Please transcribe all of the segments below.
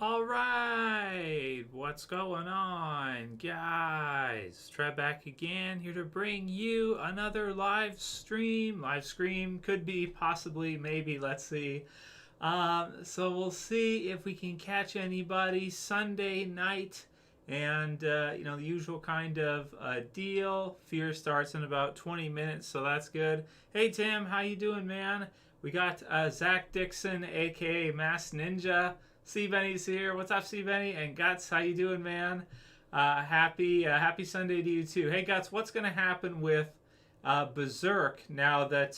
All right, what's going on, guys? Trev back again, here to bring you another live stream. Live stream could be, possibly, maybe. Let's see. So we'll see if we can catch anybody Sunday night, and the usual kind of deal. Fear starts in about 20 minutes, so that's good. Hey Tim, how you doing, man? We got Zach Dixon, aka Mass Ninja. C Benny's here. What's up, C Benny? And Guts, how you doing, man? Happy Sunday to you too. Hey Guts, what's gonna happen with Berserk now that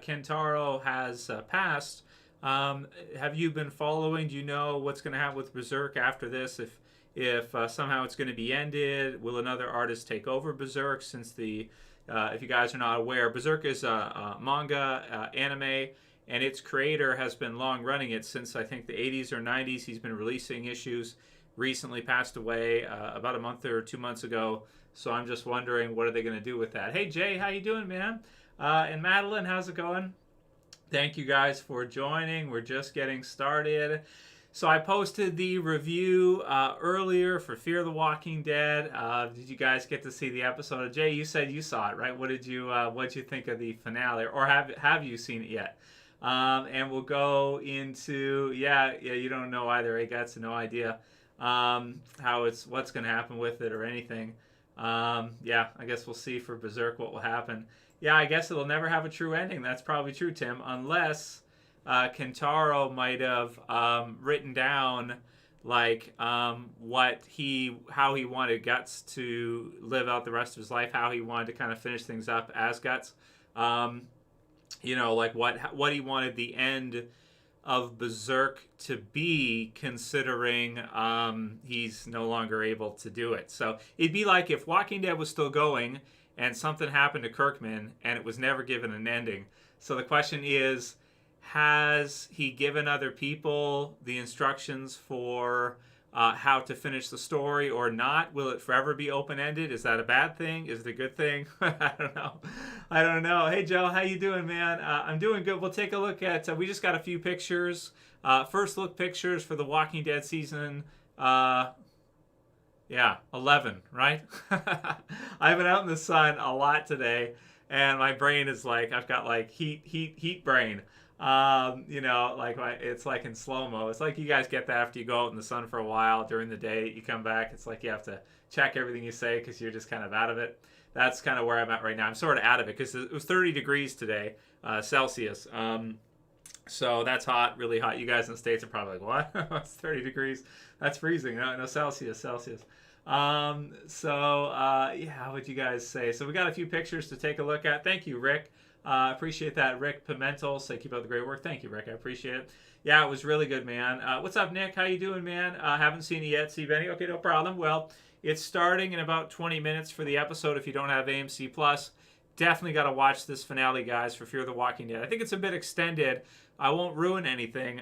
Kentaro has passed? Have you been following? Do you know what's gonna happen with Berserk after this? If somehow it's going to be ended, will another artist take over Berserk? Since if you guys are not aware, Berserk is a manga, anime, and its creator has been long running it since I think the 80s or 90s. He's been releasing issues. Recently passed away about a month or 2 months ago. So I'm just wondering, what are they going to do with that? Hey Jay, how you doing, man? And Madeline, how's it going? Thank you guys for joining. We're just getting started. So I posted the review earlier for Fear the Walking Dead. Did you guys get to see the episode? Jay, you said you saw it, right? What did you think of the finale, or have you seen it yet? And we'll go into you don't know either. I got no idea what's going to happen with it or anything. I guess we'll see for Berserk what will happen. Yeah, I guess it'll never have a true ending. That's probably true, Tim, unless Kentaro might have written down like how he wanted Guts to live out the rest of his life, how he wanted to kind of finish things up as Guts. Like what he wanted the end of Berserk to be, considering he's no longer able to do it. So it'd be like if Walking Dead was still going and something happened to Kirkman and it was never given an ending. So the question is, has he given other people the instructions for how to finish the story or not? Will it forever be open-ended? Is that a bad thing? Is it a good thing? I don't know. Hey Joe, how you doing, man? I'm doing good. We'll take a look at, we just got a few pictures. First look pictures for the Walking Dead season 11, right? I've been out in the sun a lot today, and my brain is like, I've got like heat brain. It's like in slow-mo. It's like you guys get that after you go out in the sun for a while during the day. You come back, it's like you have to check everything you say because you're just kind of out of it. That's kind of where I'm at right now. I'm sort of out of it because it was 30 degrees today, Celsius. So that's hot, really hot. You guys in the States are probably like, what? It's 30 degrees. That's freezing. No, Celsius. What would you guys say? So we got a few pictures to take a look at. Thank you, Rick. Appreciate that. Rick Pimentel, say keep up the great work. Thank you, Rick. I appreciate it. Yeah, it was really good, man. What's up, Nick? How you doing, man? Haven't seen it yet. See, Benny? Okay, no problem. Well, it's starting in about 20 minutes for the episode. If you don't have AMC Plus, definitely got to watch this finale, guys, for Fear the Walking Dead. I think it's a bit extended. I won't ruin anything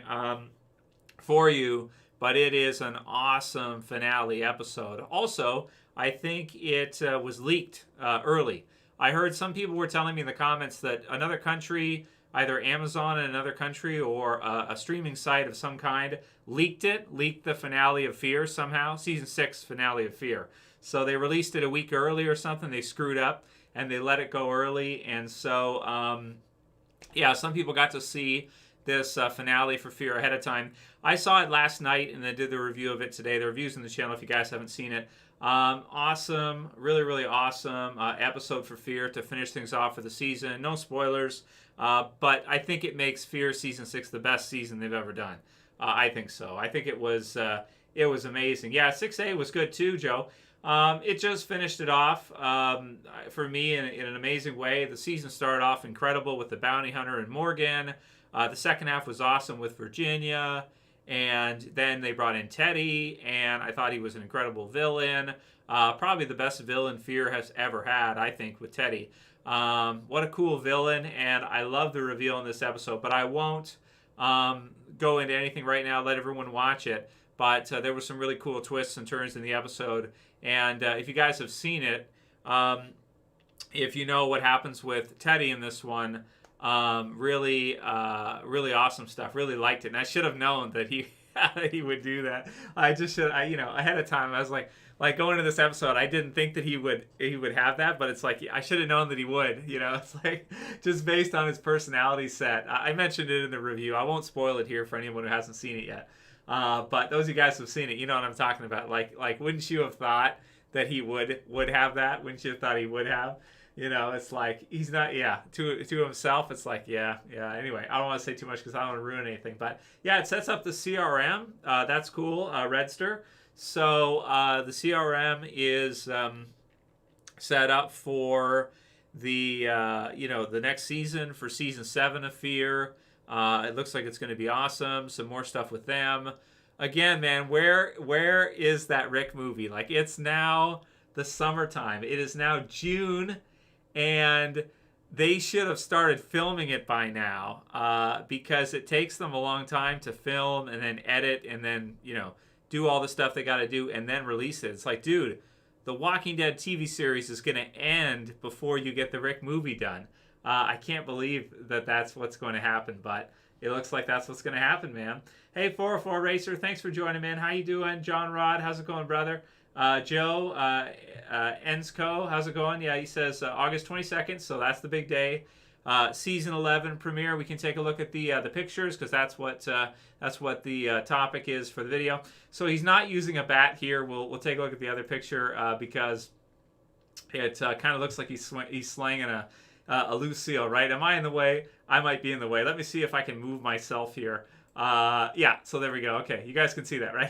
for you, but it is an awesome finale episode. Also, I think it was leaked early. I heard some people were telling me in the comments that another country, either Amazon in another country or a streaming site of some kind, leaked the finale of Fear somehow, season 6 finale of Fear. So they released it a week early or something. They screwed up and they let it go early. And so, some people got to see this finale for Fear ahead of time. I saw it last night and then did the review of it today. The review's in the channel if you guys haven't seen it. Awesome, really awesome episode for Fear to finish things off for the season. No spoilers, but I think it makes Fear season 6 the best season they've ever done. I think so. I think it was amazing. Yeah, 6A was good too, Joe. It just finished it off for me in an amazing way. The season started off incredible with the bounty hunter and Morgan. The second half was awesome with Virginia. And then they brought in Teddy, and I thought he was an incredible villain. Probably the best villain Fear has ever had, I think, with Teddy. What a cool villain, and I love the reveal in this episode. But I won't go into anything right now. Let everyone watch it. But there were some really cool twists and turns in the episode. And if you guys have seen it, if you know what happens with Teddy in this one, really awesome stuff. Really liked it. And I should have known that he that he would do that. I just should, ahead of time, I was like going into this episode, I didn't think that he would have that, but it's like I should have known that he would. It's like just based on his personality set. I mentioned it in the review. I won't spoil it here for anyone who hasn't seen it yet. But those of you guys who've seen it, you know what I'm talking about. Like wouldn't you have thought that he would have that? Wouldn't you have thought he would have? It's like he's not, to himself, it's like, Anyway, I don't want to say too much because I don't want to ruin anything. But yeah, it sets up the CRM. That's cool, Redster. So the CRM is set up for the, the next season, for season 7 of Fear. It looks like it's going to be awesome. Some more stuff with them. Again, man, where is that Rick movie? Like, it's now the summertime. It is now June. And they should have started filming it by now because it takes them a long time to film and then edit and then, do all the stuff they got to do and then release it. It's like, dude, the Walking Dead TV series is going to end before you get the Rick movie done. I can't believe that that's what's going to happen, but it looks like that's what's going to happen, man. Hey, 404 Racer, thanks for joining, man. How you doing? John Rod, how's it going, brother? Joe Ensco, how's it going? Yeah, he says August 22nd, so that's the big day. Season 11 premiere. We can take a look at the pictures because that's what the topic is for the video. So he's not using a bat here. We'll take a look at the other picture because it kind of looks like he's slanging a loose seal, right? Am I in the way? I might be in the way. Let me see if I can move myself here. Yeah, so there we go. Okay, you guys can see that, right?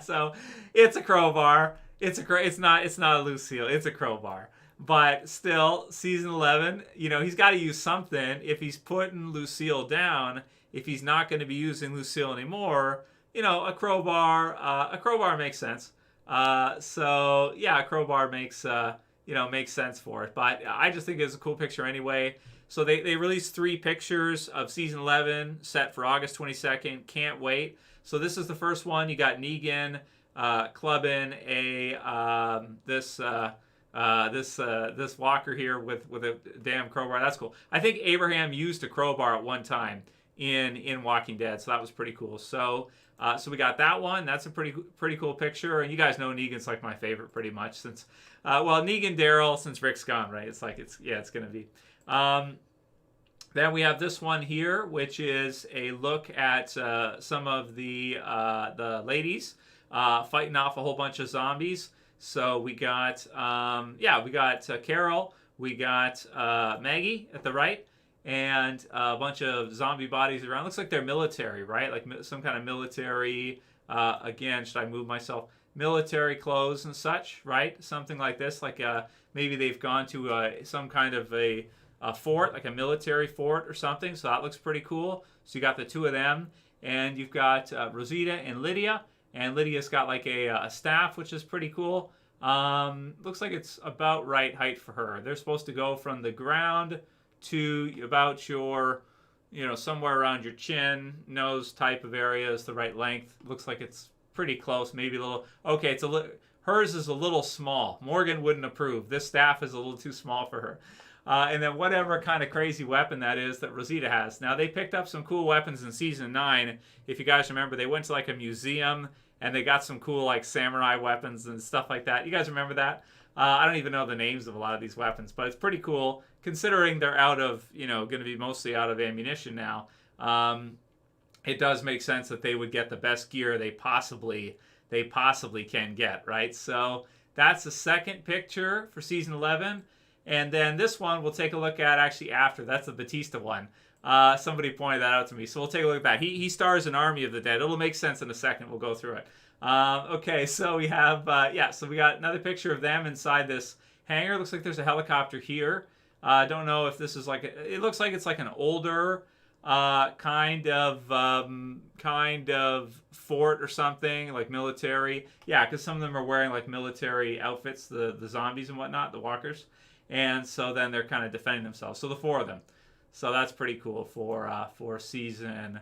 So it's a crowbar. It's not a loose seal. It's a crowbar. But still, season 11, he's got to use something. If he's putting Lucille down, if he's not going to be using Lucille anymore, a crowbar makes sense. So yeah, a crowbar makes sense for it. But I just think it's a cool picture anyway. So they released 3 pictures of season 11 set for August 22nd. Can't wait. So this is the first one. You got Negan clubbing this walker here with a damn crowbar. That's cool. I think Abraham used a crowbar at one time in Walking Dead, so that was pretty cool. So we got that one. That's a pretty cool picture. And you guys know Negan's like my favorite pretty much since Negan Daryl since Rick's gone, right? It's like it's gonna be. Then we have this one here, which is a look at some of the ladies fighting off a whole bunch of zombies. So we got Carol, we got Maggie at the right, and a bunch of zombie bodies around. Looks like they're military, right? Like some kind of military. Again, should I move myself? Military clothes and such, right? Something like this. Like maybe they've gone to some kind of a fort, like a military fort or something. So that looks pretty cool. So you got the 2 of them, and you've got Rosita and Lydia. And Lydia's got like a staff, which is pretty cool. Looks like it's about right height for her. They're supposed to go from the ground to about your, somewhere around your chin, nose type of area is the right length. Looks like it's pretty close, maybe a little. Okay, hers is a little small. Morgan wouldn't approve. This staff is a little too small for her. And then whatever kind of crazy weapon that is that Rosita has. Now, they picked up some cool weapons in Season 9. If you guys remember, they went to like a museum and they got some cool like samurai weapons and stuff like that. You guys remember that? I don't even know the names of a lot of these weapons, but it's pretty cool considering they're out of, going to be mostly out of ammunition now. It does make sense that they would get the best gear they possibly can get, right? So that's the second picture for Season 11. And then this one we'll take a look at actually after. That's the Batista one. Somebody pointed that out to me. So we'll take a look at that. He stars in Army of the Dead. It'll make sense in a second. We'll go through it. Okay, so we have, so we got another picture of them inside this hangar. Looks like there's a helicopter here. I don't know if this is like, it looks like it's like an older kind of fort or something, like military. Yeah, because some of them are wearing like military outfits, the zombies and whatnot, the walkers. And so then they're kind of defending themselves. So the 4 of them. So that's pretty cool for season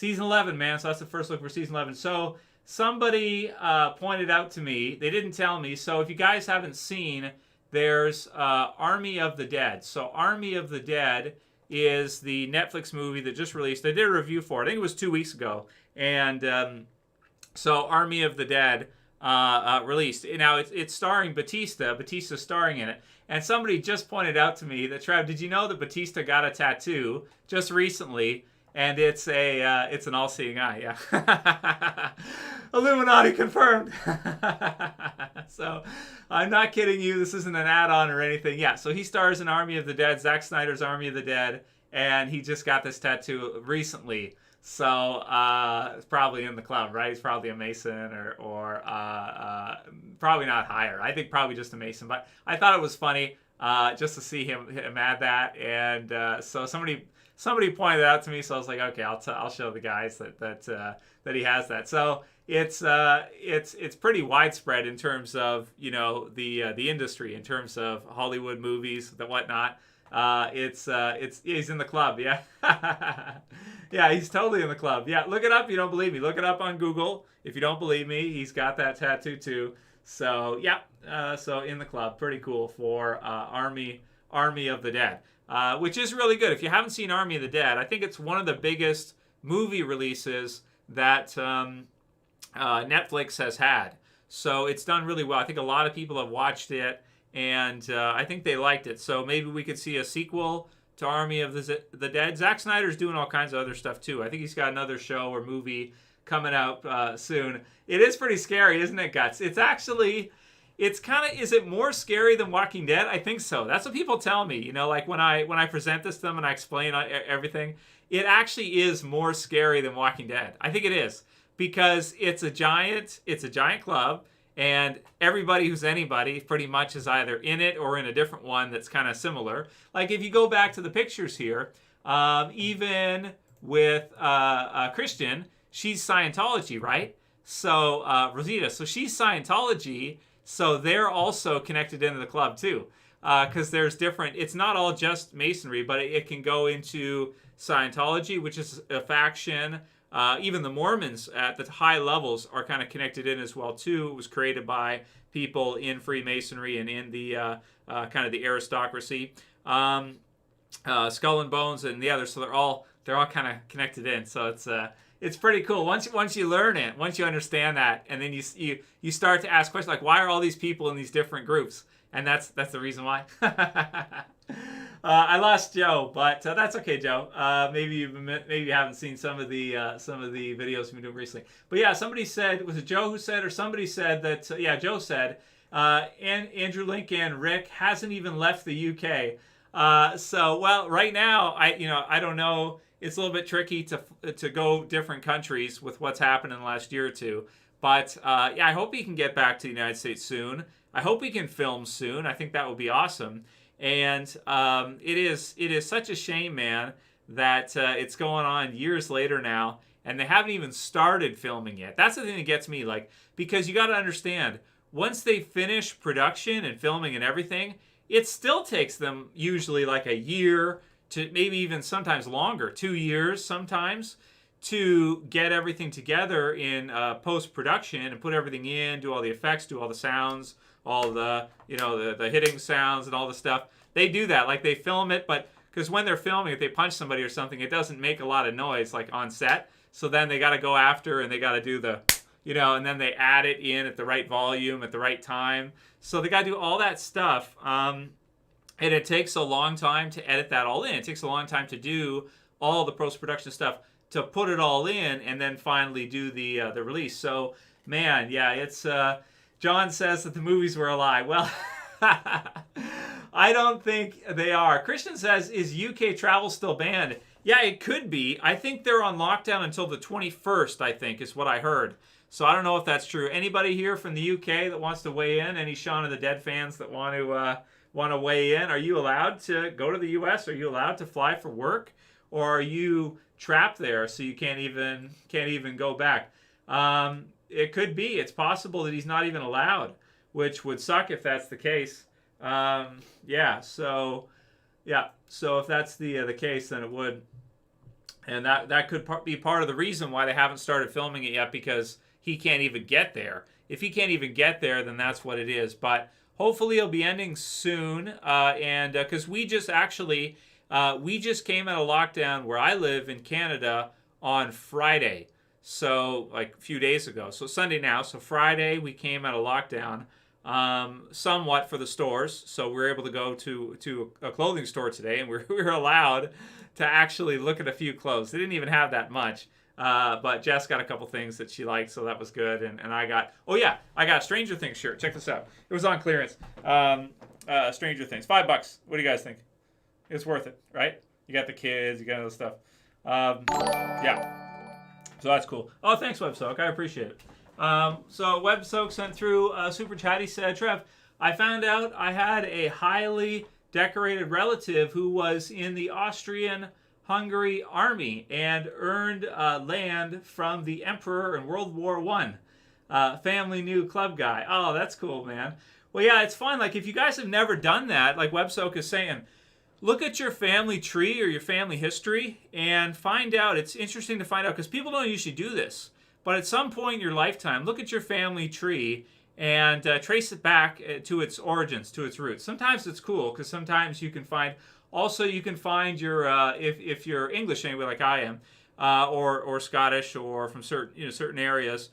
11, man. So that's the first look for season 11. So somebody pointed out to me, they didn't tell me. So if you guys haven't seen, there's Army of the Dead. So Army of the Dead is the Netflix movie that just released. I did a review for it. I think it was 2 weeks ago. And so Army of the Dead released. Now, it's starring Batista. Batista's starring in it. And somebody just pointed out to me that, Trav, did you know that Batista got a tattoo just recently? And it's an all-seeing eye, yeah. Illuminati confirmed. So, I'm not kidding you. This isn't an add-on or anything. Yeah, so he stars in Army of the Dead, Zack Snyder's Army of the Dead, and he just got this tattoo recently. So, it's probably in the club, right? He's probably a Mason or probably not higher. I think probably just a Mason. But I thought it was funny just to see him add that. And so somebody pointed it out to me, so I was like, okay, I'll show the guys that he has that. So it's pretty widespread in terms of the industry, in terms of Hollywood movies and whatnot. He's in the club, yeah. Yeah, he's totally in the club. Yeah, look it up if you don't believe me. Look it up on Google. If you don't believe me, he's got that tattoo too. So yeah, so in the club, pretty cool for Army of the Dead. Which is really good. If you haven't seen Army of the Dead, I think it's one of the biggest movie releases that Netflix has had. So it's done really well. I think a lot of people have watched it, and I think they liked it. So maybe we could see a sequel to Army of the Dead. Zack Snyder's doing all kinds of other stuff too. I think he's got another show or movie coming out soon. It is pretty scary, isn't it, Guts? It's actually... It's kind of, is it more scary than Walking Dead? I think so. That's what people tell me. Like when I present this to them and I explain everything, it actually is more scary than Walking Dead. I think it is because it's a giant club, and everybody who's anybody pretty much is either in it or in a different one that's kind of similar. Like if you go back to the pictures here, even with Christian, she's Scientology, right? So Rosita, so she's Scientology. So they're also connected into the club too, because there's different, it's not all just Masonry, but it can go into Scientology, which is a faction. Even the Mormons at the high levels are kind of connected in as well too. It was created by people in Freemasonry and in the kind of the aristocracy. Skull and Bones and the others, so they're all kind of connected in. So it's pretty cool once you learn it, once you understand that, and then you start to ask questions like, why are all these people in these different groups? And that's the reason why. I lost Joe, but that's okay, Joe. Maybe you haven't seen some of the videos we've been doing recently. But yeah, somebody said, was it Joe who said, or somebody said that? Yeah, Joe said, and Andrew Lincoln, Rick hasn't even left the UK. So well, right now I don't know. It's a little bit tricky to go different countries with what's happened in the last year or two. But yeah, I hope he can get back to the United States soon. I hope he can film soon. I think that would be awesome. And it is such a shame, man, that it's going on years later now, and they haven't even started filming yet. That's the thing that gets me, because you got to understand, once they finish production and filming and everything, it still takes them usually like a year to maybe even sometimes longer, 2 years sometimes, to get everything together in post-production and put everything in, do all the effects, do all the sounds, all the, the hitting sounds and all the stuff. They do that, like they film it, but because when they're filming, if they punch somebody or something, it doesn't make a lot of noise like on set. So then they got to go after and they got to do the, and then they add it in at the right volume at the right time. So they got to do all that stuff. And it takes a long time to edit that all in. It takes a long time to do all the post-production stuff, to put it all in, and then finally do the release. So, man, yeah, it's... John says that the movies were a lie. Well, I don't think they are. Christian says, is UK travel still banned? Yeah, it could be. I think they're on lockdown until the 21st, I think, is what I heard. So I don't know if that's true. Anybody here from the UK that wants to weigh in? Any Shaun of the Dead fans that want to weigh in? Are you allowed to go to the US? Are you allowed to fly for work? Or are you trapped there so you can't even go back? It could be. It's possible that he's not even allowed, which would suck if that's the case. Yeah. So if that's the case, then it would, and that could be part of the reason why they haven't started filming it yet, because he can't even get there. If he can't even get there, then that's what it is. But hopefully it'll be ending soon, and because we just actually We just came out of lockdown where I live in Canada on Friday. So, like a few days ago. So, Sunday now. So, Friday, we came out of lockdown somewhat for the stores. So, we were able to go to a clothing store today, and we were allowed to actually look at a few clothes. They didn't even have that much. But Jess got a couple things that she liked, so that was good. And I got, I got a Stranger Things shirt. Check this out. It was on clearance. Stranger Things. $5. What do you guys think? It's worth it, right? You got the kids, you got all this stuff. Yeah. So that's cool. Oh, thanks, WebSoak. I appreciate it. So WebSoak sent through a super chat. He said, Trev, I found out I had a highly decorated relative who was in the Austrian-Hungary army and earned land from the emperor in World War I. Family new club guy. Oh, that's cool, man. Well, yeah, it's fun. Like, if you guys have never done that, like WebSoak is saying, look at your family tree or your family history and find out. It's interesting to find out because people don't usually do this. But at some point in your lifetime, look at your family tree and trace it back to its origins, to its roots. Sometimes it's cool because sometimes you can find. Also, you can find your if you're English anyway, like I am, or Scottish, or from certain areas.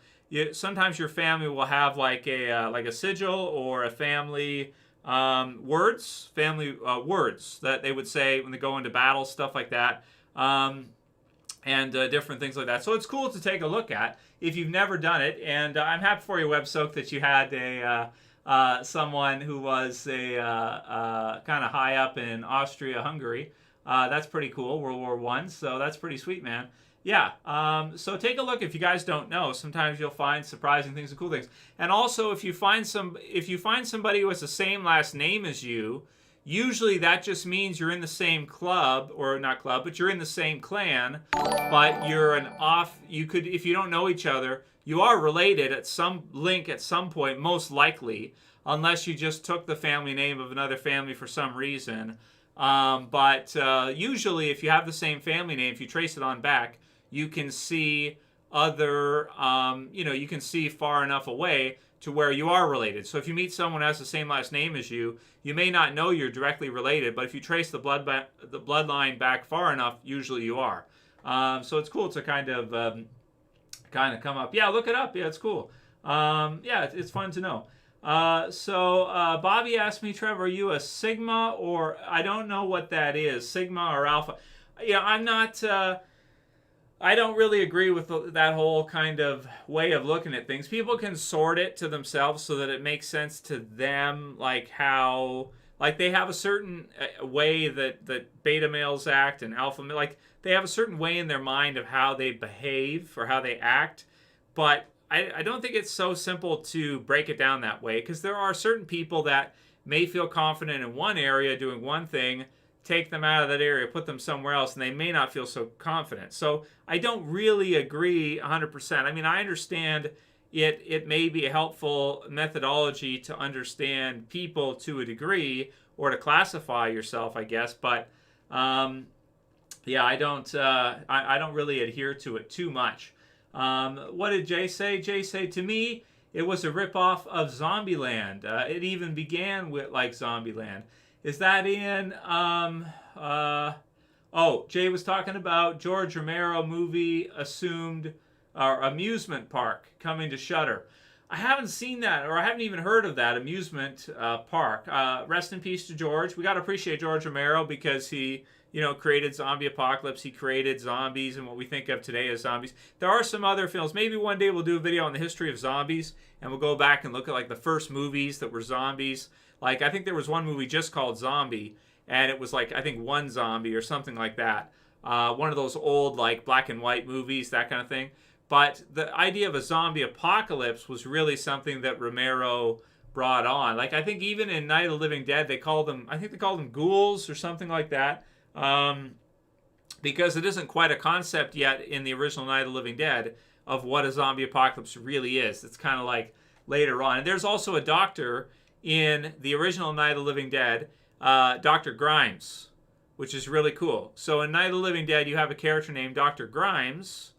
Sometimes your family will have like a sigil or a family. Words that they would say when they go into battle, stuff like that, and different things like that. So it's cool to take a look at if you've never done it. And I'm happy for you, WebSoak, that you had someone who was a kind of high up in Austria-Hungary. That's pretty cool, World War I. So that's pretty sweet, man. Yeah, so take a look if you guys don't know. Sometimes you'll find surprising things and cool things. And also, if you find somebody who has the same last name as you, usually that just means you're in the same club, or not club, but you're in the same clan. But you're if you don't know each other, you are related at some link at some point, most likely, unless you just took the family name of another family for some reason. But usually, if you have the same family name, if you trace it on back, you can see you can see far enough away to where you are related. So if you meet someone who has the same last name as you, you may not know you're directly related, but if you trace the bloodline back far enough, usually you are. So it's cool to kind of come up. Yeah, look it up. Yeah, it's cool. Yeah, it's fun to know. So Bobby asked me, Trevor, are you a Sigma, or I don't know what that is, Sigma or Alpha? Yeah, I'm not. I don't really agree with that whole kind of way of looking at things. People can sort it to themselves so that it makes sense to them, like how, like they have a certain way that beta males act and alpha males, like they have a certain way in their mind of how they behave or how they act. But I don't think it's so simple to break it down that way, because there are certain people that may feel confident in one area doing one thing, take them out of that area, put them somewhere else, and they may not feel so confident. So I don't really agree 100%. I mean, I understand it may be a helpful methodology to understand people to a degree, or to classify yourself, I guess. But yeah, I don't really adhere to it too much. What did Jay say? Jay said, to me, it was a ripoff of Zombieland. It even began with like Zombieland. Is that in, Jay was talking about George Romero movie assumed, or amusement park coming to Shudder. I haven't seen that, or I haven't even heard of that amusement park. Rest in peace to George. We got to appreciate George Romero, because he, created Zombie Apocalypse. He created zombies and what we think of today as zombies. There are some other films. Maybe one day we'll do a video on the history of zombies, and we'll go back and look at like the first movies that were zombies. Like, I think there was one movie just called Zombie, and it was like, I think One Zombie or something like that. One of those old, like, black and white movies, that kind of thing. But the idea of a zombie apocalypse was really something that Romero brought on. Like, I think even in Night of the Living Dead, they called them ghouls or something like that. Because it isn't quite a concept yet in the original Night of the Living Dead of what a zombie apocalypse really is. It's kind of like later on. And there's also a doctor in the original Night of the Living Dead, Dr. Grimes, which is really cool. So in Night of the Living Dead, you have a character named Dr. Grimes,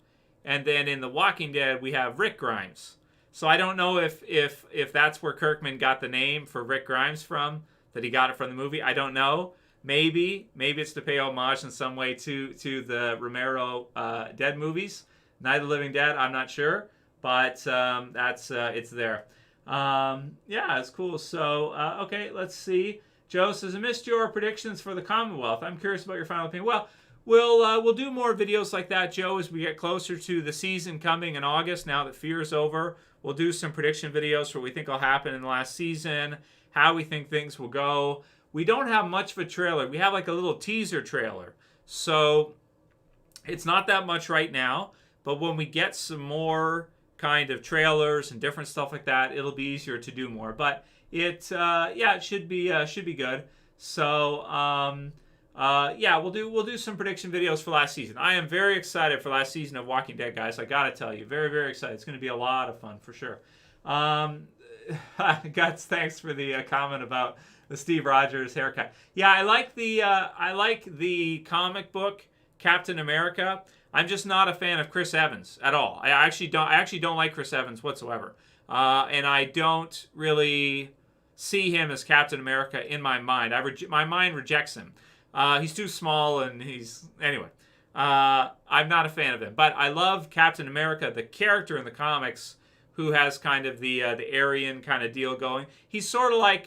and then in The Walking Dead, we have Rick Grimes. So I don't know if that's where Kirkman got the name for Rick Grimes from, that he got it from the movie. I don't know. Maybe it's to pay homage in some way to the Romero Dead movies. Night of the Living Dead, I'm not sure, but that's it's there. Yeah, it's cool. So, okay, let's see. Joe says, I missed your predictions for the Commonwealth. I'm curious about your final opinion. Well, we'll do more videos like that, Joe, as we get closer to the season coming in August. Now that Fear is over, we'll do some prediction videos for what we think will happen in the last season, how we think things will go. We don't have much of a trailer. We have like a little teaser trailer. So it's not that much right now. But when we get some more kind of trailers and different stuff like that, it'll be easier to do more. But it should be good. So yeah, we'll do some prediction videos for last season. I am very excited for last season of Walking Dead, guys. I gotta tell you, very, very excited. It's going to be a lot of fun for sure. Guts, thanks for the comment about the Steve Rogers haircut. Yeah, I like the comic book Captain America. I'm just not a fan of Chris Evans at all. I actually don't like Chris Evans whatsoever, and I don't really see him as Captain America in my mind. My mind rejects him. He's too small, and anyway. I'm not a fan of him, but I love Captain America, the character in the comics, who has kind of the Aryan kind of deal going. He's sort of like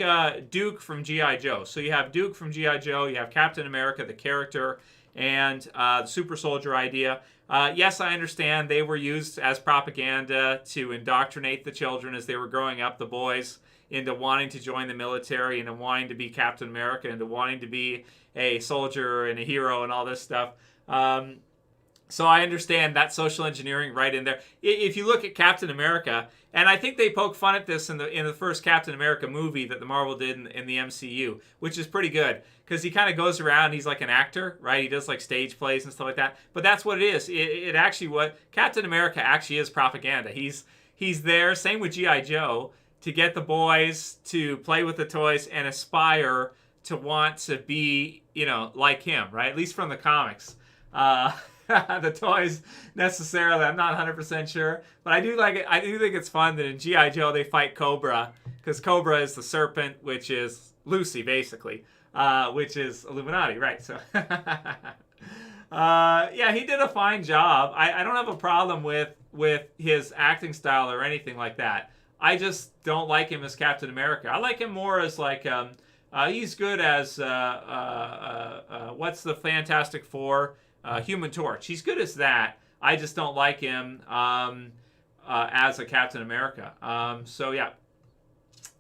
Duke from G.I. Joe. So you have Duke from G.I. Joe, you have Captain America, the character, and the super soldier idea. Yes, I understand they were used as propaganda to indoctrinate the children as they were growing up, the boys, into wanting to join the military, into wanting to be Captain America, into wanting to be a soldier and a hero and all this stuff. So I understand that social engineering right in there. If you look at Captain America, and I think they poke fun at this in the first Captain America movie that the Marvel did in the MCU, which is pretty good because he kind of goes around. He's like an actor, right? He does like stage plays and stuff like that. But that's what it is. It actually what Captain America actually is propaganda. He's there. Same with G.I. Joe, to get the boys to play with the toys and aspire to want to be, like him, right? At least from the comics. The toys necessarily, I'm not 100% sure, but I do like it. I do think it's fun that in G.I. Joe they fight Cobra, because Cobra is the serpent, which is Lucy basically, which is Illuminati, right? So yeah, he did a fine job. I don't have a problem with his acting style or anything like that. I just don't like him as Captain America. I like him more as like he's good as what's the Fantastic Four? Human Torch. He's good as that. I just don't like him as a Captain America. So yeah.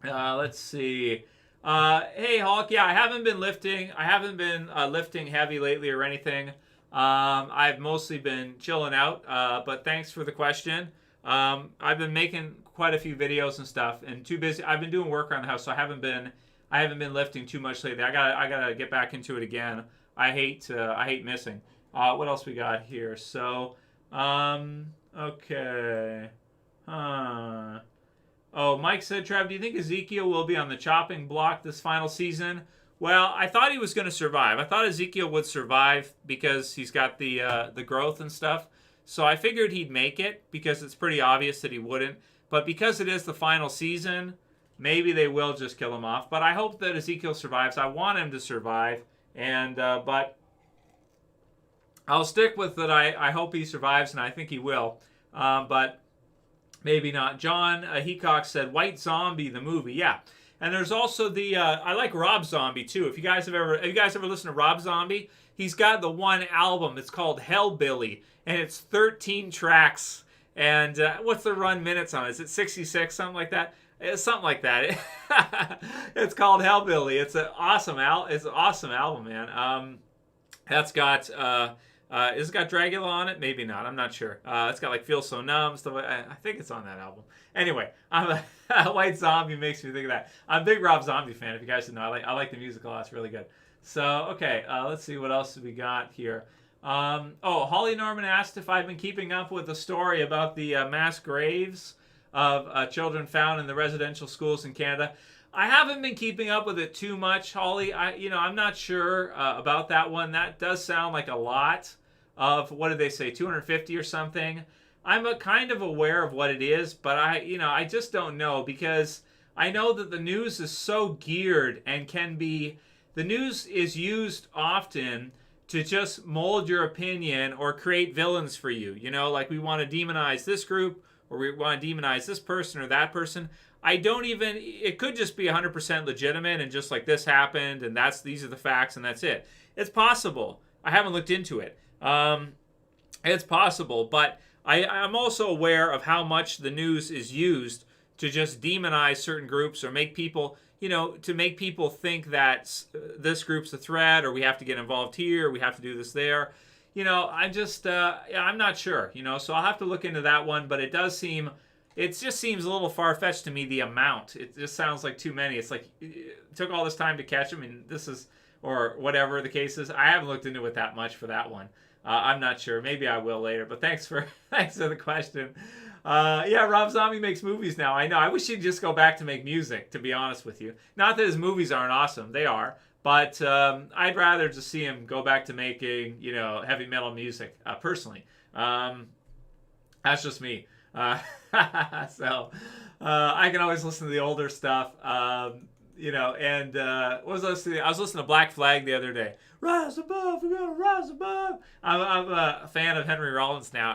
Let's see. Hey Hulk. Yeah, I haven't been lifting. I haven't been lifting heavy lately or anything. I've mostly been chilling out. But thanks for the question. I've been making quite a few videos and stuff, and too busy. I've been doing work around the house, so I haven't been lifting too much lately. I gotta get back into it again. I hate missing. What else we got here? So, okay. Oh, Mike said, Trav, do you think Ezekiel will be on the chopping block this final season? Well, I thought he was going to survive. I thought Ezekiel would survive because he's got the growth and stuff. So I figured he'd make it because it's pretty obvious that he wouldn't. But because it is the final season, maybe they will just kill him off. But I hope that Ezekiel survives. I want him to survive. And, but I'll stick with that. I hope he survives, and I think he will. But maybe not. John Heacock said, White Zombie, the movie. Yeah. And there's also the, I like Rob Zombie, too. Have you guys ever listened to Rob Zombie? He's got the one album. It's called Hellbilly, and it's 13 tracks. And what's the run minutes on it? Is it 66, something like that? It's something like that. It's called Hellbilly. It's an awesome album, man. That's got... has it got Dragula on it? Maybe not. I'm not sure. It's got like Feel So Numb stuff. I think it's on that album. Anyway, White Zombie makes me think of that. I'm a big Rob Zombie fan. If you guys didn't know, I like the music a lot. It's really good. So okay, let's see what else we got here. Holly Norman asked if I've been keeping up with the story about the mass graves of children found in the residential schools in Canada. I haven't been keeping up with it too much, Holly. I'm not sure about that one. That does sound like a lot of, what did they say, 250 or something. I'm kind of aware of what it is, but I just don't know, because I know that the news is so geared and can be, the news is used often to just mold your opinion or create villains for you. You know, like we want to demonize this group or we want to demonize this person or that person. It could just be 100% legitimate and just like this happened and these are the facts and that's it. It's possible. I haven't looked into it. It's possible, but I'm also aware of how much the news is used to just demonize certain groups or make people, to make people think that this group's a threat or we have to get involved here, or we have to do this there. I'm not sure, so I'll have to look into that one, but it just seems a little far-fetched to me, the amount. It just sounds like too many. It's like, it took all this time to catch them, and or whatever the case is. I haven't looked into it that much for that one. I'm not sure. Maybe I will later, but thanks for the question. Yeah, Rob Zombie makes movies now. I know. I wish he'd just go back to make music, to be honest with you. Not that his movies aren't awesome. They are. But I'd rather just see him go back to making, heavy metal music, personally. That's just me. So I can always listen to the older stuff. And what was I listening to? I was listening to Black Flag the other day. Rise above, we're gonna rise above. I'm a fan of Henry Rollins now.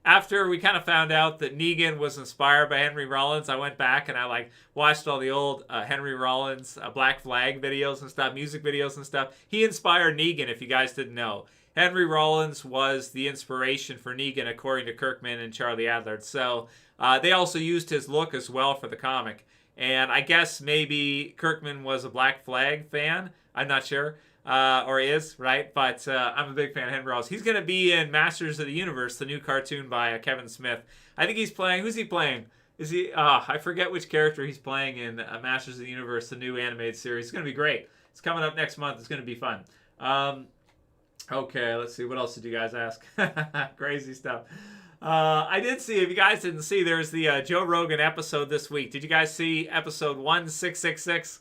After we kind of found out that Negan was inspired by Henry Rollins, I went back and I watched all the old Henry Rollins Black Flag videos and stuff, music videos and stuff. He inspired Negan, if you guys didn't know. Henry Rollins was the inspiration for Negan, according to Kirkman and Charlie Adler. So they also used his look as well for the comic. And I guess maybe Kirkman was a Black Flag fan. I'm not sure. Or is, right? But I'm a big fan of Henry Rollins. He's going to be in Masters of the Universe, the new cartoon by Kevin Smith. I think he's playing... Who's he playing? Is he... I forget which character he's playing in Masters of the Universe, the new animated series. It's going to be great. It's coming up next month. It's going to be fun. Okay, let's see. What else did you guys ask? Crazy stuff. I did see, if you guys didn't see, there's the Joe Rogan episode this week. Did you guys see episode 1666?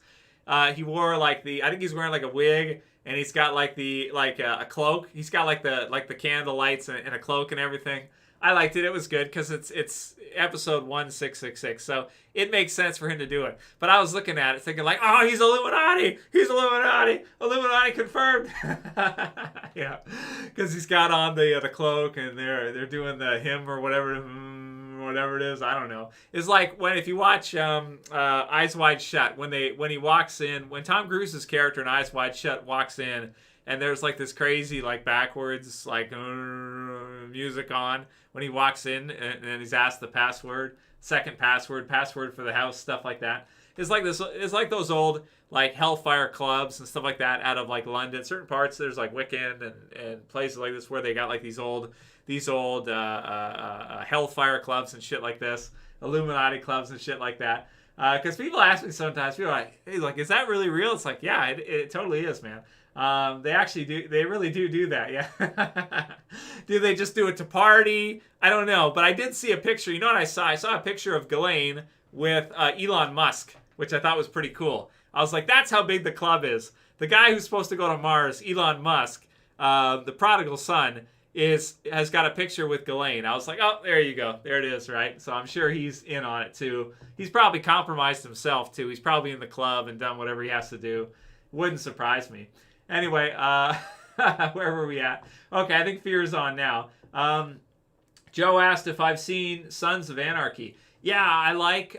He wore I think he's wearing a wig, and he's got a cloak. He's got the candle lights and a cloak and everything. I liked it. It was good because it's episode 1666. So it makes sense for him to do it. But I was looking at it thinking oh, he's Illuminati. He's Illuminati. Illuminati confirmed. Yeah. Because he's got on the cloak and they're doing the hymn or whatever it is. I don't know. It's like if you watch Eyes Wide Shut, when he walks in, when Tom Cruise's character in Eyes Wide Shut walks in, and there's this crazy backwards music on when he walks in, and he's asked the password, second password for the house, stuff like that. It's like this. It's like those old Hellfire clubs and stuff like that out of London. Certain parts there's Wicken and places like this where they got these old Hellfire clubs and shit like this, Illuminati clubs and shit like that. Because people ask me sometimes, people are hey, is that really real? It's yeah, it totally is, man. They actually do. They really do that. Yeah. Do they just do it to party? I don't know. But I did see a picture. You know what I saw? I saw a picture of Ghislaine with Elon Musk, which I thought was pretty cool. I was that's how big the club is. The guy who's supposed to go to Mars, Elon Musk, the prodigal son, has got a picture with Ghislaine. I was oh, there you go. There it is, right? So I'm sure he's in on it, too. He's probably compromised himself, too. He's probably in the club and done whatever he has to do. Wouldn't surprise me. Anyway, where were we at? Okay, I think Fear's on now. Joe asked if I've seen Sons of Anarchy. Yeah, I like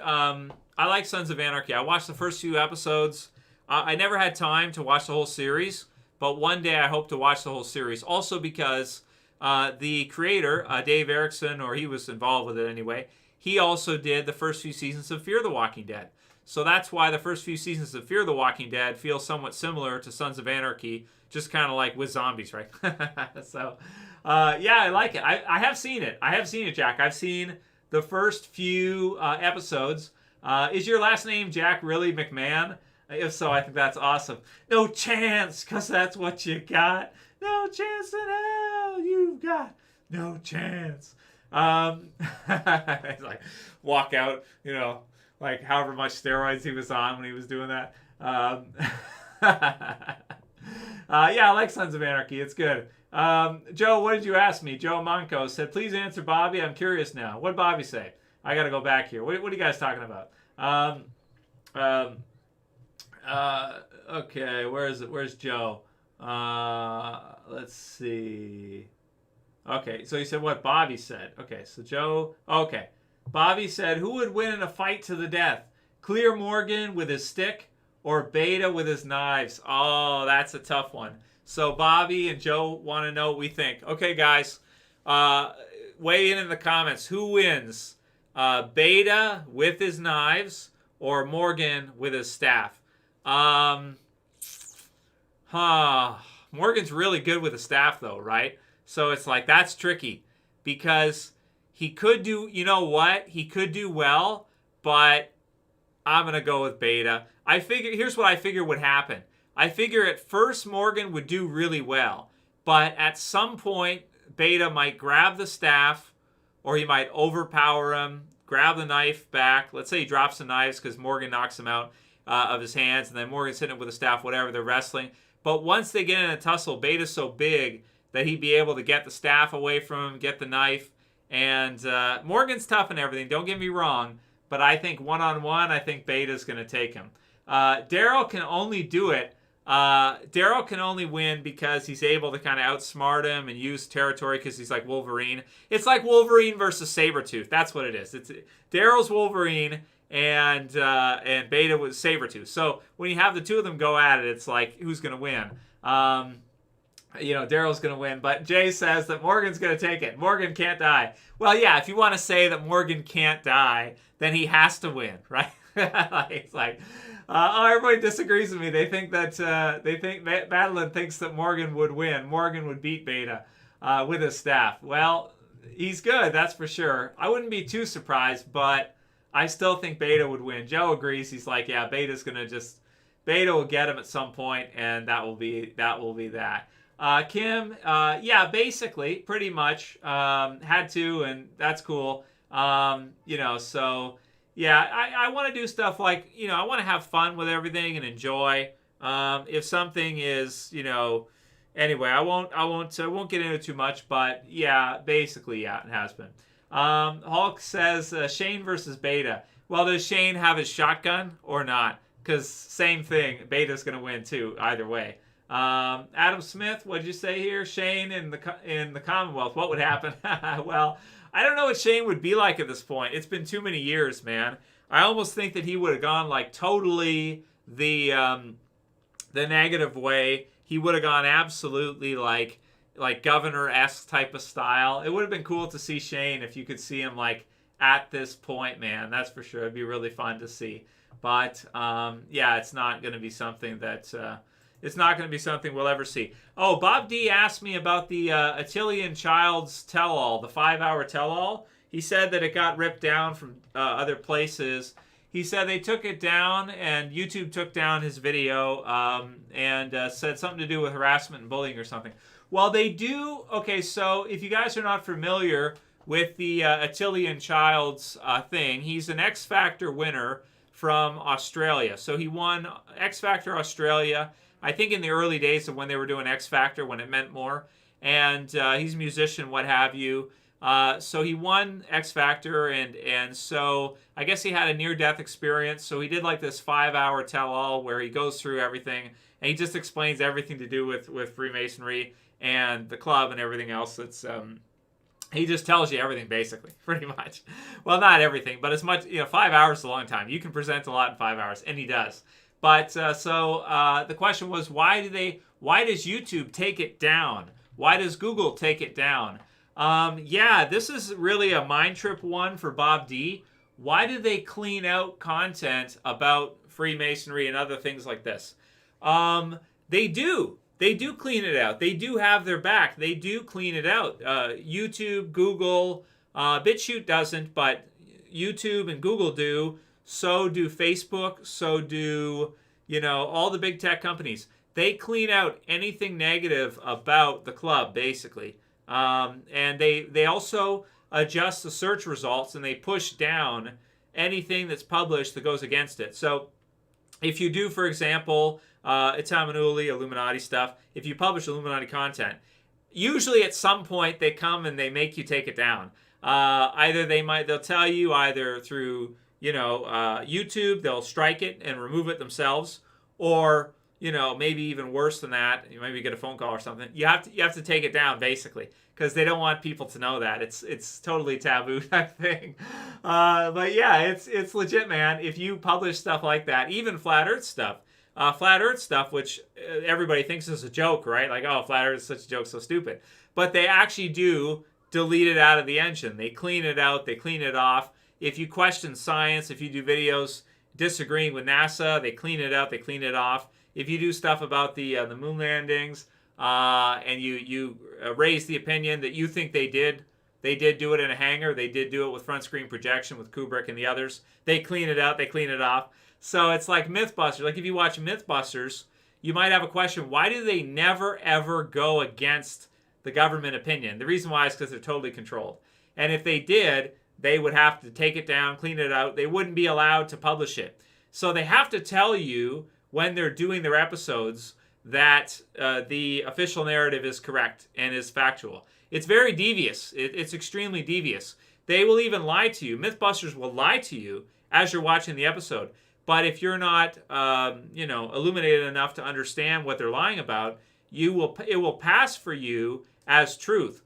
Sons of Anarchy. I watched the first few episodes. I never had time to watch the whole series, but one day I hope to watch the whole series. Also because the creator, Dave Erickson, or he was involved with it anyway, he also did the first few seasons of Fear the Walking Dead. So that's why the first few seasons of Fear the Walking Dead feel somewhat similar to Sons of Anarchy, just kind of with zombies, right? So, yeah, I like it. I have seen it. I have seen it, Jack. I've seen the first few episodes. Is your last name, Jack, really McMahon? If so, I think that's awesome. No chance, because that's what you got. No chance in hell, you've got no chance. It's walk out, however much steroids he was on when he was doing that. Yeah, I like Sons of Anarchy. It's good. Joe, what did you ask me? Joe Monco said, please answer Bobby. I'm curious now. What did Bobby say? I got to go back here. What are you guys talking about? Okay, where is it? Where's Joe? Let's see. Okay, so he said what Bobby said. Okay, so Joe. Okay, Bobby said, who would win in a fight to the death? Clear Morgan with his stick or Beta with his knives? Oh, that's a tough one. So Bobby and Joe want to know what we think. Okay, guys, weigh in the comments. Who wins? Beta with his knives or Morgan with his staff? Morgan's really good with a staff, though, right? So it's like, that's tricky because he could do, you know what? He could do well, but I'm going to go with Beta. Here's what I figure would happen. I figure at first Morgan would do really well, but at some point, Beta might grab the staff or he might overpower him, grab the knife back. Let's say he drops the knives because Morgan knocks him out of his hands, and then Morgan's hitting him with a staff, whatever, they're wrestling. But once they get in a tussle, Beta's so big that he'd be able to get the staff away from him, get the knife. And Morgan's tough and everything, don't get me wrong, but I think one-on-one, I think Beta's going to take him. Daryl can only do it. Daryl can only win because he's able to kind of outsmart him and use territory because he's like Wolverine. It's like Wolverine versus Sabretooth. That's what it is. It's Daryl's Wolverine and Beta was Sabretooth. So when you have the two of them go at it, it's like, who's going to win? Daryl's going to win. But Jay says that Morgan's going to take it. Morgan can't die. Well, yeah, if you want to say that Morgan can't die, then he has to win, right? It's like, everybody disagrees with me. They think that, Madeline thinks that Morgan would win. Morgan would beat Beta with his staff. Well, he's good, that's for sure. I wouldn't be too surprised, but I still think Beta would win. Joe agrees. He's like, yeah, Beta will get him at some point, and that will be that. Kim, yeah, basically, pretty much, had to, and that's cool. So, yeah, I want to do stuff like, I want to have fun with everything and enjoy. If something is, anyway, I won't get into it too much, but yeah, basically, yeah, it has been. Hulk says Shane versus Beta. Well, does Shane have his shotgun or not? Because same thing, Beta's going to win too, either way. Adam Smith, what did you say here? Shane in the Commonwealth, what would happen? Well, I don't know what Shane would be like at this point. It's been too many years, man. I almost think that he would have gone like totally the negative way. He would have gone absolutely like governor-esque type of style. It would have been cool to see Shane if you could see him like at this point, man. That's for sure. It'd be really fun to see. But yeah, it's not going to be something that we'll ever see. Oh, Bob D asked me about the Attilian Child's tell-all, the 5-hour tell-all. He said that it got ripped down from other places. He said they took it down, and YouTube took down his video and said something to do with harassment and bullying or something. Well, they do. Okay, so if you guys are not familiar with the Attilian Child's thing, he's an X Factor winner from Australia. So he won X Factor Australia, I think in the early days of when they were doing X Factor, when it meant more. And he's a musician, what have you. So he won X Factor, and so I guess he had a near-death experience. So he did like this 5-hour tell-all where he goes through everything, and he just explains everything to do with Freemasonry and the club and everything else. That's he just tells you everything, basically, pretty much. Well, not everything, but as much, 5 hours is a long time. You can present a lot in 5 hours, and he does. But so the question was, why does YouTube take it down? Why does Google take it down? Yeah, this is really a mind trip one for Bob D. Why do they clean out content about Freemasonry and other things like this? They do. They do clean it out. They do have their back. They do clean it out. YouTube, Google, BitChute doesn't, but YouTube and Google do. So do Facebook. So do, all the big tech companies. They clean out anything negative about the club, basically. And they also adjust the search results, and they push down anything that's published that goes against it. So if you do, for example, Itamanuli, Illuminati stuff, if you publish Illuminati content, usually at some point they come and they make you take it down. Either they'll tell you either through, YouTube, they'll strike it and remove it themselves, or maybe even worse than that, you maybe get a phone call or something. You have to take it down basically, because they don't want people to know that it's totally taboo type thing. But yeah, it's legit, man. If you publish stuff like that, even flat Earth stuff, which everybody thinks is a joke, right? Like, oh, flat Earth is such a joke, so stupid. But they actually do delete it out of the engine. They clean it out. They clean it off. If you question science, if you do videos disagreeing with NASA, they clean it out. They clean it off. If you do stuff about the moon landings, and you raise the opinion that you think they did do it in a hangar, they did do it with front screen projection with Kubrick and the others, they clean it out, they clean it off. So it's like Mythbusters. Like if you watch Mythbusters, you might have a question, why do they never ever go against the government opinion? The reason why is because they're totally controlled. And if they did, they would have to take it down, clean it out. They wouldn't be allowed to publish it. So they have to tell you when they're doing their episodes that the official narrative is correct and is factual. It's very devious. It's extremely devious. They will even lie to you. Mythbusters will lie to you as you're watching the episode. But if you're not, illuminated enough to understand what they're lying about, it will pass for you as truth,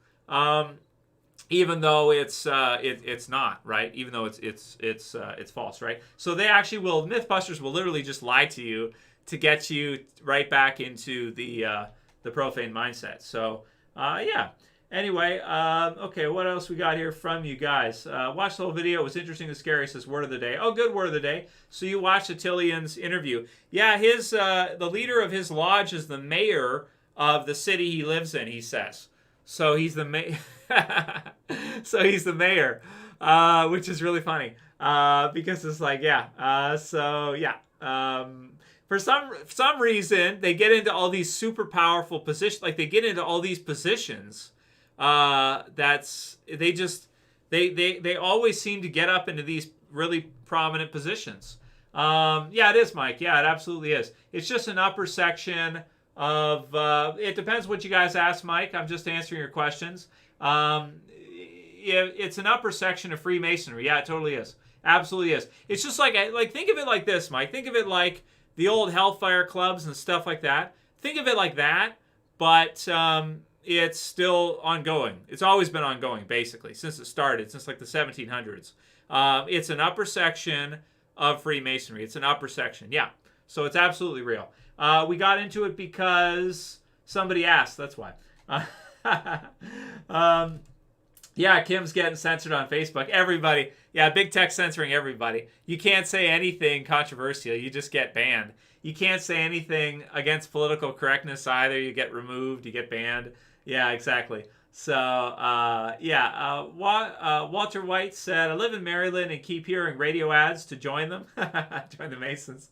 even though it's not, right? Even though it's false, right? So they actually will. Mythbusters will literally just lie to you to get you right back into the profane mindset. So yeah. Anyway, okay, what else we got here from you guys? Watched the whole video. It was interesting and scary. Says word of the day. Oh, good word of the day. So you watched Attilian's interview. Yeah, the leader of his lodge is the mayor of the city he lives in, he says. So he's the mayor. So he's the mayor, which is really funny because it's like, yeah. So yeah. For some reason, they get into all these super powerful positions. Like they get into all these positions. They always seem to get up into these really prominent positions. Yeah, it is, Mike. Yeah, it absolutely is. It's just an upper section of. It depends what you guys ask, Mike. I'm just answering your questions. It's an upper section of Freemasonry. Yeah, it totally is. Absolutely is. It's just like think of it like this, Mike. Think of it like the old Hellfire clubs and stuff like that. Think of it like that, but it's still ongoing. It's always been ongoing, basically, since it started, since like the 1700s. It's an upper section of Freemasonry. It's an upper section, yeah. So it's absolutely real. We got into it because somebody asked. That's why. Yeah, Kim's getting censored on Facebook. Everybody. Yeah, big tech censoring everybody. You can't say anything controversial. You just get banned. You can't say anything against political correctness either. You get removed. You get banned. Yeah, exactly. So, Walter White said, I live in Maryland and keep hearing radio ads to join them. Join the Masons.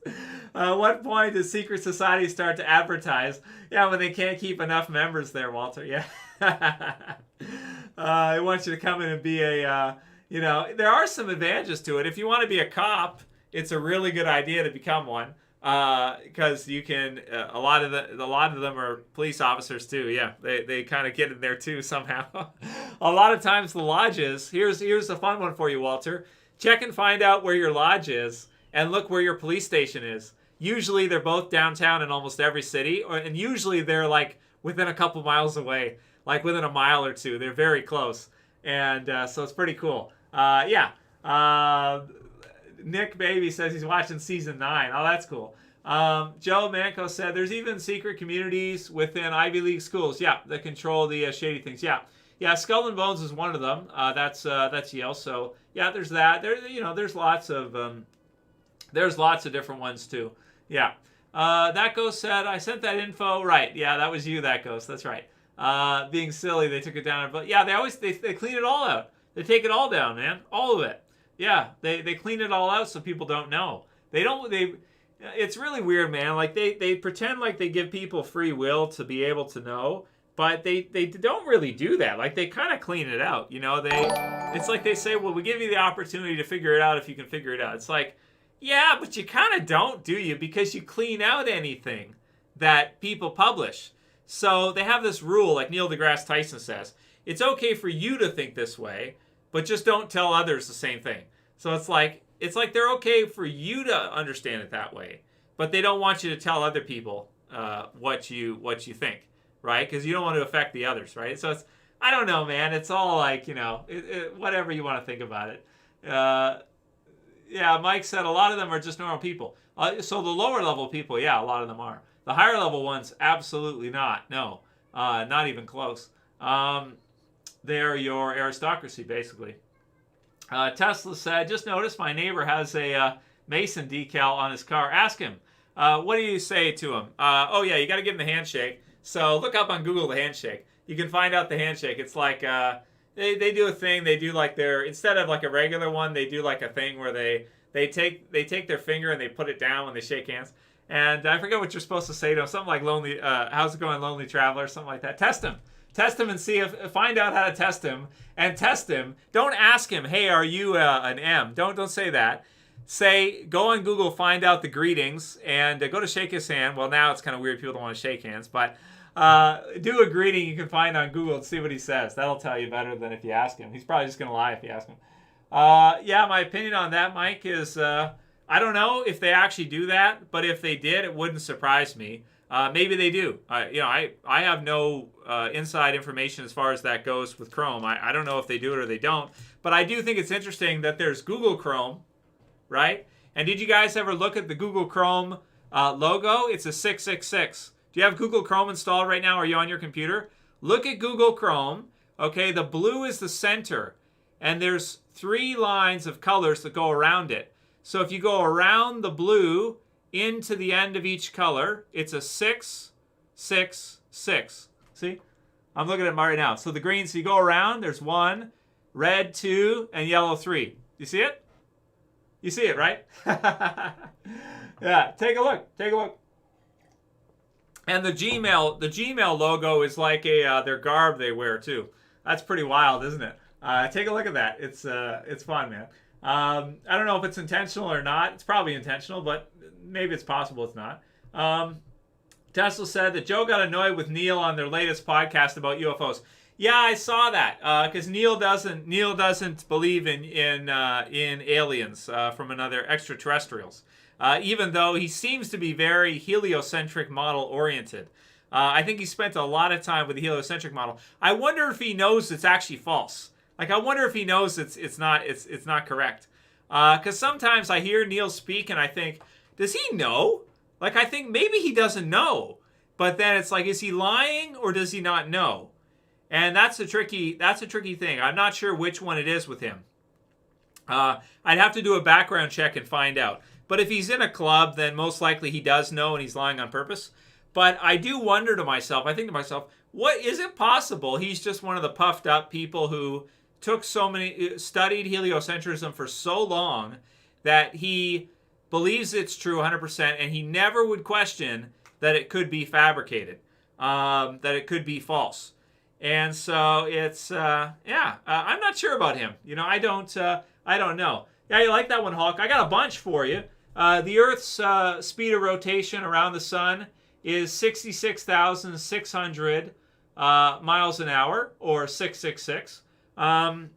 What point does secret society start to advertise? Yeah, when they can't keep enough members there, Walter. Yeah. I want you to come in and be a, there are some advantages to it. If you want to be a cop, it's a really good idea to become one. Because you can, a lot of them are police officers too. Yeah, they kind of get in there too somehow. A lot of times the lodges. Here's a fun one for you, Walter. Check and find out where your lodge is, and look where your police station is. Usually they're both downtown in almost every city, and usually they're like within a couple miles away, like within a mile or two. They're very close, and so it's pretty cool. Yeah. Nick Baby says he's watching season 9. Oh, that's cool. Joe Manco said there's even secret communities within Ivy League schools. Yeah, that control the shady things. Yeah. Skull and Bones is one of them. That's Yale. So yeah, there's that. There's lots of different ones too. Yeah. That Ghost said I sent that info. Right. Yeah, that was you. That Ghost. That's right. Being silly, they took it down. But yeah, they clean it all out. They take it all down, man. All of it. Yeah, they clean it all out so people don't know. It's really weird, man. Like they pretend like they give people free will to be able to know, but they don't really do that. Like they kind of clean it out, it's like they say, well, we give you the opportunity to figure it out if you can figure it out. It's like, yeah, but you kind of don't, do you? Because you clean out anything that people publish. So they have this rule, like Neil deGrasse Tyson says, it's okay for you to think this way, but just don't tell others the same thing. So it's like they're okay for you to understand it that way, but they don't want you to tell other people what you think, right? Because you don't want to affect the others, right? So it's, I don't know, man. It's all like, whatever you want to think about it. Yeah, Mike said a lot of them are just normal people. So the lower level people, yeah, a lot of them are. The higher level ones, absolutely not. No, not even close. They're your aristocracy, basically. Tesla said, just noticed my neighbor has a Mason decal on his car. Ask him. What do you say to him? Oh, yeah, you got to give him the handshake. So look up on Google the handshake. You can find out the handshake. It's like they do a thing. They do like instead of like a regular one, they do like a thing where they take their finger and they put it down when they shake hands. And I forget what you're supposed to say to him. Something like lonely, how's it going, lonely traveler? Something like that. Test him. Test him and find out how to test him. And test him. Don't ask him, hey, are you an M? Don't say that. Say, go on Google, find out the greetings, and go to shake his hand. Well, now it's kind of weird. People don't want to shake hands. But do a greeting you can find on Google and see what he says. That'll tell you better than if you ask him. He's probably just going to lie if you ask him. Yeah, my opinion on that, Mike, is I don't know if they actually do that. But if they did, it wouldn't surprise me. Maybe they do. I have no inside information as far as that goes with Chrome. I don't know if they do it or they don't. But I do think it's interesting that there's Google Chrome, right? And did you guys ever look at the Google Chrome logo? It's a 666. Do you have Google Chrome installed right now? Are you on your computer? Look at Google Chrome. Okay, the blue is the center. And there's 3 lines of colors that go around it. So if you go around the blue into the end of each color, it's a 6, 6, 6. See? I'm looking at it right now. So the green, so you go around, there's 1, red 2, and yellow 3. You see it? You see it, right? Yeah, take a look. Take a look. And the Gmail logo is like their garb they wear too. That's pretty wild, isn't it? Take a look at that. It's fun, man. I don't know if it's intentional or not. It's probably intentional, but maybe it's possible it's not. Tesla said that Joe got annoyed with Neil on their latest podcast about UFOs. Yeah, I saw that because Neil doesn't believe in aliens from another extraterrestrials, even though he seems to be very heliocentric model oriented. I think he spent a lot of time with the heliocentric model. I wonder if he knows it's actually false. Like, I wonder if he knows it's not correct. Because sometimes I hear Neil speak and I think, does he know? Like, I think maybe he doesn't know. But then it's like, is he lying or does he not know? And that's a tricky thing. I'm not sure which one it is with him. I'd have to do a background check and find out. But if he's in a club, then most likely he does know and he's lying on purpose. But I do wonder to myself, I think to myself, what is it possible he's just one of the puffed up people who studied heliocentrism for so long that he believes it's true 100% and he never would question that it could be fabricated, that it could be false. And so it's, I'm not sure about him. I don't know. Yeah, you like that one, Hulk? I got a bunch for you. The Earth's speed of rotation around the sun is 66,600 miles an hour, or 666. I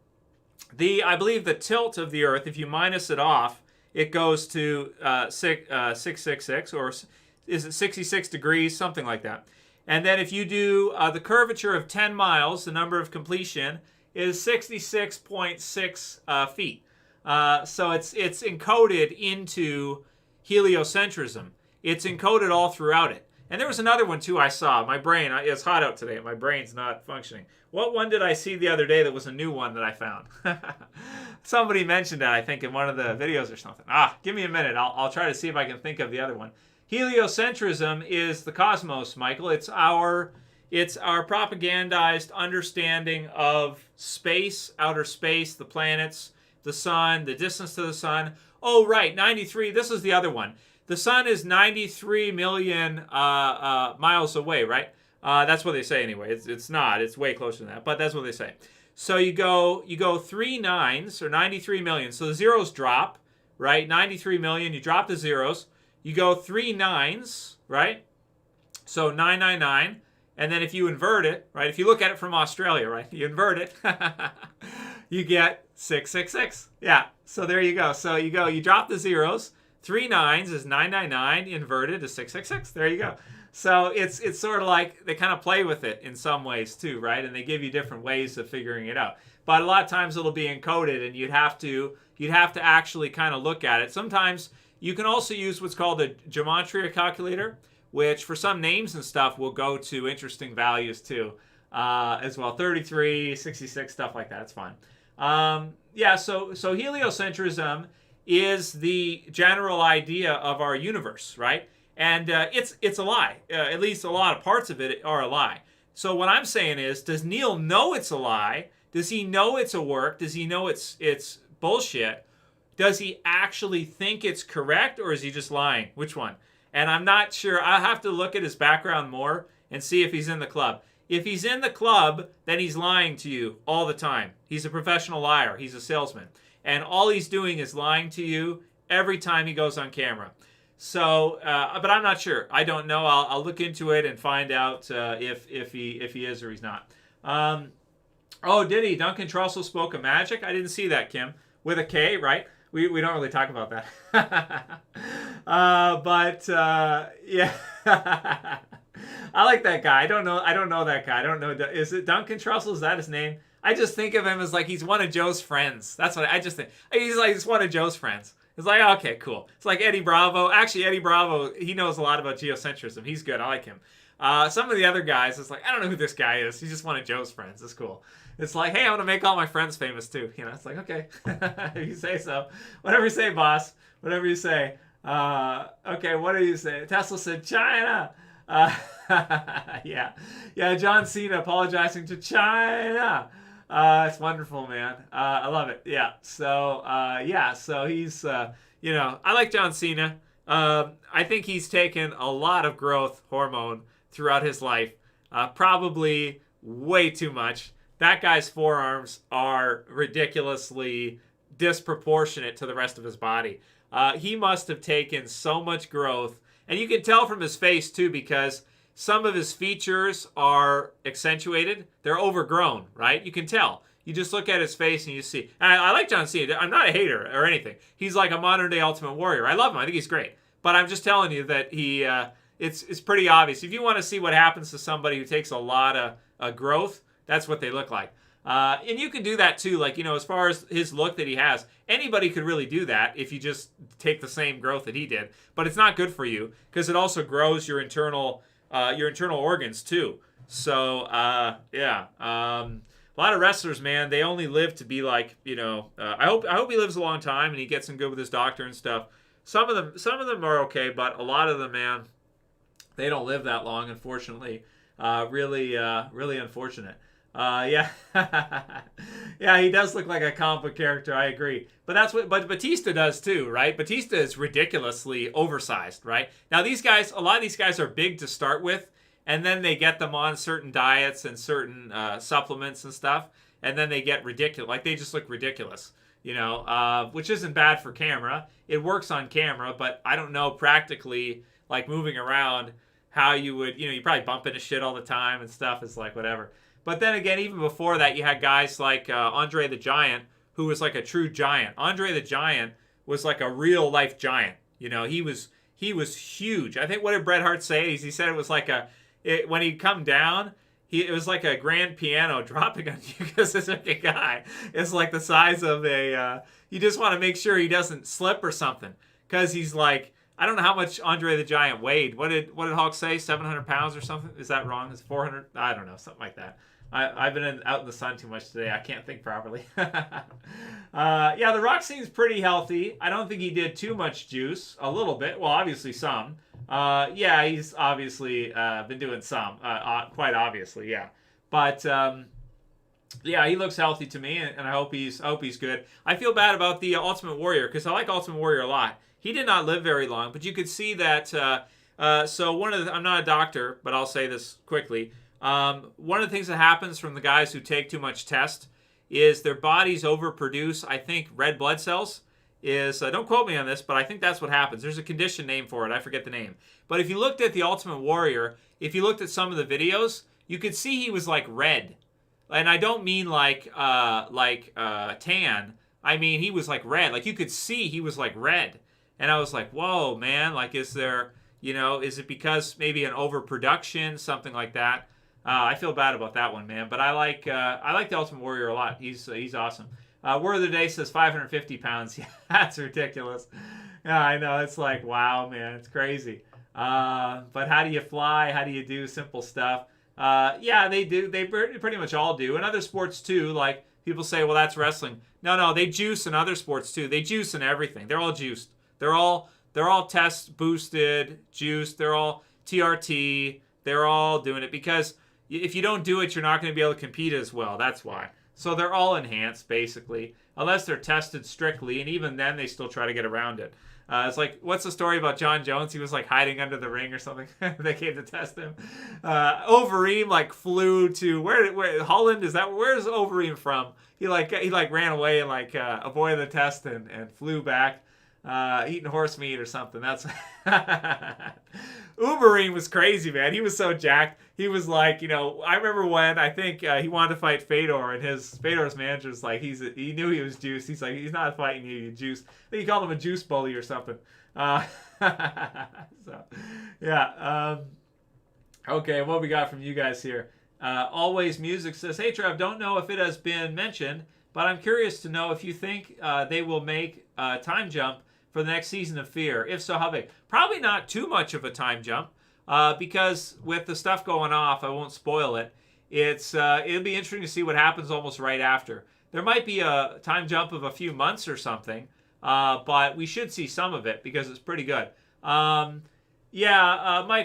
believe the tilt of the Earth, if you minus it off, it goes to 666, or is it 66 degrees, something like that. And then if you do the curvature of 10 miles, the number of completion is 66.6 feet. So it's encoded into heliocentrism. It's encoded all throughout it. And there was another one too I saw. My brain, it's hot out today. My brain's not functioning. What one did I see the other day that was a new one that I found? Somebody mentioned that, I think, in one of the videos or something. Give me a minute. I'll try to see if I can think of the other one. Heliocentrism is the cosmos, Michael. It's our propagandized understanding of space, outer space, the planets, the sun, the distance to the sun. Oh, right, 93. This is the other one. The sun is 93 million miles away, right? That's what they say anyway. It's not. It's way closer than that, but that's what they say. So you go 3 nines, or 93 million. So the zeros drop, right? 93 million. You drop the zeros. You go 3 nines, right? So 999. And then if you invert it, right? If you look at it from Australia, right? You invert it. You get 666. Yeah. So there you go. So you drop the zeros. 3 nines is 999 inverted is 666. There you go. So it's sort of like they kind of play with it in some ways too, right? And they give you different ways of figuring it out. But a lot of times it'll be encoded, and you'd have to actually kind of look at it. Sometimes you can also use what's called a gematria calculator, which for some names and stuff will go to interesting values too, as well. 33, 66, stuff like that. It's fun. Yeah. So heliocentrism is the general idea of our universe, right? And it's a lie. At least a lot of parts of it are a lie. So what I'm saying is, does Neil know it's a lie? Does he know it's a work? Does he know it's bullshit? Does he actually think it's correct, or is he just lying? Which one? And I'm not sure. I'll have to look at his background more and see if he's in the club. If he's in the club, then he's lying to you all the time. He's a professional liar. He's a salesman. And all he's doing is lying to you every time he goes on camera. So, but I'm not sure. I don't know. I'll look into it and find out if he is or he's not. Oh, did he? Duncan Trussell spoke of magic? I didn't see that, Kim. With a K, right? We don't really talk about that. Yeah. I like that guy. I don't know that guy. I don't know. Is it Duncan Trussell? Is that his name? I just think of him as like he's one of Joe's friends. That's what I just think. He's one of Joe's friends. It's like, okay, cool. It's like Eddie Bravo. Actually, Eddie Bravo, he knows a lot about geocentrism. He's good. I like him. Some of the other guys, it's like, I don't know who this guy is. He's just one of Joe's friends. It's cool. It's like, hey, I want to make all my friends famous too. You know, it's like, okay, if you say so. Whatever you say, boss. Whatever you say. Okay, what do you say? Tesla said China. Yeah. John Cena apologizing to China. It's wonderful, man. I love it. Yeah. So he's, I like John Cena. I think he's taken a lot of growth hormone throughout his life. Probably way too much. That guy's forearms are ridiculously disproportionate to the rest of his body. He must have taken so much growth. And you can tell from his face, too, because some of his features are accentuated. They're overgrown, right? You can tell. You just look at his face and you see. And I like John Cena. I'm not a hater or anything. He's like a modern-day Ultimate Warrior. I love him. I think he's great. But I'm just telling you that it's pretty obvious. If you want to see what happens to somebody who takes a lot of growth, that's what they look like. And you can do that too. Like, as far as his look that he has, anybody could really do that if you just take the same growth that he did. But it's not good for you because it also grows your internal organs too. So, yeah. A lot of wrestlers, man, they only live to be like, I hope he lives a long time and he gets in good with his doctor and stuff. Some of them are okay, but a lot of them, man, they don't live that long, unfortunately. Really unfortunate. Yeah. Yeah, he does look like a comic book character, I agree. But Batista does too, right? Batista is ridiculously oversized, right? Now a lot of these guys are big to start with, and then they get them on certain diets and certain supplements and stuff, and then they get ridiculous. Like, they just look ridiculous, which isn't bad for camera. It works on camera, but I don't know practically, like moving around, how you would, you probably bump into shit all the time and stuff. It's like, whatever. But then again, even before that, you had guys like Andre the Giant, who was like a true giant. Andre the Giant was like a real life giant. He was huge. I think, what did Bret Hart say? He said it was like when he'd come down, it was like a grand piano dropping on you because this big guy is like the size of you just want to make sure he doesn't slip or something, because he's like, I don't know how much Andre the Giant weighed. What did Hulk say? 700 pounds or something? Is that wrong? Is 400? I don't know, something like that. I've been out in the sun too much today. I can't think properly. Yeah, The Rock seems pretty healthy. I don't think he did too much juice. A little bit. Well, obviously some. Yeah, he's obviously been doing some. Quite obviously, yeah. But yeah, he looks healthy to me, and I hope he's good. I feel bad about the Ultimate Warrior, because I like Ultimate Warrior a lot. He did not live very long, but you could see that. So I'm not a doctor, but I'll say this quickly. One of the things that happens from the guys who take too much test is their bodies overproduce, I think, red blood cells. Don't quote me on this, but I think that's what happens. There's a condition name for it. I forget the name. But if you looked at the Ultimate Warrior, if you looked at some of the videos, you could see he was like red. And I don't mean like tan. I mean, he was like red. Like, you could see he was like red. And I was like, whoa, man, like, is there, is it because maybe an overproduction, something like that? I feel bad about that one, man. But I like the Ultimate Warrior a lot. He's awesome. Word of the day says 550 pounds. Yeah, that's ridiculous. Yeah, I know. It's like, wow, man, it's crazy. But how do you fly? How do you do simple stuff? Yeah, they do. They pretty much all do. In other sports too, like people say, well, that's wrestling. No, they juice in other sports too. They juice in everything. They're all juiced. They're all test boosted, juiced. They're all TRT. They're all doing it because if you don't do it, you're not going to be able to compete as well. That's why. So they're all enhanced, basically, unless they're tested strictly, and even then they still try to get around it. It's like, what's the story about John Jones? He was like hiding under the ring or something. They came to test him. Overeem like flew to where Holland is that? Where's Overeem from? He ran away and avoided the test and flew back, eating horse meat or something. That's Uberine was crazy, man. He was so jacked. He was like, I remember when I think he wanted to fight Fedor, and Fedor's manager's like, he knew he was juiced. He's like, he's not fighting you, you juiced. I think he called him a juice bully or something. So, yeah. Okay, what we got from you guys here? Always Music says, hey, Trev, don't know if it has been mentioned, but I'm curious to know if you think they will make Time Jump for the next season of Fear. If so, how big? Probably not too much of a time jump, because with the stuff going off, I won't spoil it. It'll be interesting to see what happens almost right after. There might be a time jump of a few months or something, but we should see some of it because it's pretty good. Mike,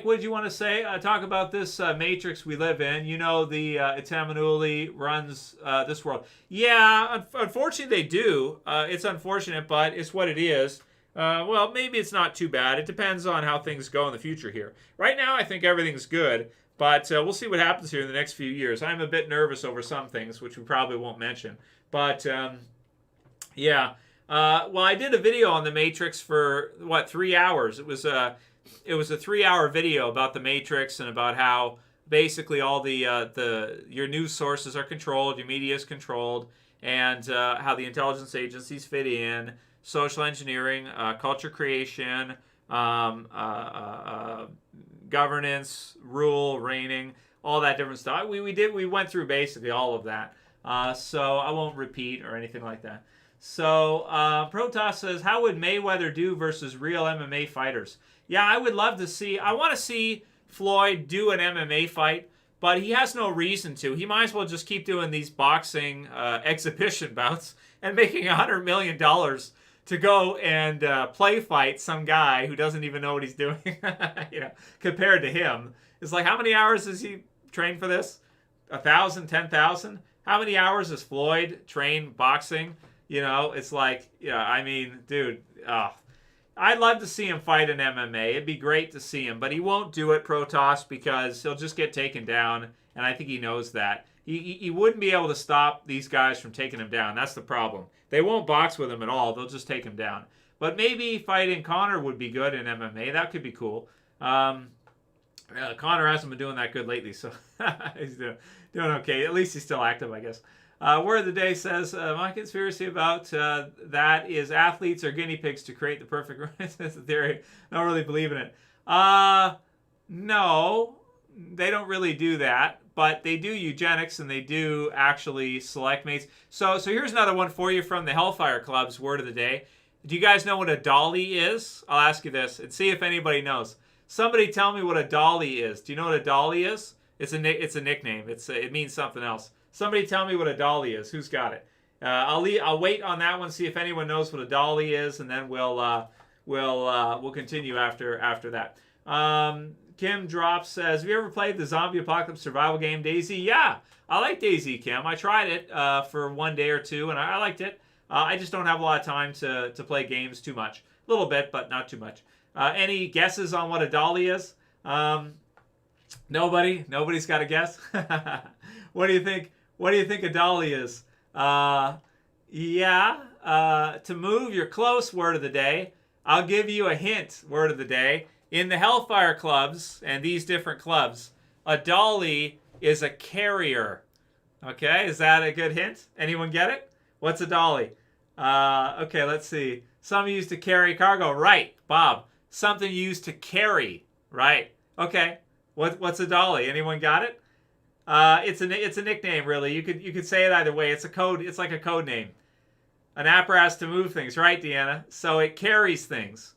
what did you want to say? Talk about this matrix we live in. The Itamanuli runs this world. Yeah, unfortunately they do. It's unfortunate, but it's what it is. Well, maybe it's not too bad. It depends on how things go in the future here. Right now, I think everything's good, but we'll see what happens here in the next few years. I'm a bit nervous over some things, which we probably won't mention. But, yeah. Well, I did a video on the Matrix for, 3 hours. It was a 3-hour video about the Matrix and about how basically all your news sources are controlled, your media is controlled, and how the intelligence agencies fit in, social engineering, culture creation, governance, rule, reigning, all that different stuff. We went through basically all of that. So I won't repeat or anything like that. So Protoss says, how would Mayweather do versus real MMA fighters? Yeah, I would love to see. I want to see Floyd do an MMA fight, but he has no reason to. He might as well just keep doing these boxing exhibition bouts and making $100 million to go and play fight some guy who doesn't even know what he's doing. Compared to him, it's like, how many hours has he trained for this? 1,000, 10,000? How many hours has Floyd trained boxing? It's like, I mean, dude, I'd love to see him fight in MMA. It'd be great to see him, but he won't do it, Protoss, because he'll just get taken down, and I think he knows that. He wouldn't be able to stop these guys from taking him down. That's the problem. They won't box with him at all. They'll just take him down. But maybe fighting Conor would be good in MMA. That could be cool. Conor hasn't been doing that good lately, so he's doing okay. At least he's still active, I guess. Word of the day says, my conspiracy about that is athletes are guinea pigs to create the perfect race. That's the theory. I don't really believe in it. No, they don't really do that. But they do eugenics, and they do actually select mates. So here's another one for you from the Hellfire Club's word of the day. Do you guys know what a dolly is? I'll ask you this and see if anybody knows. Somebody tell me what a dolly is. Do you know what a dolly is? It's a nickname. It means something else. Somebody tell me what a dolly is. Who's got it? I'll wait on that one, see if anyone knows what a dolly is, and then we'll continue after that. Kim Drops says, have you ever played the zombie apocalypse survival game DayZ? Yeah, I like DayZ, Kim. I tried it for one day or two, and I liked it. I just don't have a lot of time to play games too much. A little bit, but not too much. Any guesses on what a dolly is? Nobody? Nobody's got a guess? What do you think? What do you think a dolly is? To move, you're close, word of the day. I'll give you a hint, word of the day. In the Hellfire Clubs and these different clubs, a dolly is a carrier. Okay, is that a good hint? Anyone get it? What's a dolly? Okay, let's see. Something used to carry cargo. Right, Bob. Something used to carry. Right. Okay. What's a dolly? Anyone got it? It's a nickname, really. You could say it either way. It's a code. It's like a code name. An apparatus to move things, right, Deanna? So it carries things.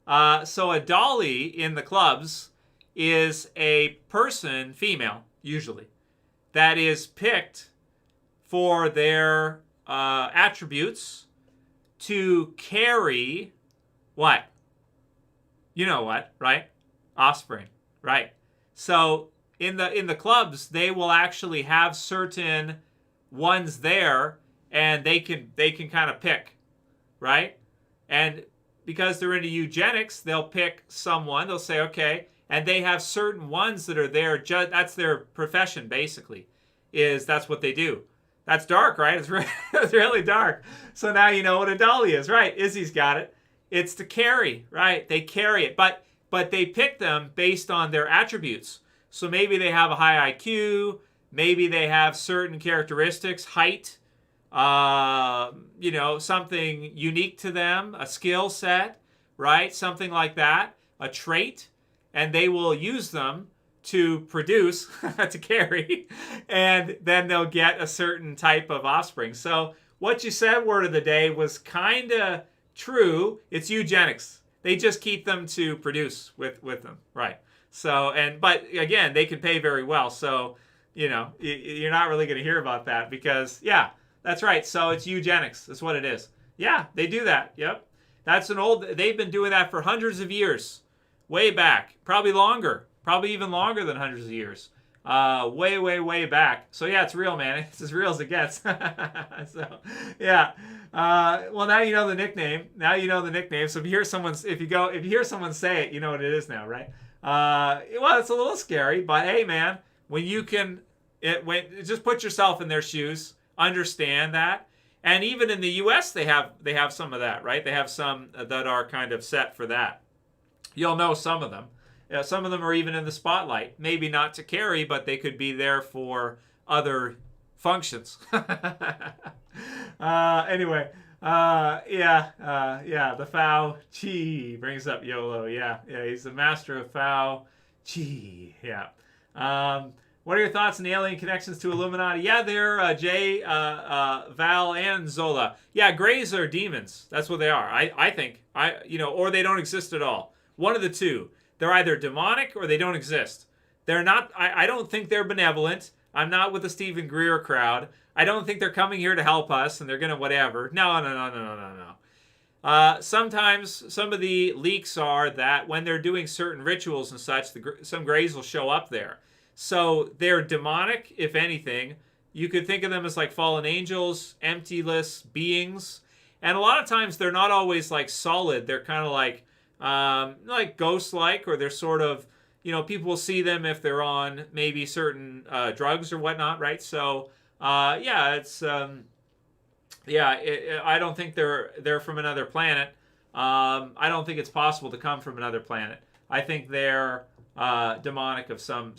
So a dolly in the clubs is a person, female usually, that is picked for their attributes to carry what? You know what, right? Offspring, right? So in the clubs, they will actually have certain ones there, and they can kind of pick, right? And because they're into eugenics, they'll pick someone. They'll say, okay, and they have certain ones that are there. That's their profession, basically. That's what they do. That's dark, right? It's really dark. So now you know what a dolly is, right? Izzy's got it. It's to carry, right? They carry it, but they pick them based on their attributes. So maybe they have a high IQ. Maybe they have certain characteristics, height, something unique to them, a skill set, right? Something like that, a trait, and they will use them to produce, to carry, and then they'll get a certain type of offspring. So what you said, word of the day, was kind of true. It's eugenics. They just keep them to produce with them, right? So, but again, they can pay very well. So, you're not really going to hear about that because, yeah, that's right. So it's eugenics. That's what it is. Yeah, they do that. Yep. They've been doing that for hundreds of years, way back, probably longer, probably even longer than hundreds of years, way, way, way back. So yeah, it's real, man. It's as real as it gets. So, yeah. Well, now you know the nickname. So if you hear someone say it, you know what it is now, right? Well, it's a little scary, but hey, man, when you can, just put yourself in their shoes, understand that. And even in the U.S., they have some of that, right? They have some that are kind of set for that. You'll know some of them. Some of them are even in the spotlight. Maybe not to carry, but they could be there for other functions. Anyway, the Fao Chi brings up YOLO. Yeah, he's the master of Fao Chi. Yeah. What are your thoughts on the alien connections to Illuminati? Yeah, they're Jay, Val, and Zola. Yeah, Greys are demons. That's what they are. I think. Or they don't exist at all. One of the two. They're either demonic or they don't exist. They're not. I don't think they're benevolent. I'm not with the Stephen Greer crowd. I don't think they're coming here to help us and they're gonna whatever. No. Sometimes some of the leaks are that when they're doing certain rituals and such, some Greys will show up there. So they're demonic, if anything. You could think of them as like fallen angels, emptyless beings. And a lot of times they're not always like solid. They're kind of like ghost-like, or they're sort of, people will see them if they're on maybe certain drugs or whatnot, right? So, I don't think they're from another planet. I don't think it's possible to come from another planet. I think they're demonic of some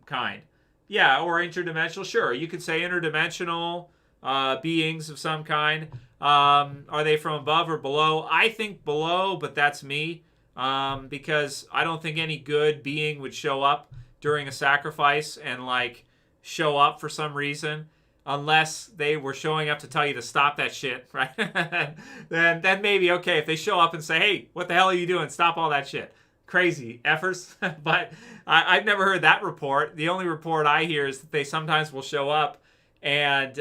kind. Yeah, or interdimensional. Sure, you could say interdimensional beings of some kind. Are they from above or below? I think below, but that's me. Because I don't think any good being would show up during a sacrifice and show up for some reason, unless they were showing up to tell you to stop that shit, right? then maybe okay if they show up and say, hey, what the hell are you doing? Stop all that shit. Crazy effers. But I've never heard that report. The only report I hear is that they sometimes will show up, and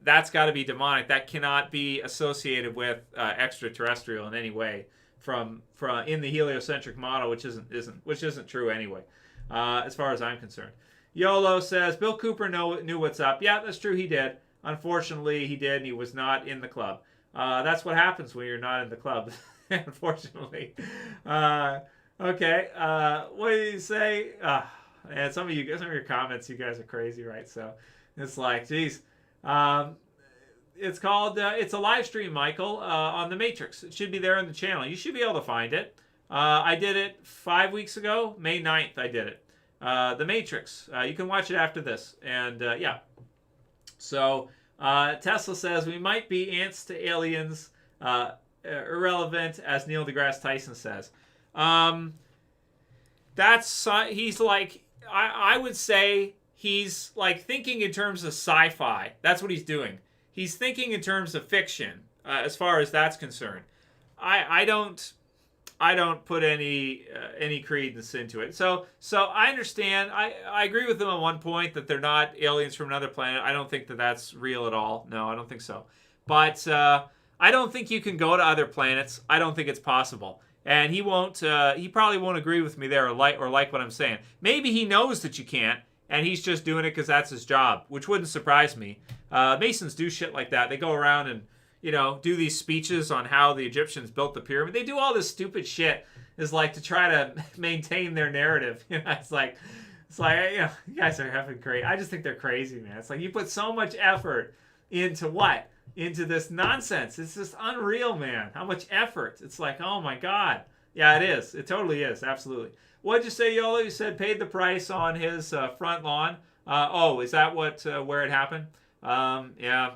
that's got to be demonic. That cannot be associated with extraterrestrial in any way. From in the heliocentric model, which isn't true anyway, as far as I'm concerned. YOLO says Bill Cooper knew what's up. Yeah, that's true. He did. Unfortunately, he did, and he was not in the club. That's what happens when you're not in the club. Unfortunately. Okay. What do you say? And some of your comments, you guys are crazy, right? So it's like, geez. It's called, it's a live stream, Michael, on The Matrix. It should be there on the channel. You should be able to find it. I did it 5 weeks ago. May 9th, I did it. The Matrix. You can watch it after this. And, yeah. So, Tesla says, we might be ants to aliens. irrelevant, as Neil deGrasse Tyson says. He's like, I would say he's like thinking in terms of sci-fi. That's what he's doing. He's thinking in terms of fiction, as far as that's concerned. I don't put any credence into it. So I understand. I agree with them on one point that they're not aliens from another planet. I don't think that that's real at all. No, I don't think so. But I don't think you can go to other planets. I don't think it's possible. And he won't. He probably won't agree with me there or like what I'm saying. Maybe he knows that you can't, and he's just doing it because that's his job, which wouldn't surprise me. Masons do shit like that. They go around and do these speeches on how the Egyptians built the pyramid. They do all this stupid shit is like to try to maintain their narrative. It's like you guys are effing crazy. I just think they're crazy, man. It's like you put so much effort into what? Into this nonsense. It's just unreal, man. How much effort. It's like, oh my God. Yeah, it is. It totally is. Absolutely. What'd you say, Yolo? You said paid the price on his front lawn. Is that where it happened? Yeah.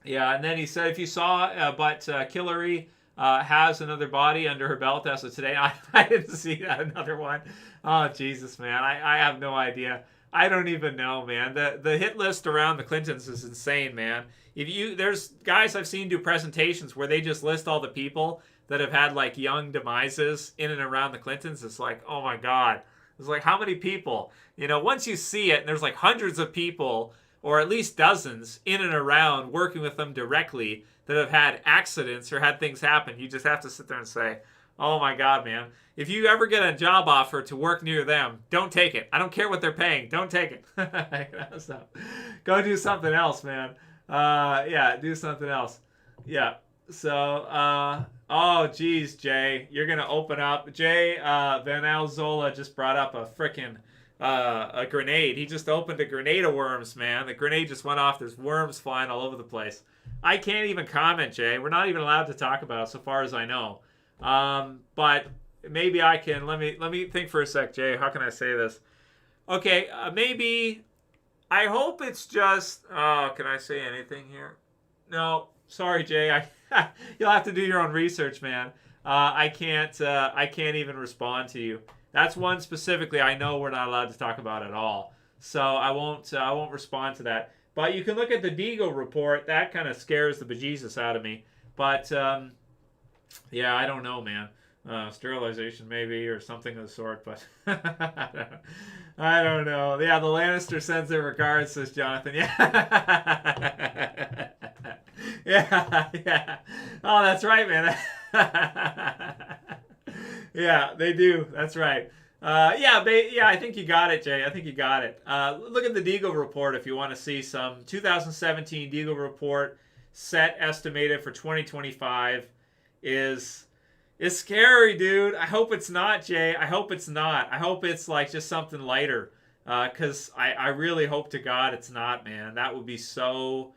Yeah, and then he said, if you saw, but Killary has another body under her belt as of today. I didn't see that, another one. Oh, Jesus, man. I have no idea. I don't even know, man. The hit list around the Clintons is insane, man. There's guys I've seen do presentations where they just list all the people that have had like young demises in and around the Clintons. It's like, oh my God. It's like, how many people? Once you see it, and there's like hundreds of people, or at least dozens, in and around working with them directly that have had accidents or had things happen, you just have to sit there and say, oh my God, man. If you ever get a job offer to work near them, don't take it. I don't care what they're paying. Don't take it. So, go do something else, man. Do something else. Yeah. So, oh, geez, Jay. You're going to open up. Jay Van Alzola just brought up a frickin' a grenade. He just opened a grenade of worms, man. The grenade just went off. There's worms flying all over the place. I can't even comment, Jay. We're not even allowed to talk about it, so far as I know. But maybe I can. Let me think for a sec, Jay. How can I say this? Okay, maybe. I hope it's just. Can I say anything here? No, sorry, Jay. You'll have to do your own research, man. I can't. I can't even respond to you. That's one specifically I know we're not allowed to talk about at all. So I won't respond to that. But you can look at the Deagle report. That kind of scares the bejesus out of me. But yeah, I don't know, man. Sterilization maybe or something of the sort. But I don't know. Yeah, the Lannister sends their regards, says Jonathan. Yeah. Yeah. Oh, that's right, man. Yeah, they do. That's right. I think you got it, Jay. I think you got it. Look at the Deagle report if you want to see some. 2017 Deagle report set estimated for 2025 is scary, dude. I hope it's not, Jay. I hope it's not. I hope it's like just something lighter. Because I really hope to God it's not, man. That would be so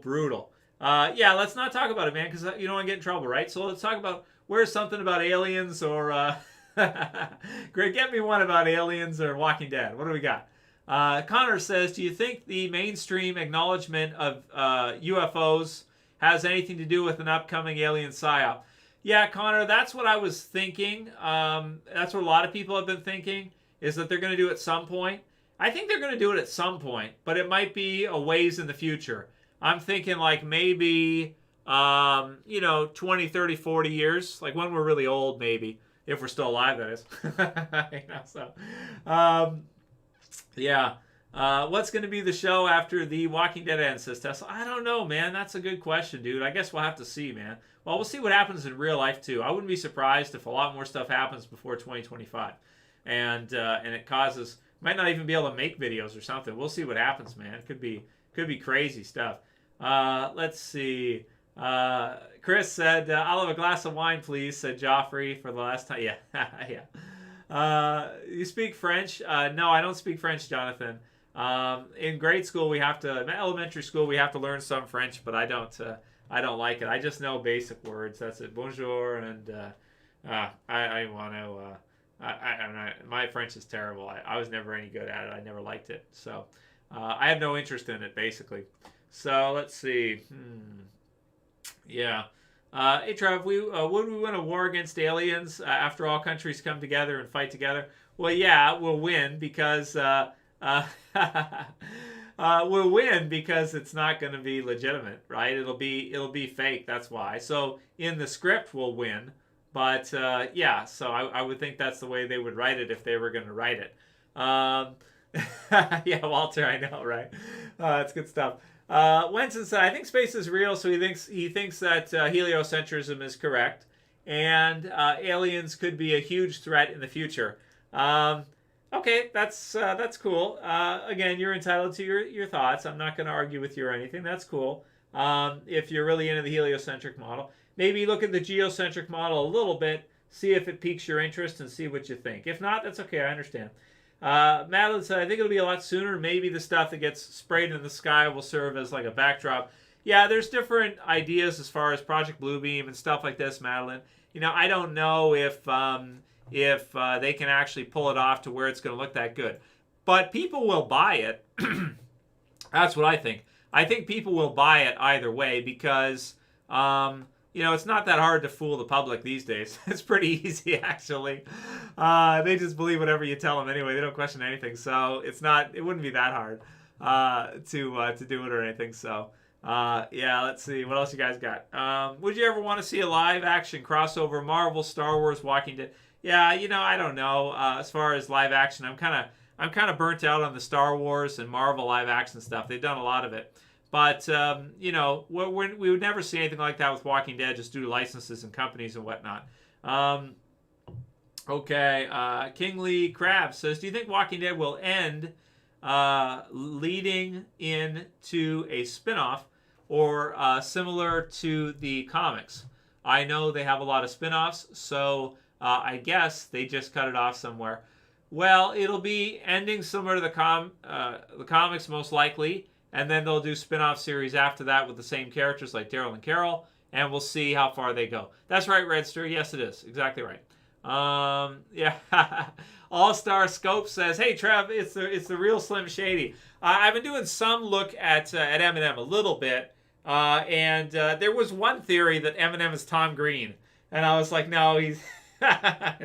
brutal. Let's not talk about it, man, because you don't want to get in trouble, right? So let's talk about where's something about aliens or Greg, get me one about aliens or Walking Dead. What do we got? Connor says, do you think the mainstream acknowledgement of UFOs has anything to do with an upcoming alien psyop? Yeah, Connor, that's what I was thinking. That's what a lot of people have been thinking, is that they're going to do it at some point. I think they're going to do it at some point, but it might be a ways in the future. I'm thinking like maybe 20, 30, 40 years, like when we're really old, maybe, if we're still alive, that is. What's going to be the show after the Walking Dead ends, says Tesla? I don't know, man. That's a good question, dude. I guess we'll have to see, man. Well, we'll see what happens in real life, too. I wouldn't be surprised if a lot more stuff happens before 2025. And it causes... Might not even be able to make videos or something. We'll see what happens, man. It could be crazy stuff. Let's see. Chris said, I'll have a glass of wine, please, said Joffrey for the last time. Yeah. Yeah. You speak French? No, I don't speak French, Jonathan. In grade school, elementary school, we have to learn some French, but I don't like it. I just know basic words. That's it. Bonjour. And, I want to, my French is terrible. I was never any good at it. I never liked it. So, I have no interest in it, basically. So, let's see. Yeah. Hey Trev, would we win a war against aliens after all countries come together and fight together? Well, yeah, we'll win because uh, we'll win because it's not going to be legitimate, right? It'll be fake. That's why. So in the script, we'll win. But yeah, so I would think that's the way they would write it if they were going to write it. Um, yeah, Walter, I know, right? That's good stuff. Wenson said, "I think space is real, so he thinks that heliocentrism is correct, and aliens could be a huge threat in the future." Okay, that's cool. Again, you're entitled to your thoughts. I'm not going to argue with you or anything. That's cool. If you're really into the heliocentric model, maybe look at the geocentric model a little bit, see if it piques your interest, and see what you think. If not, that's okay. I understand. Madeline said, "I think it'll be a lot sooner. Maybe the stuff that gets sprayed in the sky will serve as like a backdrop." Yeah, there's different ideas as far as Project Bluebeam and stuff like this, Madeline. I don't know if they can actually pull it off to where it's going to look that good. But people will buy it. That's what I think. I think people will buy it either way because, it's not that hard to fool the public these days. It's pretty easy, actually. They just believe whatever you tell them anyway. They don't question anything. So it wouldn't be that hard to do it or anything. So, yeah, let's see. What else you guys got? Would you ever want to see a live action crossover Marvel, Star Wars, Walking Dead? Yeah, I don't know. As far as live action, I'm kind of burnt out on the Star Wars and Marvel live action stuff. They've done a lot of it, but we would never see anything like that with Walking Dead, just due to licenses and companies and whatnot. Okay, King Lee Crab says, "Do you think Walking Dead will end leading into a spinoff or similar to the comics? I know they have a lot of spinoffs, so." I guess they just cut it off somewhere. Well, it'll be ending similar to the comics most likely, and then they'll do spin-off series after that with the same characters like Daryl and Carol, and we'll see how far they go. That's right, Redster. Yes, it is. Exactly right. Yeah. All-Star Scope says, "Hey, Trev, it's the real Slim Shady." I've been doing some look at Eminem a little bit, and there was one theory that Eminem is Tom Green, and I was like, no, he's... No.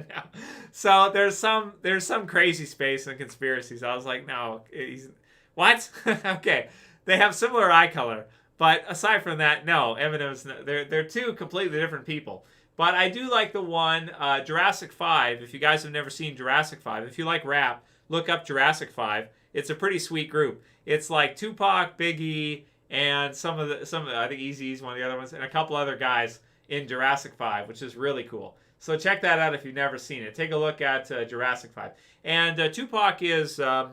So there's some crazy space in Conspiracies. I was like, no, he's what? Okay, they have similar eye color, but aside from that, no, Eminem's they're two completely different people. But I do like the one Jurassic 5. If you guys have never seen Jurassic 5, if you like rap, look up Jurassic 5. It's a pretty sweet group. It's like Tupac, Biggie, and some of I think Eazy's one of the other ones, and a couple other guys in Jurassic 5, which is really cool. So check that out if you've never seen it. Take a look at Jurassic 5. And Tupac is, or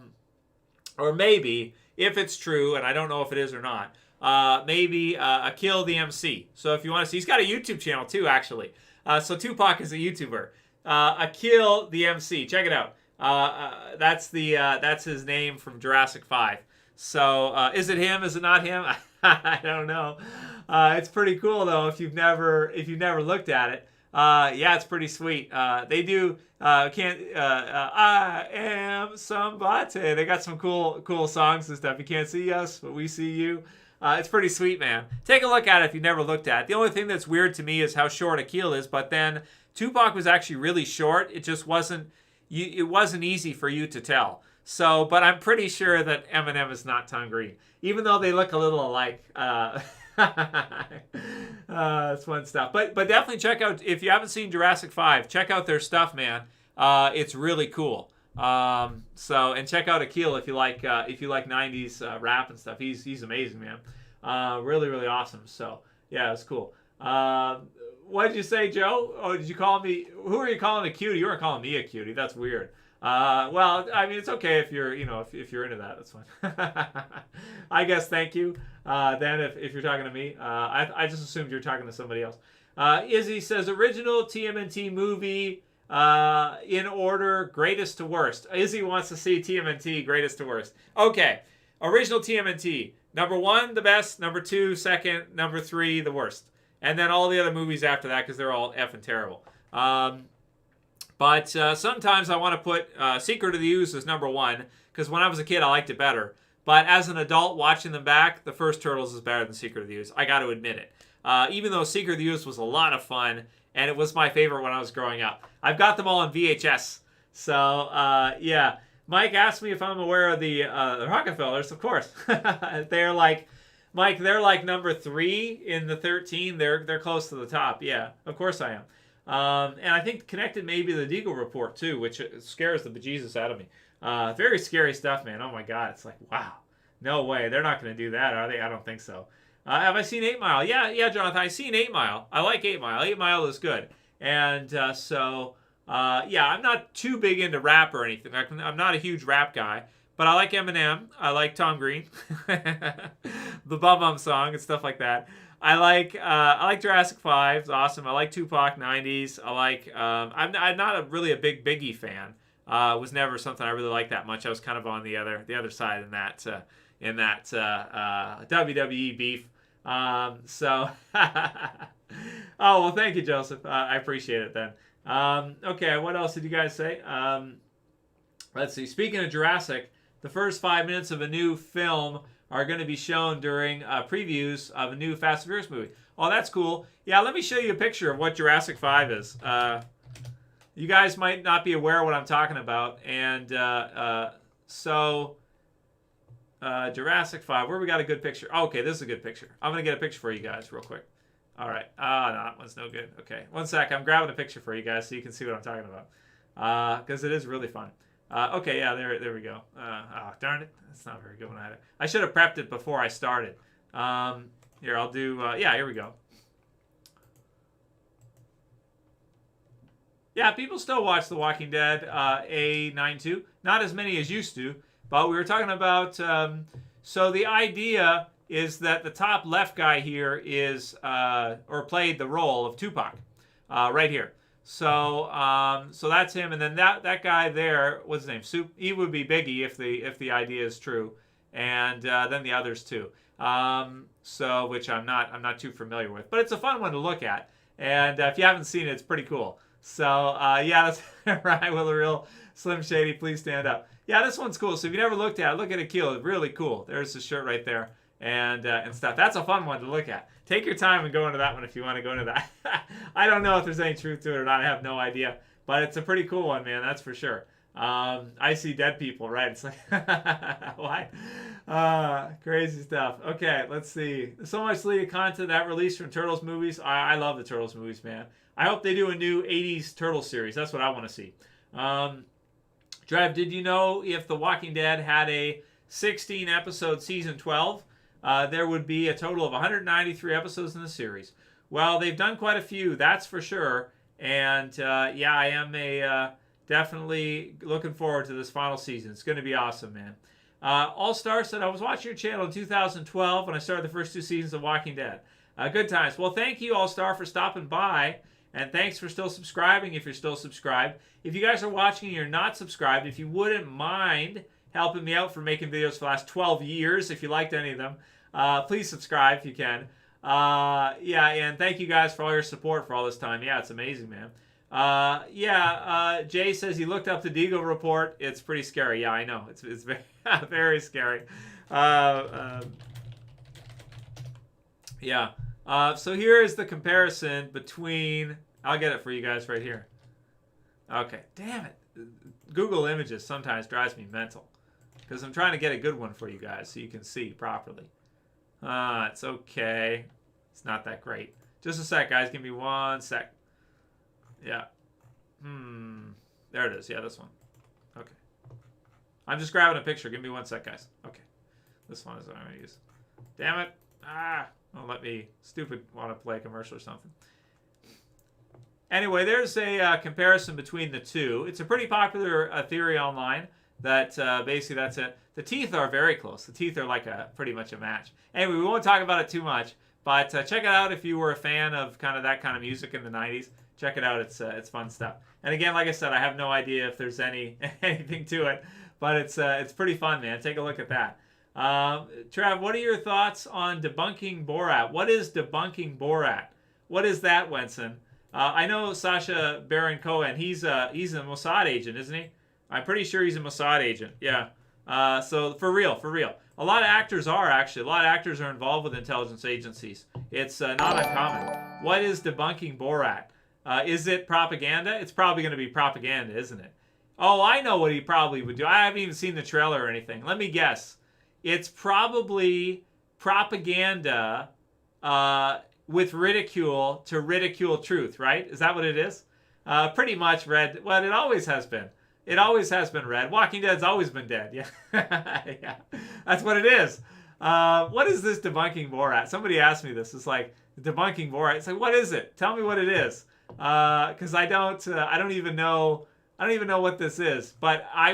maybe, if it's true, and I don't know if it is or not, maybe Akil the MC. So if you want to see, he's got a YouTube channel too, actually. So Tupac is a YouTuber. Akil the MC. Check it out. That's his name from Jurassic 5. So is it him? Is it not him? I don't know. It's pretty cool though if you've never looked at it. Yeah, it's pretty sweet. They do I am somebody. They got some cool songs and stuff. You can't see us, but we see you. It's pretty sweet, man. Take a look at it if you've never looked at it. The only thing that's weird to me is how short Akil is, but then Tupac was actually really short. It just wasn't easy for you to tell. So, but I'm pretty sure that Eminem is not Tom Green, even though they look a little alike. It's fun stuff. But definitely check out, if you haven't seen Jurassic 5, check out their stuff, man. It's really cool. And check out Akil if you like 90s rap and stuff. He's amazing, man. Really, really awesome. So yeah, it's cool. What did you say, Joe? Oh, did you call me? Who are you calling a cutie? You weren't calling me a cutie. That's weird. Well, I mean, it's okay if you're, if you're into that. That's fine. I guess. Thank you. Then if you're talking to me, I just assumed you're talking to somebody else. Izzy says original TMNT movie in order, greatest to worst. Izzy wants to see TMNT greatest to worst. Okay, original TMNT. Number 1, the best. Number 2, second. Number 3, the worst. And then all the other movies after that because they're all effing terrible. But sometimes I want to put Secret of the Ooze as number 1 because when I was a kid I liked it better. But as an adult watching them back, the first Turtles is better than Secret of the Ooze. I got to admit it. even though Secret of the Use was a lot of fun, and it was my favorite when I was growing up. I've got them all on VHS. So, yeah. Mike asked me if I'm aware of the Rockefellers. Of course. They're like, Mike, they're like number 3 in the 13. They're close to the top. Yeah, of course I am. And I think connected maybe the Deagle Report, too, which scares the bejesus out of me. Very scary stuff, man. Oh, my God. It's like, wow. No way. They're not going to do that, are they? I don't think so. Have I seen 8 Mile? Yeah, Jonathan. I've seen 8 Mile. I like 8 Mile. 8 Mile is good. And so, yeah, I'm not too big into rap or anything. I'm not a huge rap guy. But I like Eminem. I like Tom Green. The Bum Bum song and stuff like that. I like Jurassic 5. It's awesome. I like Tupac 90s. I like, I'm not really a big Biggie fan. It was never something I really liked that much. I was kind of on the other side in that WWE beef. So, oh, well, thank you, Joseph. I appreciate it then. Okay, what else did you guys say? Let's see. Speaking of Jurassic, the first 5 minutes of a new film are going to be shown during previews of a new Fast and Furious movie. Oh, that's cool. Yeah, let me show you a picture of what Jurassic 5 is. You guys might not be aware of what I'm talking about. And so, Jurassic 5, where we got a good picture? Oh, okay, this is a good picture. I'm going to get a picture for you guys real quick. All right. No, that one's no good. Okay, one sec. I'm grabbing a picture for you guys so you can see what I'm talking about. Because it is really fun. Okay, yeah, there we go. Oh, darn it. That's not a very good one either. I should have prepped it before I started. Here, I'll do, yeah, here we go. Yeah, people still watch The Walking Dead, A92. Not as many as used to, but we were talking about, so the idea is that the top left guy here is, or played the role of Tupac, right here. So, so that's him, and then that guy there, what's his name? He would be Biggie if the idea is true, and then the others too. So which I'm not too familiar with, but it's a fun one to look at, and if you haven't seen it, it's pretty cool. So yeah, that's right. Will a real Slim Shady please stand up? Yeah, this one's cool. So if you never looked at it, look at Akil. It's really cool. There's the shirt right there, and stuff. That's a fun one to look at. Take your time and go into that one if you want to go into that. I don't know if there's any truth to it or not. I have no idea. But it's a pretty cool one, man. That's for sure. I see dead people, right? It's like, what? Crazy stuff. Okay, let's see. So much deleted content that released from Turtles movies. I love the Turtles movies, man. I hope they do a new 80s Turtles series. That's what I want to see. Trev, did you know if The Walking Dead had a 16-episode season 12? There would be a total of 193 episodes in the series. Well, they've done quite a few, that's for sure. And yeah, I am definitely looking forward to this final season. It's going to be awesome, man. All Star said, I was watching your channel in 2012 when I started the first 2 seasons of Walking Dead. Good times. Well, thank you, All Star, for stopping by. And thanks for still subscribing if you're still subscribed. If you guys are watching and you're not subscribed, if you wouldn't mind helping me out for making videos for the last 12 years, if you liked any of them, please subscribe if you can. Yeah, and thank you guys for all your support for all this time. Yeah, it's amazing, man. Yeah, Jay says he looked up the Deagle Report. It's pretty scary. Yeah, I know. It's very, very scary. Yeah. So here is the comparison between... I'll get it for you guys right here. Okay. Damn it. Google Images sometimes drives me mental. Because I'm trying to get a good one for you guys so you can see properly. It's okay. It's not that great. Just a sec, guys. Give me 1 sec. Yeah. There it is. Yeah, this one. Okay. I'm just grabbing a picture. Give me 1 sec, guys. Okay. This one is what I'm going to use. Damn it. Don't let me, stupid, want to play a commercial or something. Anyway, there's a comparison between the two. It's a pretty popular theory online that basically that's it. The teeth are very close. The teeth are like pretty much a match. Anyway, we won't talk about it too much, but check it out if you were a fan of kind of that kind of music in the 90s. Check it out. It's fun stuff. And again, like I said, I have no idea if there's anything to it, but it's pretty fun, man. Take a look at that. Trav, what are your thoughts on debunking Borat? What is debunking Borat? What is that, Wenson? I know Sacha Baron Cohen. He's a Mossad agent, isn't he? I'm pretty sure he's a Mossad agent. Yeah. So for real. A lot of actors are, actually. A lot of actors are involved with intelligence agencies. It's not uncommon. What is debunking Borat? Is it propaganda? It's probably going to be propaganda, isn't it? Oh, I know what he probably would do. I haven't even seen the trailer or anything. Let me guess. It's probably propaganda with ridicule to ridicule truth, right? Is that what it is? Pretty much, Red. Well, it always has been. It always has been, Red. Walking Dead's always been dead. Yeah, yeah, that's what it is. What is this debunking Borat? Somebody asked me this. It's like debunking Borat. It's like, what is it? Tell me what it is, because I don't even know. I don't even know what this is. But I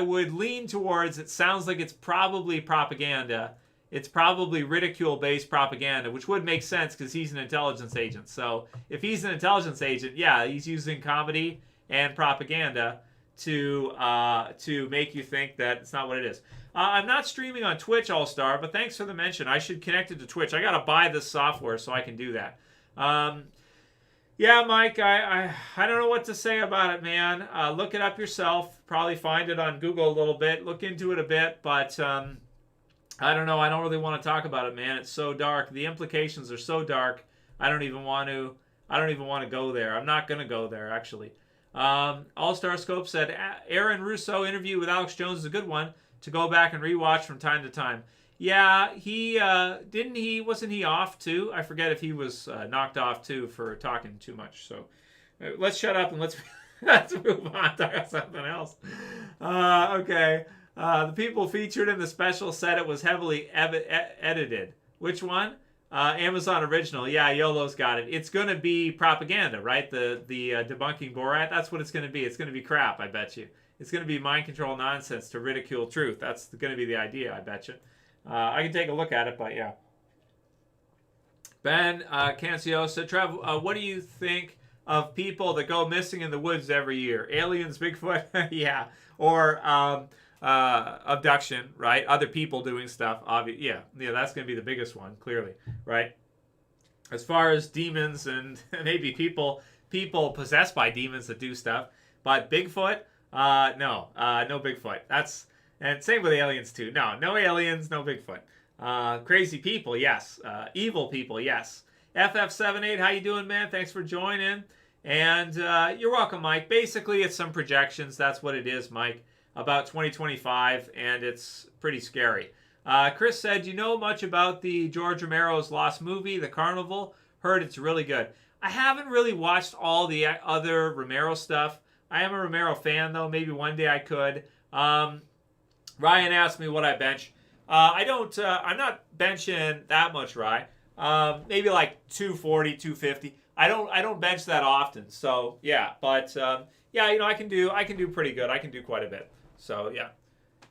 would lean towards. It sounds like it's probably propaganda. It's probably ridicule-based propaganda, which would make sense because he's an intelligence agent. So if he's an intelligence agent, yeah, he's using comedy and propaganda to make you think that it's not what it is. I'm not streaming on Twitch, All-Star, but thanks for the mention. I should connect it to Twitch. I got to buy this software so I can do that. Yeah, Mike, I don't know what to say about it, man. Look it up yourself. Probably find it on Google a little bit. Look into it a bit, but I don't know. I don't really want to talk about it, man. It's so dark. The implications are so dark. I don't even want to go there. I'm not going to go there, actually. All-Star Scope said, Aaron Russo interview with Alex Jones is a good one to go back and rewatch from time to time. Yeah, wasn't he off too? I forget if he was knocked off too for talking too much. So let's shut up and let's move on to something else. Okay. The people featured in the special said it was heavily edited. Which one? Amazon Original. Yeah, YOLO's got it. It's going to be propaganda, right? The debunking Borat. That's what it's going to be. It's going to be crap, I bet you. It's going to be mind control nonsense to ridicule truth. That's going to be the idea, I bet you. I can take a look at it, but yeah. Ben Cancio said, Trev, what do you think of people that go missing in the woods every year? Aliens, Bigfoot? Yeah. Or abduction, right? Other people doing stuff. Yeah, that's going to be the biggest one, clearly, right? As far as demons and maybe people possessed by demons that do stuff, but Bigfoot, no Bigfoot. And same with aliens too. No aliens, no Bigfoot. Crazy people, yes. Evil people, yes. FF78, how you doing, man? Thanks for joining. And you're welcome, Mike. Basically, it's some projections. That's what it is, Mike, about 2025, and it's pretty scary. Chris said, you know much about the George Romero's Lost movie, The Carnival? Heard it's really good. I haven't really watched all the other Romero stuff. I am a Romero fan, though. Maybe one day I could. Ryan asked me what I bench. I'm not benching that much, Ryan. Maybe like 240, 250. I don't bench that often. So yeah, but yeah, I can do pretty good. I can do quite a bit. So yeah,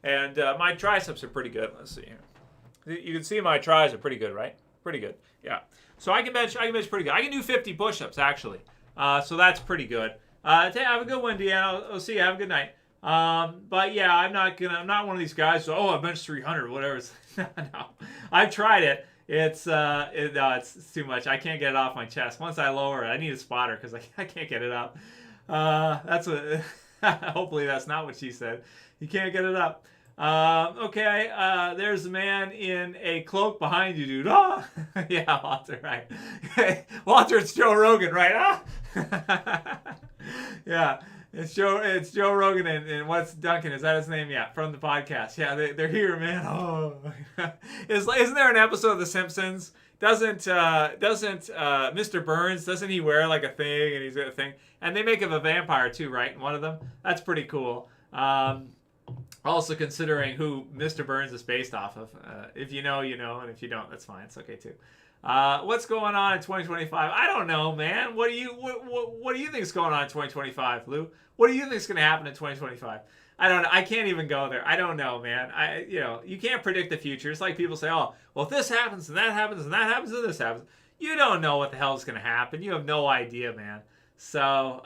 and my triceps are pretty good. Let's see here. You can see my tris are pretty good, right? Pretty good. Yeah. So I can bench pretty good. I can do 50 push-ups actually. So that's pretty good. Have a good one, Deanna. I'll see you. Have a good night. But yeah, I'm not one of these guys. So, I bench 300, whatever. No, I've tried it. It's too much. I can't get it off my chest. Once I lower it, I need a spotter because I can't get it up. That's what. Hopefully that's not what she said. You can't get it up. Okay. There's a man in a cloak behind you, dude. Oh, yeah, Walter. Right. Walter, it's Joe Rogan, right? Ah. Yeah. It's Joe Rogan and what's Duncan? Is that his name? Yeah, from the podcast. Yeah, they're here, man. Oh, isn't there an episode of The Simpsons? Doesn't Mr. Burns, doesn't he wear like a thing and he's got a thing? And they make him a vampire too, right? In one of them. That's pretty cool. Also considering who Mr. Burns is based off of. If you know, you know, and if you don't, that's fine. It's okay too. What's going on in 2025? I don't know, man. What do you think is going on in 2025, Lou? What do you think is going to happen in 2025? I don't know. I can't even go there. I don't know, man. You can't predict the future. It's like people say, oh, well, if this happens and that happens and that happens and this happens. You don't know what the hell is going to happen. You have no idea, man. So,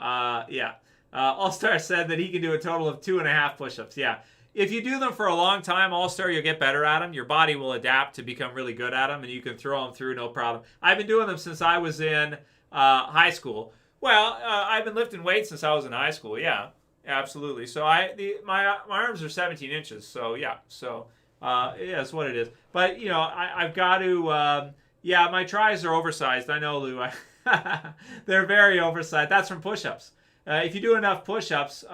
yeah. All-Star said that he can do a total of 2.5 push-ups. Yeah. If you do them for a long time, All-Star, you'll get better at them. Your body will adapt to become really good at them, and you can throw them through no problem. I've been doing them since I was in high school. Well, I've been lifting weights since I was in high school. Yeah, absolutely. So my arms are 17 inches. So yeah. So Yeah, that's what it is. But you know, I've got to. Yeah, my tries are oversized. I know, Lou. They're very oversized. That's from push-ups. If you do enough push-ups,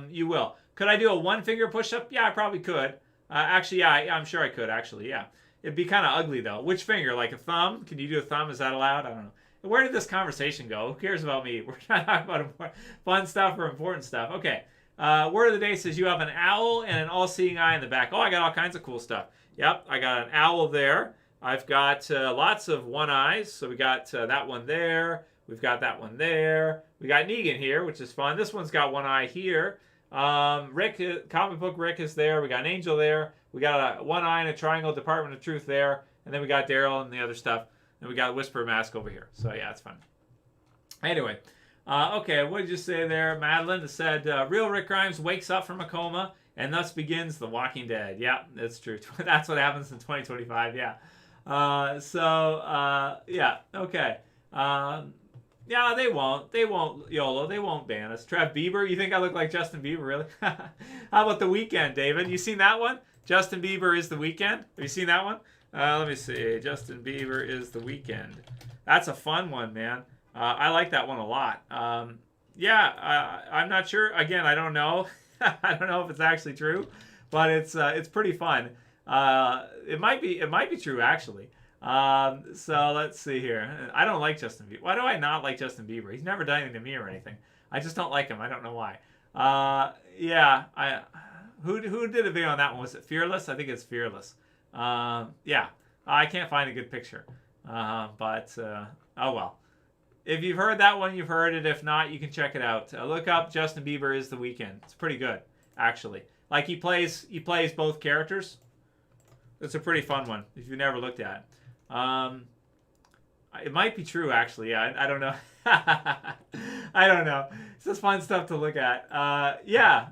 you will. Could I do a one-finger push-up? Yeah, I probably could. Actually, yeah, I'm sure I could. Actually, yeah. It'd be kind of ugly though. Which finger? Like a thumb? Can you do a thumb? Is that allowed? I don't know. Where did this conversation go? Who cares about me? We're trying to talk about fun stuff or important stuff. Okay. Word of the day says you have an owl and an all-seeing eye in the back. Oh, I got all kinds of cool stuff. Yep, I got an owl there. I've got lots of one eyes. So we got that one there. We've got that one there. We got Negan here, which is fun. This one's got one eye here. Rick, comic book Rick is there. We got an angel there. We got a one eye and a triangle, Department of Truth there. And then we got Daryl and the other stuff. And we got Whisper Mask over here. So yeah, it's fun. Anyway, okay, what did you say there? Madeline said, real Rick Grimes wakes up from a coma and thus begins The Walking Dead. Yeah, that's true. That's what happens in 2025, yeah. Yeah, okay. Yeah, they won't, YOLO, they won't ban us. Trev Bieber, you think I look like Justin Bieber, really? How about The Weeknd, David? You seen that one? Justin Bieber is The Weeknd? Have you seen that one? Let me see. Justin Bieber is The Weeknd. That's a fun one, man. I like that one a lot. Yeah, I'm not sure. Again, I don't know. I don't know if it's actually true, but it's pretty fun. It might be true actually. So let's see here. I don't like Justin Bieber. Why do I not like Justin Bieber? He's never done anything to me or anything. I just don't like him. I don't know why. Yeah. Who did a video on that one? Was it Fearless? I think it's Fearless. Yeah. I can't find a good picture. But oh well. If you've heard that one, you've heard it. If not, you can check it out. Look up Justin Bieber is The Weeknd. It's pretty good, actually. Like he plays both characters. It's a pretty fun one if you've never looked at it. It might be true, actually. Yeah, I don't know. I don't know. It's just fun stuff to look at. Yeah.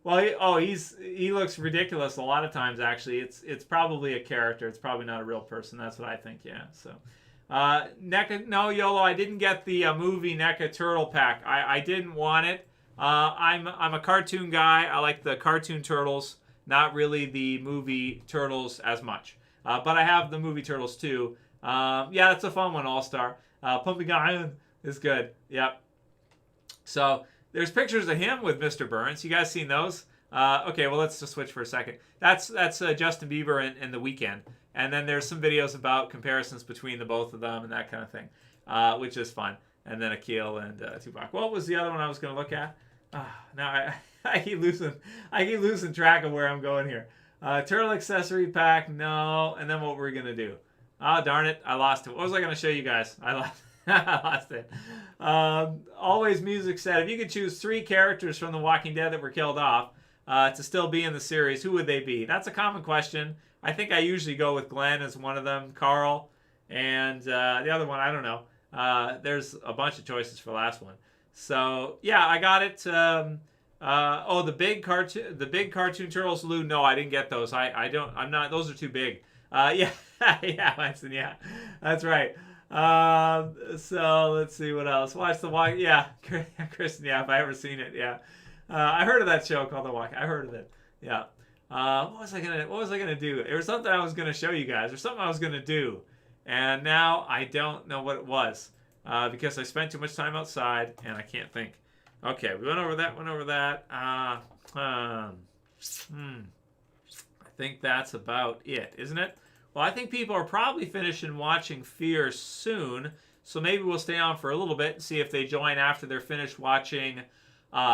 Well, he looks ridiculous a lot of times. Actually, it's probably a character. It's probably not a real person. That's what I think. Yeah. So. NECA, no, YOLO, I didn't get the movie NECA Turtle Pack. I didn't want it. I'm a cartoon guy. I like the cartoon turtles, not really the movie turtles as much. But I have the movie turtles too. Yeah, that's a fun one, All-Star. Pumping Iron is good. Yep. So there's pictures of him with Mr. Burns. You guys seen those? Okay, well, let's just switch for a second. That's Justin Bieber and The Weeknd. And then there's some videos about comparisons between the both of them and that kind of thing, which is fun. And then Akil and Tupac. What was the other one I was going to look at? Now I keep losing track of where I'm going here. Turtle accessory pack, no. And then what were we going to do? Oh, darn it. I lost it. What was I going to show you guys? I lost it. Always Music said, if you could choose 3 characters from The Walking Dead that were killed off to still be in the series, who would they be? That's a common question. I think I usually go with Glenn as one of them, Carl, and the other one, I don't know. There's a bunch of choices for the last one. So, yeah, I got it. The big cartoon turtles, Lou, no, I didn't get those. I'm not, those are too big. Yeah, yeah, Langston, yeah, that's right. So let's see what else. Watch The Walk. Yeah, Kristen. Yeah, if I ever seen it. Yeah, I heard of that show called The Walk. I heard of it. Yeah. What was I gonna do? There was something I was gonna show you guys, or something I was gonna do, and now I don't know what it was because I spent too much time outside and I can't think. Okay, we went over that. I think that's about it, isn't it? Well, I think people are probably finishing watching Fear soon, so maybe we'll stay on for a little bit and see if they join after they're finished watching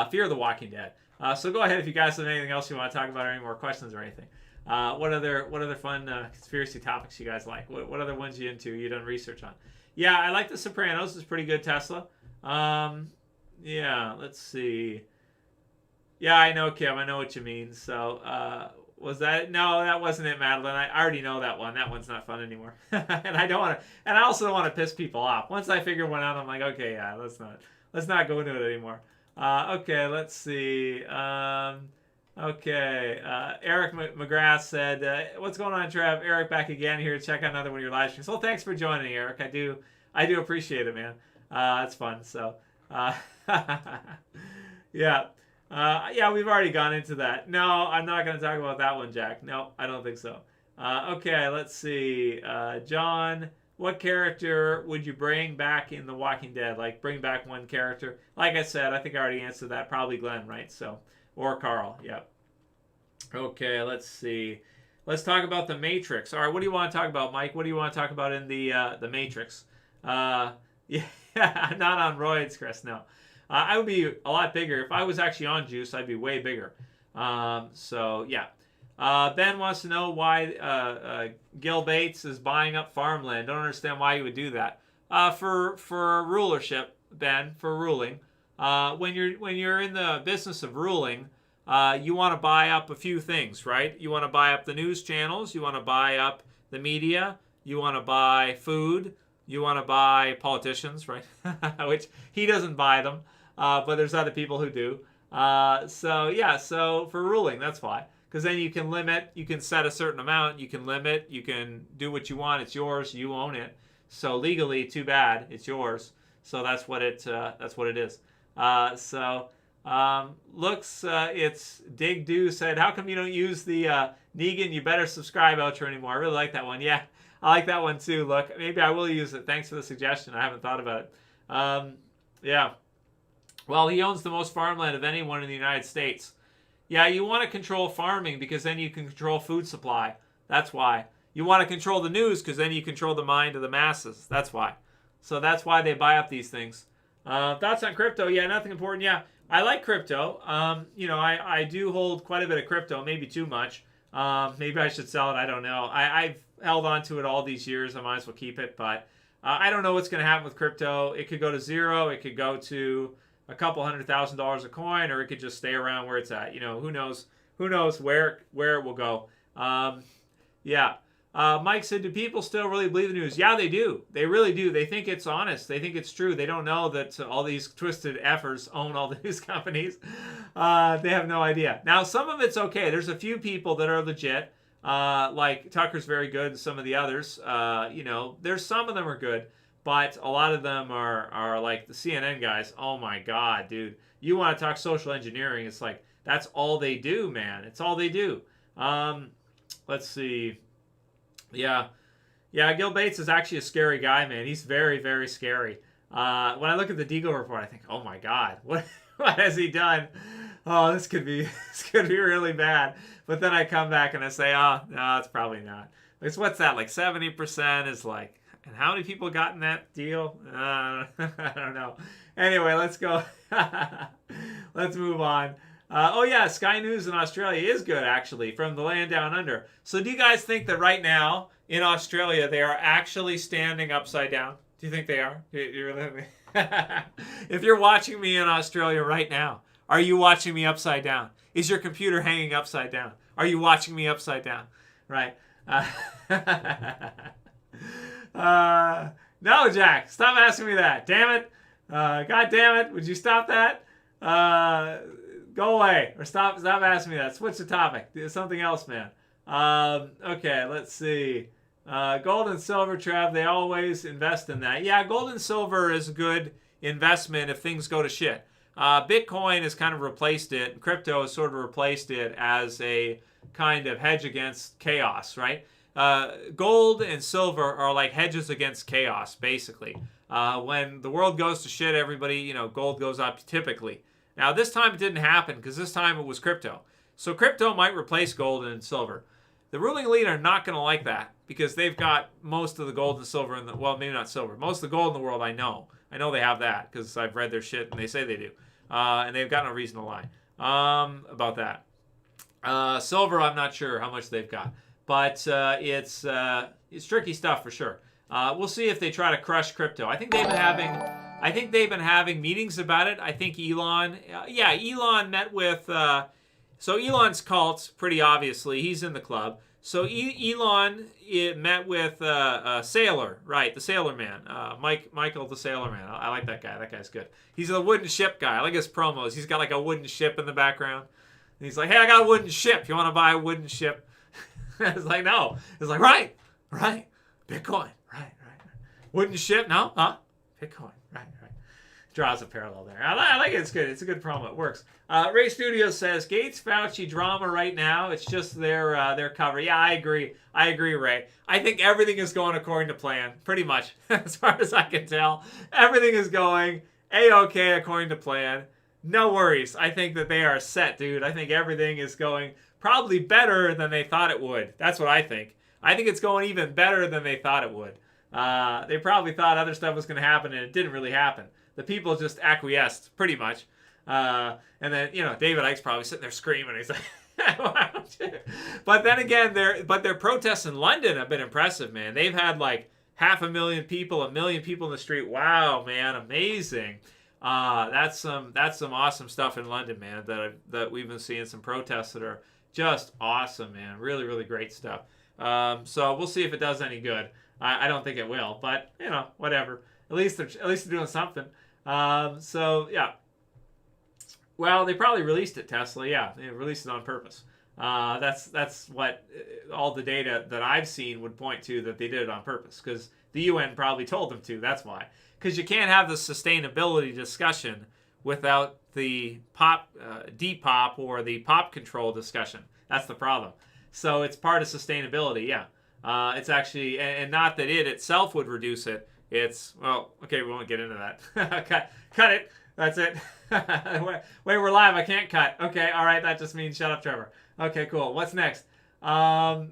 Fear the Walking Dead. So go ahead if you guys have anything else you want to talk about or any more questions or anything. What other fun conspiracy topics you guys like? What other ones you into? You done research on? Yeah, I like The Sopranos. It's pretty good, Tesla. Yeah, let's see. Yeah, I know, Kim. I know what you mean. So was that? No, that wasn't it, Madeline. I already know that one. That one's not fun anymore. And I don't want to. And I also don't want to piss people off. Once I figure one out, I'm like, okay, yeah, let's not go into it anymore. Okay, let's see. Okay, Eric McGrath said, "What's going on, Trev? Eric back again here to check out another one of your live streams." Well, thanks for joining, Eric. I do appreciate it, man. It's fun. So, yeah. Yeah, we've already gone into that. No, I'm not going to talk about that one, Jack. No, I don't think so. Okay, let's see. John, what character would you bring back in The Walking Dead? Like, bring back one character. Like I said, I think I already answered that. Probably Glenn, right? So, or Carl. Yep. Okay, let's see. Let's talk about the Matrix. All right, what do you want to talk about, Mike? What do you want to talk about in the Matrix? Yeah, not on roids, Chris. No, I would be a lot bigger if I was actually on juice. I'd be way bigger. So yeah. Ben wants to know why Gil Bates is buying up farmland. Don't understand why he would do that. For rulership, Ben, for ruling. When you're in the business of ruling, you want to buy up a few things, right? You want to buy up the news channels. You want to buy up the media. You want to buy food. You want to buy politicians, right? Which he doesn't buy them, but there's other people who do. So for ruling, that's why. Because then you can limit, you can set a certain amount, you can limit, you can do what you want. It's yours, you own it. So legally, too bad, it's yours. So that's what it is. It's Dig Do said, how come you don't use the Negan, you better subscribe outro anymore? I really like that one. Yeah, I like that one too. Look, maybe I will use it. Thanks for the suggestion. I haven't thought about it. Yeah. Well, he owns the most farmland of anyone in the United States. Yeah, you want to control farming because then you can control food supply. That's why. You want to control the news because then you control the mind of the masses. That's why. So that's why they buy up these things. Thoughts on crypto? Yeah, nothing important. Yeah, I like crypto. I do hold quite a bit of crypto, maybe too much. Maybe I should sell it. I don't know. I've held on to it all these years. I might as well keep it. But I don't know what's going to happen with crypto. It could go to zero. It could go to a couple $100,000 a coin, or it could just stay around where it's at. Who knows? Who knows where it will go? Yeah. Mike said, do people still really believe the news? Yeah, they do. They really do. They think it's honest. They think it's true. They don't know that all these twisted effers own all the news companies. They have no idea. Now, some of it's okay. There's a few people that are legit. Like Tucker's very good, and some of the others. There's some of them are good. But a lot of them are like the CNN guys. Oh my God, dude. You want to talk social engineering. It's like, that's all they do, man. It's all they do. Let's see. Yeah, Gil Bates is actually a scary guy, man. He's very, very scary. When I look at the Deagle report, I think, oh my God, what has he done? Oh, this could be really bad. But then I come back and I say, oh, no, it's probably not. What's that? Like 70% is like, and how many people got in that deal? I don't know. Anyway, let's go. Let's move on. Sky News in Australia is good, actually, from the land down under. So do you guys think that right now in Australia they are actually standing upside down? Do you think they are? If you're watching me in Australia right now, are you watching me upside down? Is your computer hanging upside down? Are you watching me upside down? Right. No, Jack, stop asking me that. Damn it. God damn it. Would you stop that? Go away. Or stop asking me that. Switch the topic. Do something else, man. Okay, let's see. Gold and silver, Trev, they always invest in that. Yeah, gold and silver is a good investment if things go to shit. Bitcoin has kind of replaced it. Crypto has sort of replaced it as a kind of hedge against chaos, right? Gold and silver are like hedges against chaos, basically. When the world goes to shit, everybody, gold goes up typically. Now, this time it didn't happen because this time it was crypto. So crypto might replace gold and silver. The ruling elite are not going to like that because they've got most of the gold and silver in the, well, maybe not silver. Most of the gold in the world, I know. I know they have that because I've read their shit and they say they do. And they've got no reason to lie about that. Silver, I'm not sure how much they've got. But it's tricky stuff for sure. We'll see if they try to crush crypto. I think they've been having meetings about it. I think Elon met with. So Elon's cult, pretty obviously, he's in the club. So Elon met with Sailor, right? The Sailor Man, Michael the Sailor Man. I like that guy. That guy's good. He's a wooden ship guy. I like his promos. He's got like a wooden ship in the background. And he's like, "Hey, I got a wooden ship. You want to buy a wooden ship?" It's like, no. It's like, right. Bitcoin, right. Wooden ship, no? Huh? Bitcoin, right. draws a parallel there. I like it. It's good. It's a good promo. It works. Ray Studios says Gates Fauci drama right now. It's just their cover. Yeah, I agree. I agree, Ray. I think everything is going according to plan, pretty much, as far as I can tell. Everything is going A-OK according to plan. No worries. I think that they are set, dude. I think everything is going probably better than they thought it would. That's what I think. I think it's going even better than they thought it would. They probably thought other stuff was going to happen, and it didn't really happen. The people just acquiesced, pretty much. And then, David Icke's probably sitting there screaming. He's like, why don't you? But then again, their protests in London have been impressive, man. They've had like 500,000 people, 1 million people in the street. Wow, man, amazing. That's some awesome stuff in London, man, that we've been seeing some protests that are just awesome, man. Really, really great stuff. So we'll see if it does any good. I don't think it will, but whatever. At least they're doing something. So yeah. Well, they probably released it, Tesla. Yeah, they released it on purpose. That's what all the data that I've seen would point to, that they did it on purpose, because the UN probably told them to. That's why. Because you can't have the sustainability discussion without the depop or the pop control discussion. That's the problem. So it's part of sustainability. Yeah. It's actually, and not that it itself would reduce it. It's, well, okay, we won't get into that. Cut it. That's it. Wait, we're live. I can't cut. Okay, all right. That just means shut up, Trevor. Okay, cool. What's next? Yeah,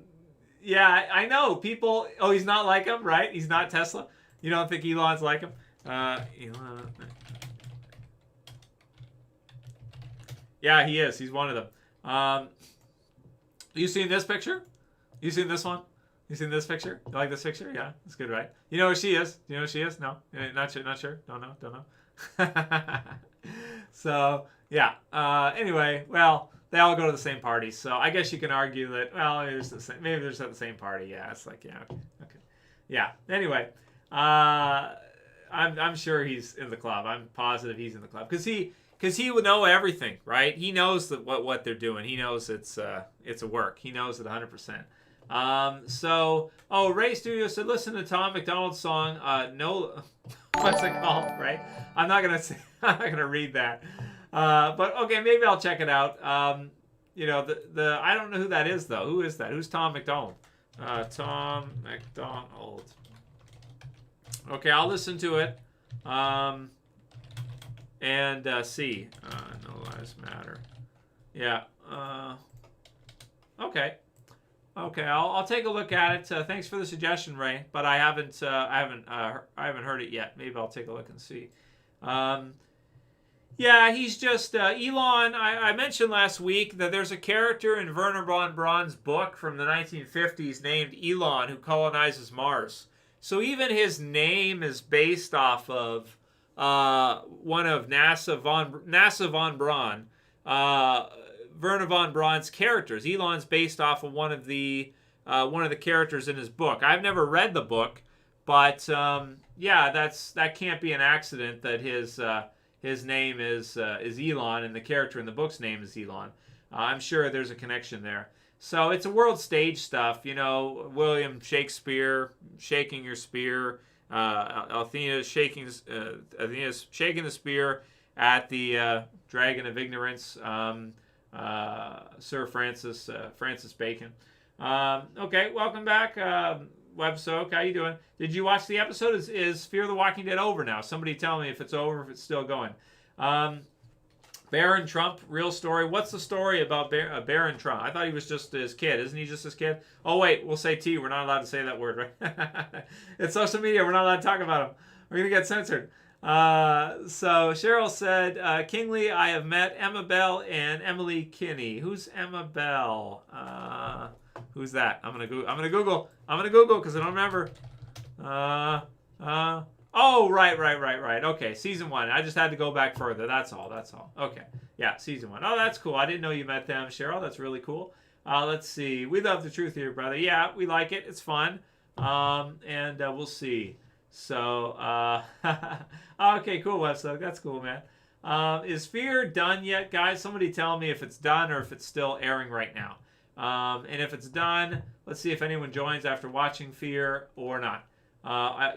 I know. People, he's not like him, right? He's not Tesla. You don't think Elon's like him? Elon. Yeah, he is. He's one of them. You seen this picture? You seen this one? You seen this picture? You like this picture? Yeah, it's good, right? You know who she is? You know who she is? No? Not sure? Not sure? Don't know? So, yeah. Anyway, well, they all go to the same party, so I guess you can argue that, well, maybe they're just at the same party. Yeah, it's like, yeah, okay. Yeah, anyway, I'm sure he's in the club. I'm positive he's in the club, because he would know everything, right? He knows that what they're doing. He knows it's a work. He knows it 100%. Ray Studio said, listen to Tom McDonald's song, no, what's it called, right? I'm not gonna read that. But okay, maybe I'll check it out. I don't know who that is, though. Who is that? Who's Tom McDonald? Tom McDonald. Okay, I'll listen to it. And see. No Lives Matter. Yeah. Okay. Okay, I'll take a look at it. Thanks for the suggestion, Ray. But I haven't heard it yet. Maybe I'll take a look and see. Yeah, he's just Elon. I mentioned last week that there's a character in Wernher von Braun's book from the 1950s named Elon who colonizes Mars. So even his name is based off of one of NASA von Braun. Wernher von Braun's characters. Elon's based off of one of the characters in his book. I've never read the book, but yeah, that can't be an accident that his name is Elon and the character in the book's name is Elon. I'm sure there's a connection there. So it's a world stage stuff, William Shakespeare shaking your spear, Athena's shaking the spear at the Dragon of Ignorance. Sir Francis Bacon. Okay, welcome back, WebSoak. How you doing? Did you watch the episode? Is Fear the Walking Dead over now? Somebody tell me if it's over, if it's still going. Barron Trump, real story. What's the story about Barron Trump? I thought he was just his kid. Isn't he just his kid? Oh, wait, we'll say T. We're not allowed to say that word, right? It's social media. We're not allowed to talk about him. We're going to get censored. So Cheryl said, Kingley, I have met Emma Bell and Emily Kinney. Who's Emma Bell? Who's that? I'm gonna Google because I don't remember. Oh, right. Okay, season 1. I just had to go back further. That's all. Okay, yeah, season 1. Oh, that's cool. I didn't know you met them, Cheryl. That's really cool. Let's see. We love the truth here, brother. Yeah, we like it. It's fun. And we'll see. So, okay, cool, Website. That's cool, man. Is Fear done yet, guys? Somebody tell me if it's done or if it's still airing right now. And if it's done, let's see if anyone joins after watching Fear or not.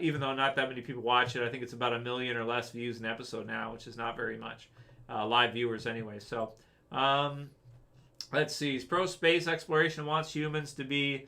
Even though not that many people watch it, I think it's about 1 million or less views an episode now, which is not very much. Live viewers anyway. So let's see. Pro space exploration wants humans to be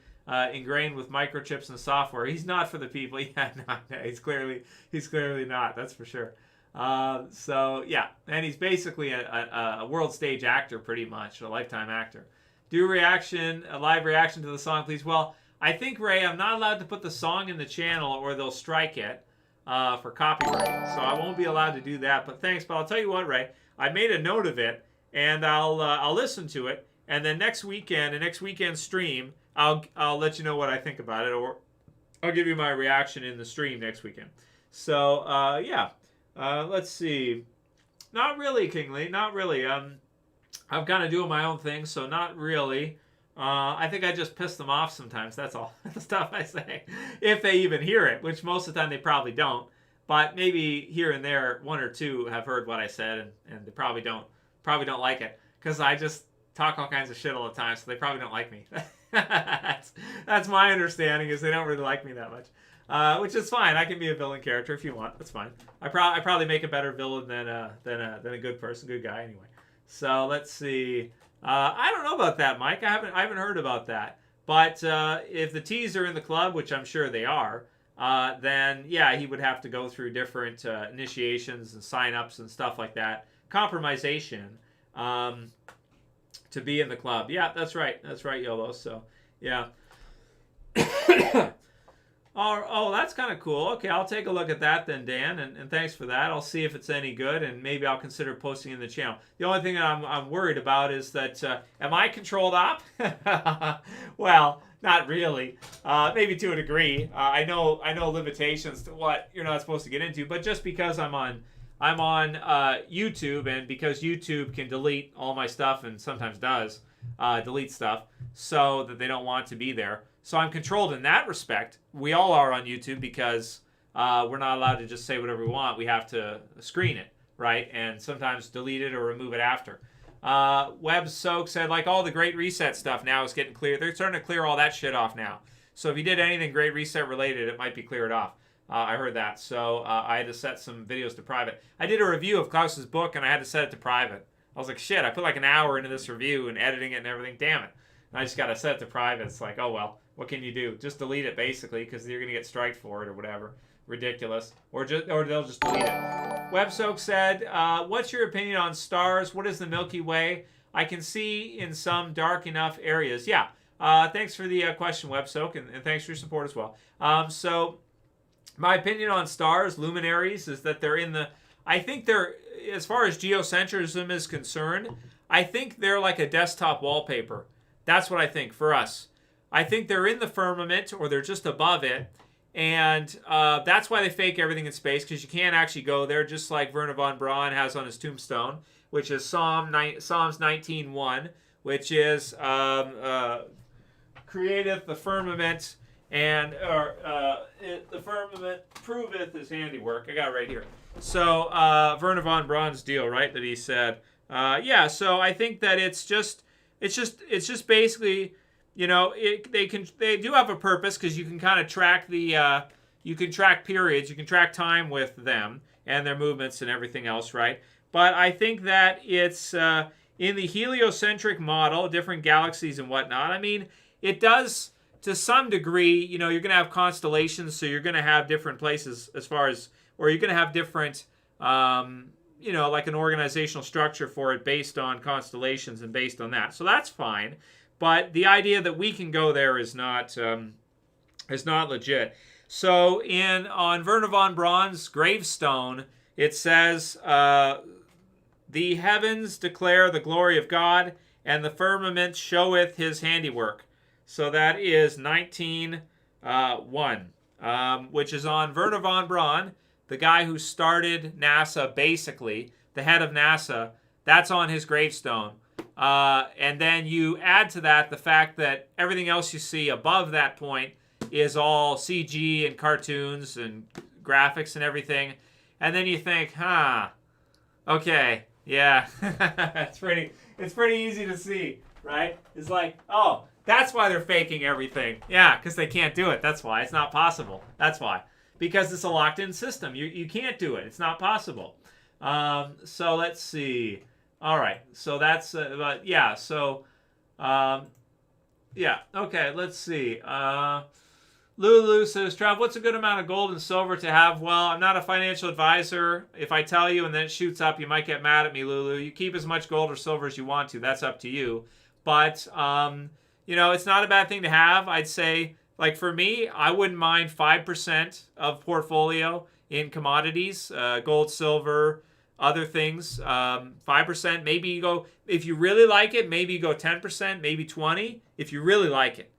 ingrained with microchips and software. He's not for the people. Yeah, no, he's clearly not. That's for sure. So yeah, and he's basically a world stage actor, pretty much, a lifetime actor. Do a live reaction to the song, please. Well, I think, Ray, I'm not allowed to put the song in the channel or they'll strike it for copyright. So I won't be allowed to do that. But thanks. But I'll tell you what, Ray, I made a note of it, and I'll listen to it. And then next weekend stream, I'll let you know what I think about it, or I'll give you my reaction in the stream next weekend. So yeah, let's see. Not really, Kingley. Not really. I'm kind of doing my own thing, so not really. I think I just piss them off sometimes. That's all the stuff I say, if they even hear it, which most of the time they probably don't. But maybe here and there, one or two have heard what I said, and they probably don't like it, because I just talk all kinds of shit all the time, so they probably don't like me. that's my understanding, is they don't really like me that much, which is fine. I can be a villain character if you want. That's fine. I probably make a better villain than a good person, good guy anyway. So let's see. I don't know about that, Mike. I haven't heard about that. But if the T's are in the club, which I'm sure they are, then yeah, he would have to go through different initiations and sign-ups and stuff like that. Compromisation to be in the club. Yeah, that's right. That's right, YOLO. So yeah. Oh, that's kind of cool. Okay, I'll take a look at that then, Dan, and thanks for that. I'll see if it's any good, and maybe I'll consider posting in the channel. The only thing that I'm worried about is that, am I controlled op? Well, not really. Maybe to a degree. I know limitations to what you're not supposed to get into, but just because I'm on YouTube, and because YouTube can delete all my stuff, and sometimes does delete stuff, so that they don't want to be there. So I'm controlled in that respect. We all are on YouTube, because we're not allowed to just say whatever we want. We have to screen it, right? And sometimes delete it or remove it after. Web Soak said, like, all the Great Reset stuff now is getting clear. They're starting to clear all that shit off now. So if you did anything Great Reset related, it might be cleared off. I heard that. So I had to set some videos to private. I did a review of Klaus's book, and I had to set it to private. I was like, shit, I put like an hour into this review and editing it and everything. Damn it. And I just got to set it to private. It's like, oh, well, what can you do? Just delete it, basically, because you're going to get striked for it or whatever. Ridiculous. Or they'll just delete it. WebSoak said, what's your opinion on stars? What is the Milky Way? I can see in some dark enough areas. Yeah. Thanks for the question, WebSoak, and thanks for your support as well. So my opinion on stars, luminaries, is that they're in the... I think they're, as far as geocentrism is concerned, I think they're like a desktop wallpaper. That's what I think for us. I think they're in the firmament, or they're just above it, and that's why they fake everything in space, because you can't actually go there, just like Werner von Braun has on his tombstone, which is Psalms 19:1, which is createth the firmament, and the firmament proveth his handiwork. I got it right here. So Werner von Braun's deal, right, that he said. Yeah, so I think that it's just basically, you know, they do have a purpose, because you can kind of track you can track periods, you can track time with them and their movements and everything else, right? But I think that it's in the heliocentric model, different galaxies and whatnot. I mean, it does to some degree. You know, you're going to have constellations, so you're going to have different places as far as, or you're going to have different, you know, like an organizational structure for it based on constellations and based on that. So that's fine. But the idea that we can go there is not legit. So on Werner von Braun's gravestone, it says, the heavens declare the glory of God, and the firmament showeth his handiwork. So that is 19:1, which is on Werner von Braun, the guy who started NASA, basically, the head of NASA. That's on his gravestone. And then you add to that the fact that everything else you see above that point is all CG and cartoons and graphics and everything. And then you think, okay, yeah, it's pretty easy to see, right? It's like, oh, That's why they're faking everything. Yeah, because they can't do it. That's why. It's not possible. That's why. Because it's a locked-in system. You can't do it. It's not possible. So let's see. All right. So that's, but yeah. So, yeah. Okay. Let's see. Lulu says, Trav, what's a good amount of gold and silver to have? Well, I'm not a financial advisor. If I tell you and then it shoots up, you might get mad at me, Lulu. You keep as much gold or silver as you want to. That's up to you. But, you know, it's not a bad thing to have. I'd say, like for me, I wouldn't mind 5% of portfolio in commodities, gold, silver, other things. 5%, maybe you go, if you really like it, maybe you go 10%, maybe 20, if you really like it.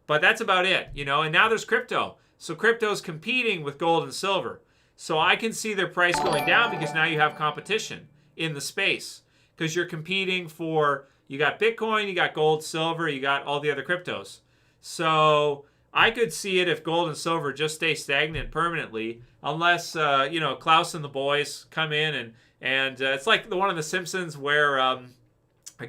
But that's about it, you know. And now there's crypto. So crypto's competing with gold and silver. So I can see their price going down because now you have competition in the space. Because you're competing for, you got Bitcoin, you got gold, silver, you got all the other cryptos. So I could see it if gold and silver just stay stagnant permanently, unless, you know, Klaus and the boys come in and it's like the one of the Simpsons where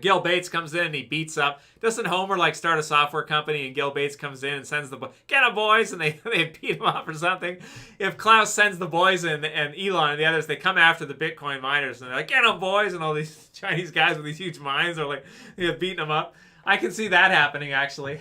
Gil Bates comes in and he beats up. Doesn't Homer like start a software company and Gil Bates comes in and sends the get 'em boys, and they beat him up or something? If Klaus sends the boys and Elon and the others, they come after the Bitcoin miners and they're like, get 'em boys, and all these Chinese guys with these huge mines are like, you know, beating them up. I can see that happening actually.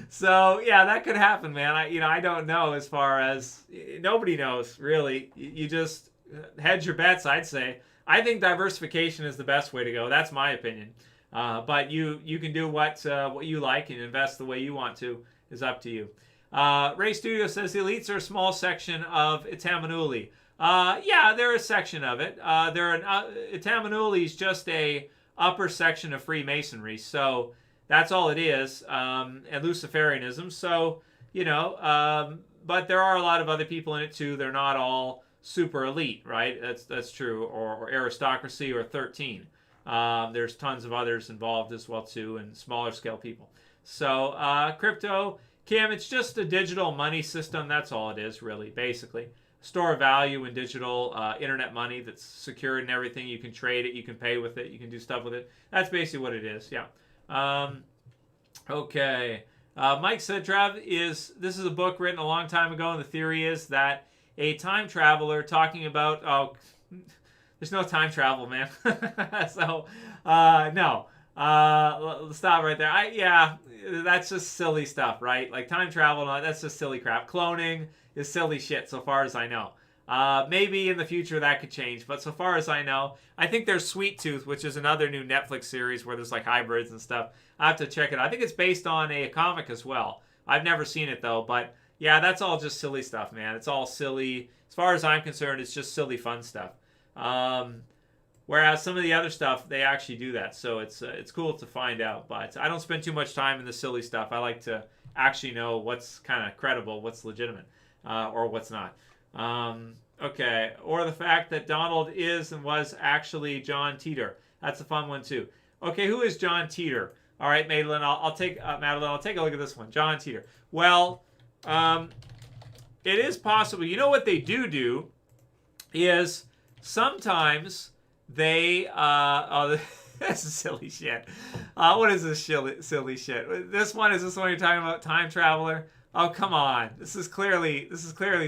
So yeah, that could happen, man. I don't know, as far as nobody knows really. You just hedge your bets, I'd say. I think diversification is the best way to go. That's my opinion. But you can do what you like and invest the way you want to. Is up to you. Ray Studio says the elites are a small section of Itamanuli. Yeah, they're a section of it. Itamanuli is just a upper section of Freemasonry. So that's all it is. And Luciferianism. So, you know, but there are a lot of other people in it too. They're not all super elite, right? That's true. Or aristocracy or 13. There's tons of others involved as well too, and smaller scale people. So crypto, Kim, it's just a digital money system. That's all it is, really, basically. Store of value in digital internet money that's secured and everything. You can trade it, you can pay with it, you can do stuff with it. That's basically what it is. Yeah. Okay. Mike said, Trav, this is a book written a long time ago, and the theory is that a time traveler talking about, there's no time travel, man. So, no. Stop right there. Yeah, that's just silly stuff, right? Like time travel, that's just silly crap. Cloning is silly shit, so far as I know. Maybe in the future that could change, but so far as I know, I think there's Sweet Tooth, which is another new Netflix series where there's like hybrids and stuff. I have to check it out. I think it's based on a comic as well. I've never seen it though, but yeah, that's all just silly stuff, man. It's all silly. As far as I'm concerned, it's just silly fun stuff. Whereas some of the other stuff, they actually do that. So it's cool to find out. But I don't spend too much time in the silly stuff. I like to actually know what's kind of credible, what's legitimate, or what's not. Okay. Or the fact that Donald is and was actually John Teeter. That's a fun one too. Okay, who is John Teeter? All right, Madeline, I'll take Madeline. I'll take a look at this one. John Teeter. Well, it is possible. You know what they do is sometimes they this is silly shit. What is this silly shit? Is this one you're talking about, time traveler? Oh, come on. This is clearly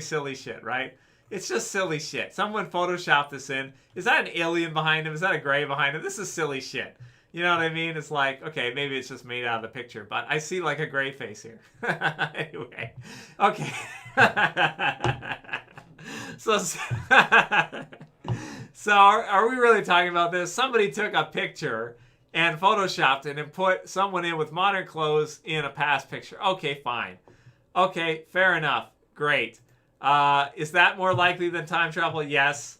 silly shit, right? It's just silly shit. Someone photoshopped this in. Is that an alien behind him? Is that a gray behind him? This is silly shit. You know what I mean? It's like, okay, maybe it's just made out of the picture, but I see like a gray face here. Anyway, okay. So are we really talking about this? Somebody took a picture and photoshopped it and put someone in with modern clothes in a past picture. Okay, fine. Okay, fair enough. Great. Is that more likely than time travel? Yes.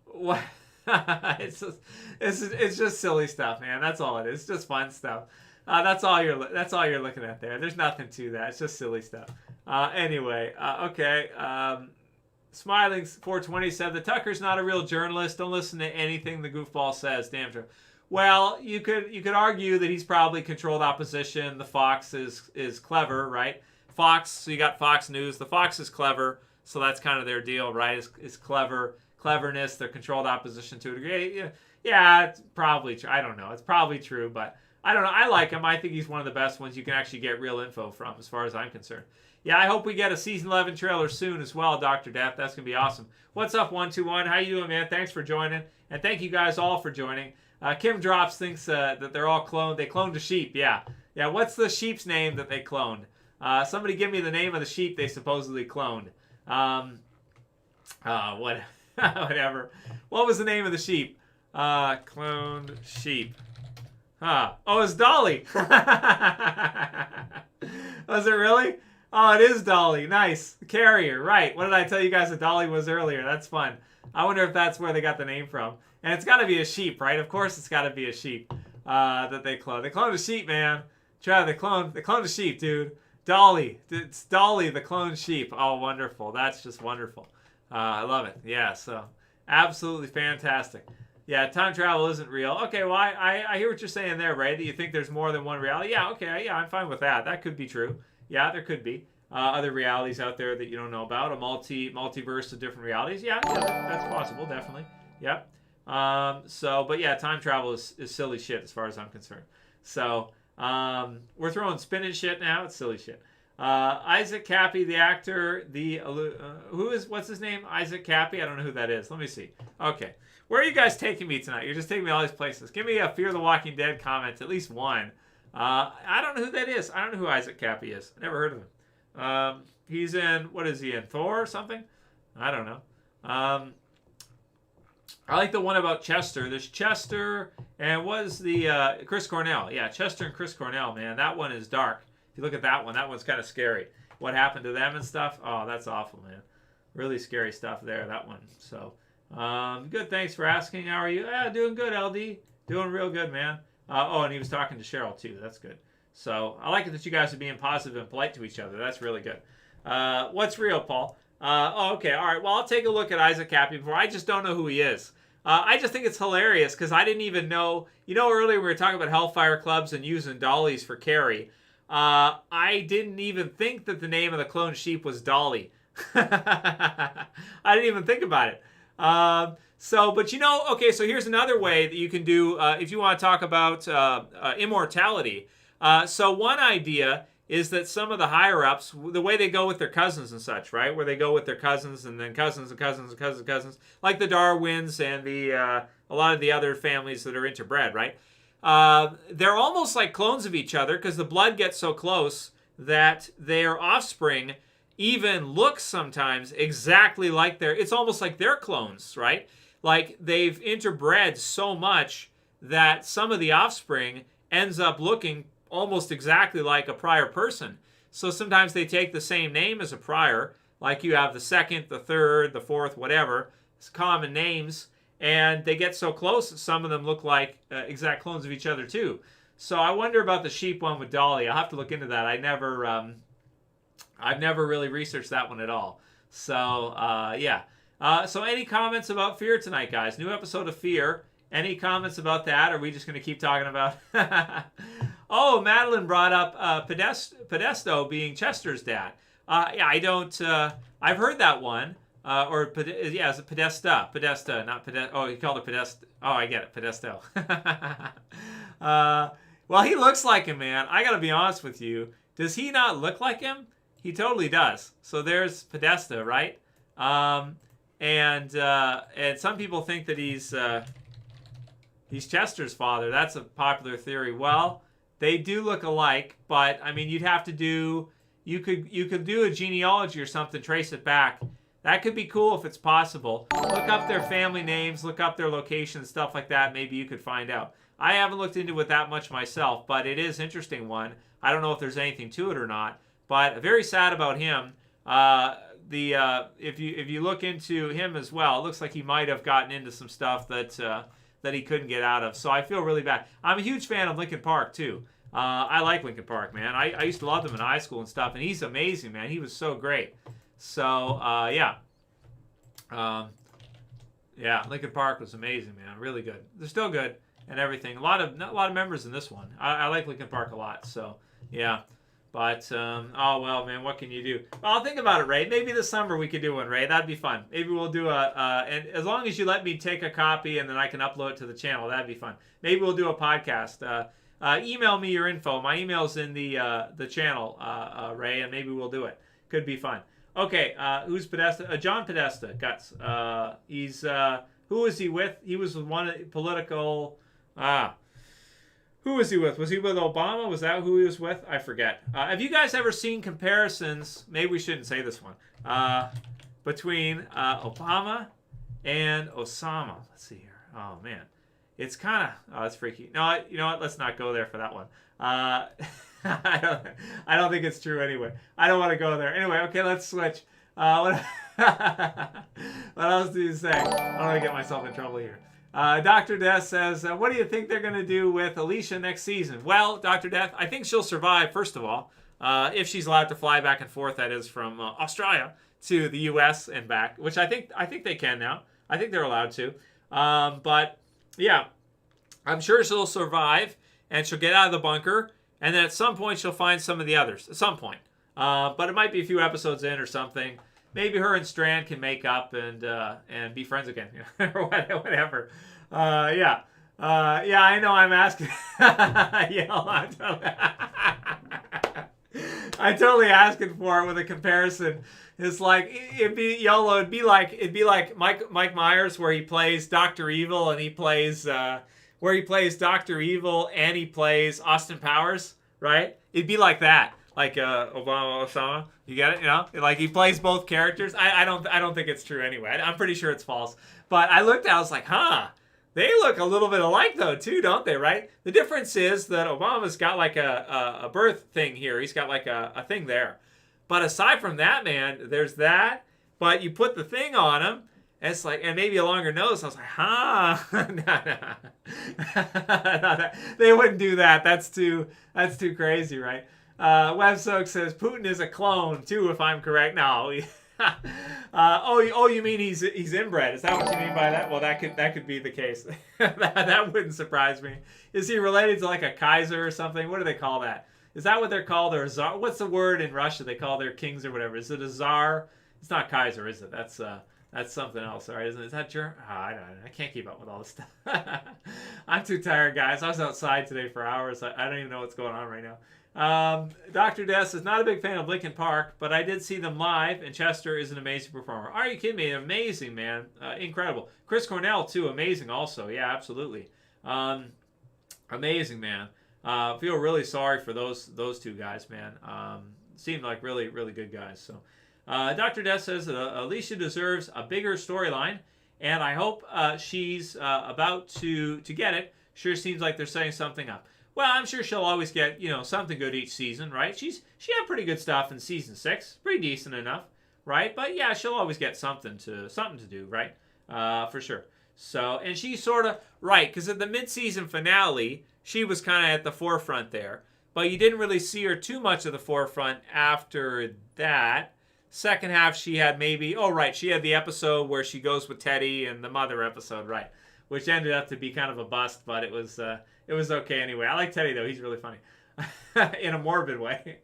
What? It's just silly stuff, man. That's all it is. It's just fun stuff. That's all you're looking at there. There's nothing to that. It's just silly stuff. Anyway, okay. Smiling 420 said the Tucker's not a real journalist. Don't listen to anything the goofball says. Damn true. Well, you could argue that he's probably controlled opposition. The Fox is clever, right? Fox. So you got Fox News. The Fox is clever, so that's kind of their deal, right? Is cleverness. They're controlled opposition to a degree. Yeah, it's probably true. I don't know. It's probably true, but I don't know. I like him. I think he's one of the best ones you can actually get real info from, as far as I'm concerned. Yeah, I hope we get a season 11 trailer soon as well, Dr. Death. That's going to be awesome. What's up, 121? How you doing, man? Thanks for joining. And thank you guys all for joining. Kim Drops thinks that they're all cloned. They cloned a sheep, yeah. Yeah, what's the sheep's name that they cloned? Somebody give me the name of the sheep they supposedly cloned. Whatever. What was the name of the sheep? Cloned sheep. Oh, it's Dolly. Was it really? Oh, it is Dolly. Nice. Carrier. Right. What did I tell you guys that Dolly was earlier? That's fun. I wonder if that's where they got the name from. And it's got to be a sheep, right? Of course it's got to be a sheep that they cloned. They cloned a sheep, man. They cloned a sheep, dude. Dolly. It's Dolly, the cloned sheep. Oh, wonderful. That's just wonderful. I love it. Yeah, so absolutely fantastic. Yeah, time travel isn't real. Okay, well, I hear what you're saying there, Ray. Do you think there's more than one reality? Yeah, okay. Yeah, I'm fine with that. That could be true. Yeah, there could be other realities out there that you don't know about. A multiverse of different realities. Yeah, that's possible, definitely. Yep. But yeah, time travel is silly shit as far as I'm concerned. So we're throwing spinning shit now. It's silly shit. Isaac Cappy, the actor, what's his name? Isaac Cappy? I don't know who that is. Let me see. Okay. Where are you guys taking me tonight? You're just taking me all these places. Give me a Fear the Walking Dead comment, at least one. I don't know who that is. I don't know who Isaac Cappy is. Never heard of him. He's in, what is he in, Thor or something? I don't know. I like the one about Chester. There's Chester and was the Chris Cornell. Yeah, Chester and Chris Cornell, man. That one is dark. If you look at that one's kind of scary. What happened to them and stuff? Oh, that's awful, man. Really scary stuff there, that one. So, good. Thanks for asking. How are you? Yeah, doing good, LD. Doing real good, man. And he was talking to Cheryl, too. That's good. So, I like it that you guys are being positive and polite to each other. That's really good. What's real, Paul? Okay. All right. Well, I'll take a look at Isaac Cappy before. I just don't know who he is. I just think it's hilarious because I didn't even know. You know, earlier we were talking about Hellfire Clubs and using dollies for Carrie. I didn't even think that the name of the cloned sheep was Dolly. I didn't even think about it. But you know, okay, so here's another way that you can do if you want to talk about immortality. So one idea is that some of the higher-ups, the way they go with their cousins and such, right? Where they go with their cousins and then cousins and cousins and cousins and cousins, like the Darwins and a lot of the other families that are interbred, right? They're almost like clones of each other because the blood gets so close that their offspring even looks sometimes exactly like it's almost like they're clones, right? Like they've interbred so much that some of the offspring ends up looking almost exactly like a prior person. So sometimes they take the same name as a prior, like you have the second, the third, the fourth, whatever. It's common names. And they get so close that some of them look like exact clones of each other too. So I wonder about the sheep one with Dolly. I'll have to look into that. I've never really researched that one at all. So yeah. So any comments about Fear tonight, guys? New episode of Fear. Any comments about that? Or are we just going to keep talking about? Oh, Madeline brought up Podesto being Chester's dad. Yeah, I don't. I've heard that one. It's a Podesta, not Podesta. Oh, he called it Podesta. Oh, I get it, Podesto. Well, he looks like him, man. I gotta be honest with you. Does he not look like him? He totally does. So there's Podesta, right? And some people think that he's Chester's father. That's a popular theory. Well, they do look alike, but I mean, you'd have to do. You could do a genealogy or something, trace it back. That could be cool if it's possible. Look up their family names, look up their locations, stuff like that. Maybe you could find out. I haven't looked into it that much myself, but it is an interesting one. I don't know if there's anything to it or not, but very sad about him. If you look into him as well, it looks like he might have gotten into some stuff that he couldn't get out of. So I feel really bad. I'm a huge fan of Linkin Park too. I like Linkin Park, man. I used to love them in high school and stuff, and he's amazing, man. He was so great. So, yeah. Yeah, Linkin Park was amazing, man. Really good. They're still good and everything. Not a lot of members in this one. I like Linkin Park a lot, so, yeah. But, oh, well, man, what can you do? Well, I'll think about it, Ray. Maybe this summer we could do one, Ray. That'd be fun. Maybe we'll do and as long as you let me take a copy and then I can upload it to the channel, that'd be fun. Maybe we'll do a podcast. email me your info. My email's in the channel, Ray, and maybe we'll do it. Could be fun. Okay, who's Podesta? John Podesta, Guts. He's who was he with? He was with one political. Who was he with? Was he with Obama? Was that who he was with? I forget. Have you guys ever seen comparisons? Maybe we shouldn't say this one. Between Obama and Osama. Let's see here. Oh man, it's kind of it's freaky. No, you know what? Let's not go there for that one. I don't think it's true anyway. I don't want to go there. Anyway, okay, let's switch. What else do you say? I don't want to get myself in trouble here. Dr. Death says, what do you think they're going to do with Alicia next season? Well, Dr. Death, I think she'll survive, first of all, if she's allowed to fly back and forth, that is, from Australia to the U.S. and back, which I think they can now. I think they're allowed to. But, yeah, I'm sure she'll survive, and she'll get out of the bunker, and then at some point she'll find some of the others, at some point. But it might be a few episodes in or something. Maybe her and Strand can make up and be friends again, or whatever. Yeah, I know. I'm asking. Yeah, I'm totally asking for it with a comparison. It's like it'd be YOLO. It'd be like Mike Myers, where he plays Dr. Evil, and he plays Dr. Evil, and he plays Austin Powers, right? It'd be like that. Like Obama, Osama, you get it? You know, like he plays both characters. I don't think it's true anyway. I'm pretty sure it's false. But I looked at it, I was like, they look a little bit alike though too, don't they? Right? The difference is that Obama's got like a birth thing here. He's got like a thing there. But aside from that, man, there's that. But you put the thing on him, and it's like, and maybe a longer nose. I was like, no. They wouldn't do that. That's too crazy, right? WebSoak says Putin is a clone too, if I'm correct. No. Oh, you mean he's inbred? Is that what you mean by that? Well, that could be the case. that wouldn't surprise me. Is he related to like a Kaiser or something? What do they call that? Is that what they're called? Or a czar? What's the word in Russia they call their kings or whatever? Is it a czar? It's not Kaiser, is it? That's something else, right? Isn't it? Is that German? I don't know. I can't keep up with all this stuff. I'm too tired, guys. I was outside today for hours. I don't even know what's going on right now. Dr. Des is not a big fan of Linkin Park, but I did see them live, and Chester is an amazing performer. Are you kidding me? Amazing, man. Incredible. Chris Cornell, too. Amazing also. Yeah, absolutely. Amazing, man. Feel really sorry for those two guys, man. Seemed like really, really good guys. So, Dr. Des says that Alicia deserves a bigger storyline, and I hope she's about to get it. Sure seems like they're setting something up. Well, I'm sure she'll always get, something good each season, right? She had pretty good stuff in season 6, pretty decent enough, right? But yeah, she'll always get something to do, right? For sure. So, and she's sort of right, because at the mid-season finale, she was kind of at the forefront there, but you didn't really see her too much of the forefront after that. Second half, she had she had the episode where she goes with Teddy, and the mother episode, right? Which ended up to be kind of a bust, but it was okay anyway. I like Teddy though; he's really funny, in a morbid way.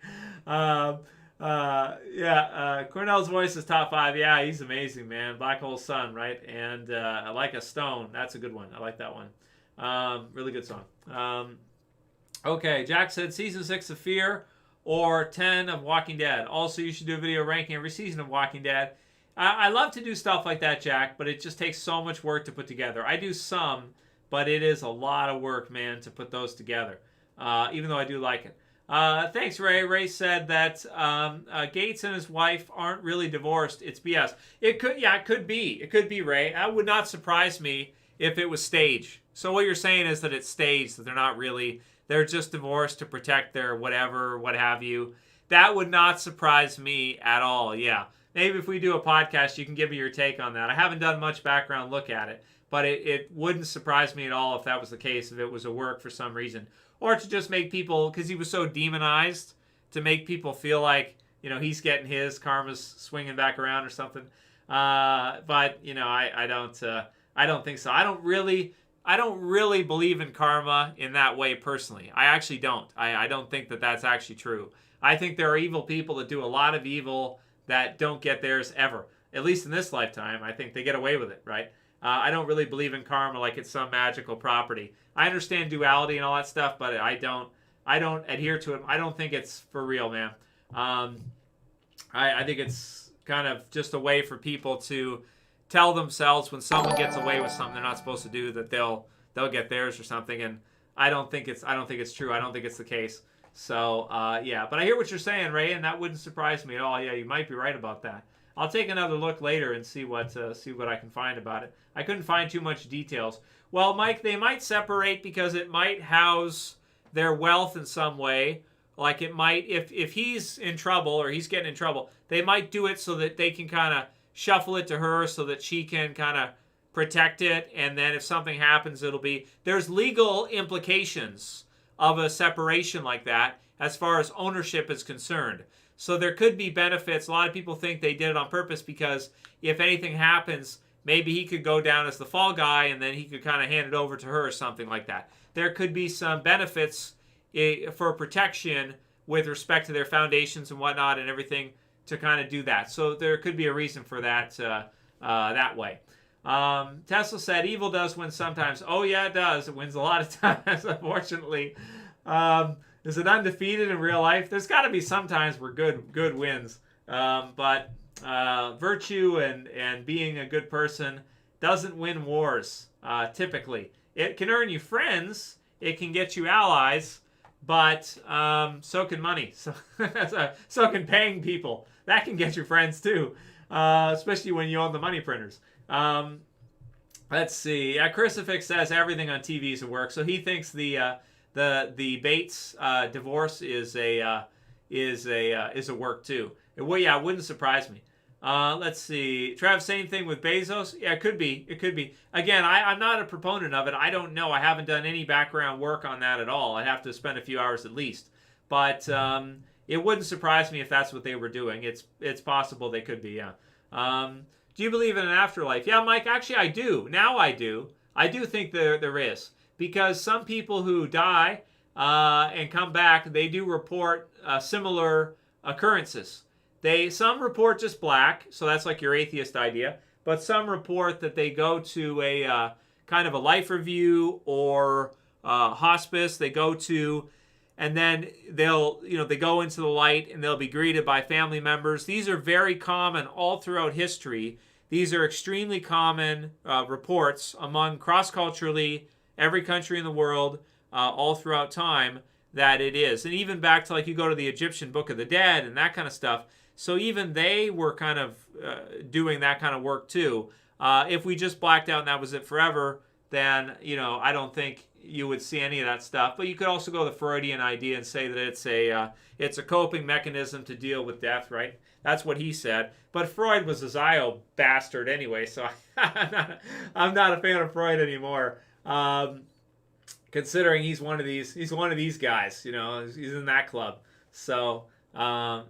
Cornell's voice is top 5. Yeah, he's amazing, man. Black Hole Sun, right? And Like a Stone. That's a good one. I like that one. Really good song. Okay, Jack said season 6 of Fear or 10 of Walking Dead. Also, you should do a video ranking every season of Walking Dead. I love to do stuff like that, Jack, but it just takes so much work to put together. I do some, but it is a lot of work, man, to put those together, even though I do like it. Thanks, Ray. Ray said that Gates and his wife aren't really divorced. It's BS. It could be. It could be, Ray. That would not surprise me if it was staged. So what you're saying is that it's staged, that they're not really, they're just divorced to protect their whatever, what have you. That would not surprise me at all, yeah. Maybe if we do a podcast, you can give me your take on that. I haven't done much background look at it, but it wouldn't surprise me at all if that was the case, if it was a work for some reason. Or to just make people, because he was so demonized, to make people feel like, he's getting his, karma's swinging back around or something. But, I don't think so. I don't really believe in karma in that way personally. I actually don't. I don't think that that's actually true. I think there are evil people that do a lot of evil that don't get theirs ever. At least in this lifetime, I think they get away with it, right? I don't really believe in karma like it's some magical property. I understand duality and all that stuff, but I don't adhere to it. I don't think it's for real, man. I think it's kind of just a way for people to tell themselves when someone gets away with something they're not supposed to do that they'll get theirs or something. And I don't think it's true. I don't think it's the case. So yeah, but I hear what you're saying, Ray, and that wouldn't surprise me at all. Yeah, you might be right about that. I'll take another look later and see what I can find about it. I couldn't find too much details. Well, Mike, they might separate because it might house their wealth in some way. Like it might, if he's in trouble or he's getting in trouble, they might do it so that they can kind of shuffle it to her so that she can kind of protect it. And then if something happens, there's legal implications of a separation like that as far as ownership is concerned. So there could be benefits. A lot of people think they did it on purpose because if anything happens, maybe he could go down as the fall guy and then he could kind of hand it over to her or something like that. There could be some benefits for protection with respect to their foundations and whatnot and everything to kind of do that. So there could be a reason for that that way. Tesla said, evil does win sometimes. Oh, yeah, it does. It wins a lot of times, unfortunately. Is it undefeated in real life? There's got to be some times where good wins. But virtue and being a good person doesn't win wars, typically. It can earn you friends. It can get you allies. But so can money. So can paying people. That can get you friends, too. Especially when you own the money printers. Let's see. Yeah, Crucifix says everything on TV is a work. So he thinks the Bates divorce is a work too. It wouldn't surprise me. Let's see. Trav, same thing with Bezos. Yeah, it could be. Again, I'm not a proponent of it. I don't know. I haven't done any background work on that at all. I'd have to spend a few hours at least. But it wouldn't surprise me if that's what they were doing. It's possible they could be. Yeah. Do you believe in an afterlife? Yeah, Mike. Actually, I do. Now I do. I do think there is. Because some people who die and come back, they do report similar occurrences. Some report just black, so that's like your atheist idea. But some report that they go to a kind of a life review or hospice. They go to, and then they go into the light and they'll be greeted by family members. These are very common all throughout history. These are extremely common reports among cross-culturally every country in the world, all throughout time, that it is. And even back to, like, you go to the Egyptian Book of the Dead and that kind of stuff. So even they were kind of doing that kind of work too. If we just blacked out and that was it forever, then, I don't think you would see any of that stuff. But you could also go the Freudian idea and say that it's a coping mechanism to deal with death, right? That's what he said. But Freud was a Zio bastard anyway, so I'm not a fan of Freud anymore. Considering he's one of these guys, he's in that club. So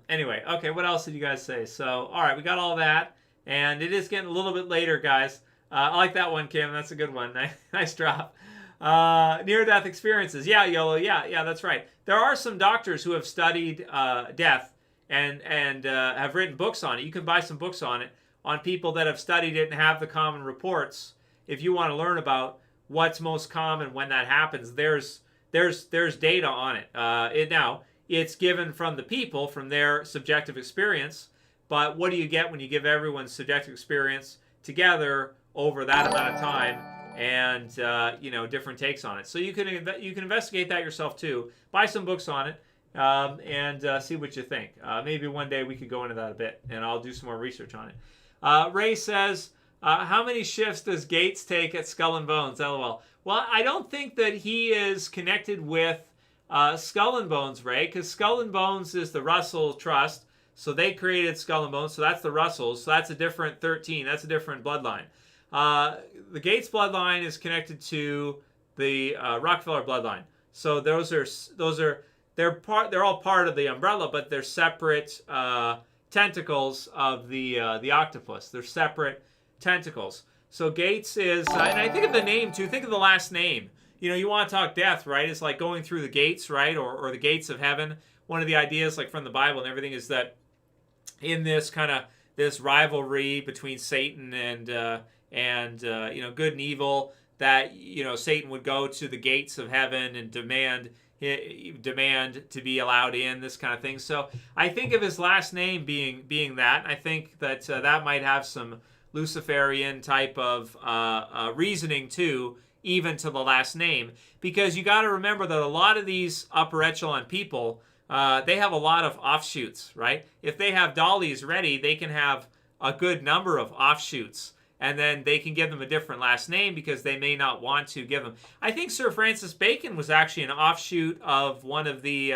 anyway, okay, what else did you guys say? So all right, we got all that, and it is getting a little bit later, guys. I like that one, Kim. That's a good one. Nice drop. Near-death experiences. Yeah, YOLO. Yeah, that's right. There are some doctors who have studied death and have written books on it. You can buy some books on it, on people that have studied it and have the common reports. If you want to learn about what's most common when that happens, there's data on it. It's given from the people, from their subjective experience, but what do you get when you give everyone's subjective experience together over that amount of time and different takes on it? So you can investigate that yourself too. Buy some books on it and see what you think. Maybe one day we could go into that a bit, and I'll do some more research on it. Ray says, how many shifts does Gates take at Skull and Bones? LOL. Well, I don't think that he is connected with Skull and Bones, Ray, because Skull and Bones is the Russell Trust. So they created Skull and Bones. So that's the Russells. So that's a different 13. That's a different bloodline. The Gates bloodline is connected to the Rockefeller bloodline. So they're all part of the umbrella, but they're separate tentacles of the octopus. They're separate tentacles. So Gates is, and I think of the name too. Think of the last name. You want to talk death, right? It's like going through the gates, right? Or the gates of heaven. One of the ideas, like from the Bible and everything, is that in this kind of this rivalry between Satan and good and evil, that Satan would go to the gates of heaven and demand to be allowed in, this kind of thing. So I think of his last name being that. I think that that might have some Luciferian type of reasoning too, even to the last name, because you got to remember that a lot of these upper echelon people, they have a lot of offshoots, right? If they have dollies ready, they can have a good number of offshoots, and then they can give them a different last name because they may not want to give them. I think Sir Francis Bacon was actually an offshoot of one of the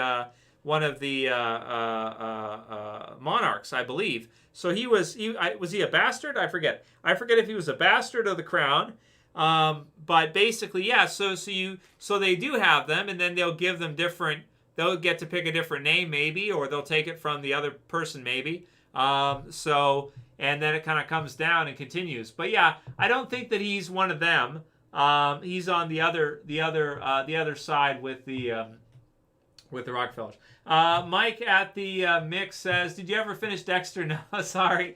monarchs, I believe. So was he a bastard? I forget if he was a bastard of the crown. But basically, yeah. So they do have them, and then they'll give them different. They'll get to pick a different name, maybe, or they'll take it from the other person, maybe. And then it kind of comes down and continues. But yeah, I don't think that he's one of them. He's on the other side with the Rockefellers. Mike at the mix says, "Did you ever finish Dexter?" No, sorry,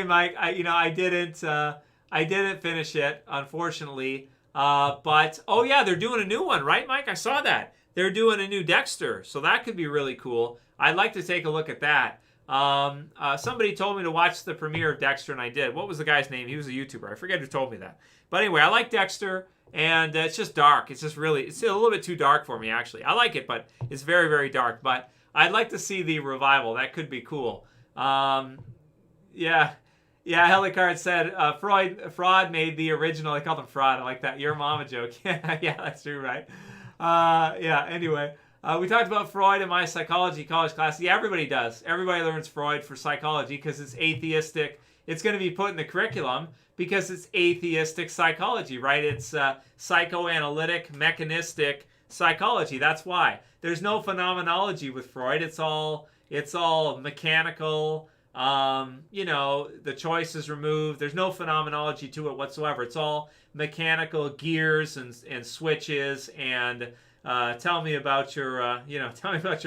Mike. I didn't finish it, unfortunately. But oh yeah, they're doing a new one, right, Mike? I saw that they're doing a new Dexter, so that could be really cool. I'd like to take a look at that. Somebody told me to watch the premiere of Dexter, and I did. What was the guy's name? He was a YouTuber. I forget who told me that. But anyway, I like Dexter, and it's just dark. It's a little bit too dark for me, actually. I like it, but it's very, very dark. But I'd like to see the revival. That could be cool. Yeah, Helicard said, Fraud made the original. I called him Fraud. I like that. Your mama joke. Yeah, that's true, right? Anyway. We talked about Freud in my psychology college class. Yeah, everybody does. Everybody learns Freud for psychology because it's atheistic. It's going to be put in the curriculum because it's atheistic psychology, right? It's psychoanalytic, mechanistic psychology. That's why. There's no phenomenology with Freud. It's all mechanical. The choice is removed. There's no phenomenology to it whatsoever. It's all mechanical gears and switches and tell me about your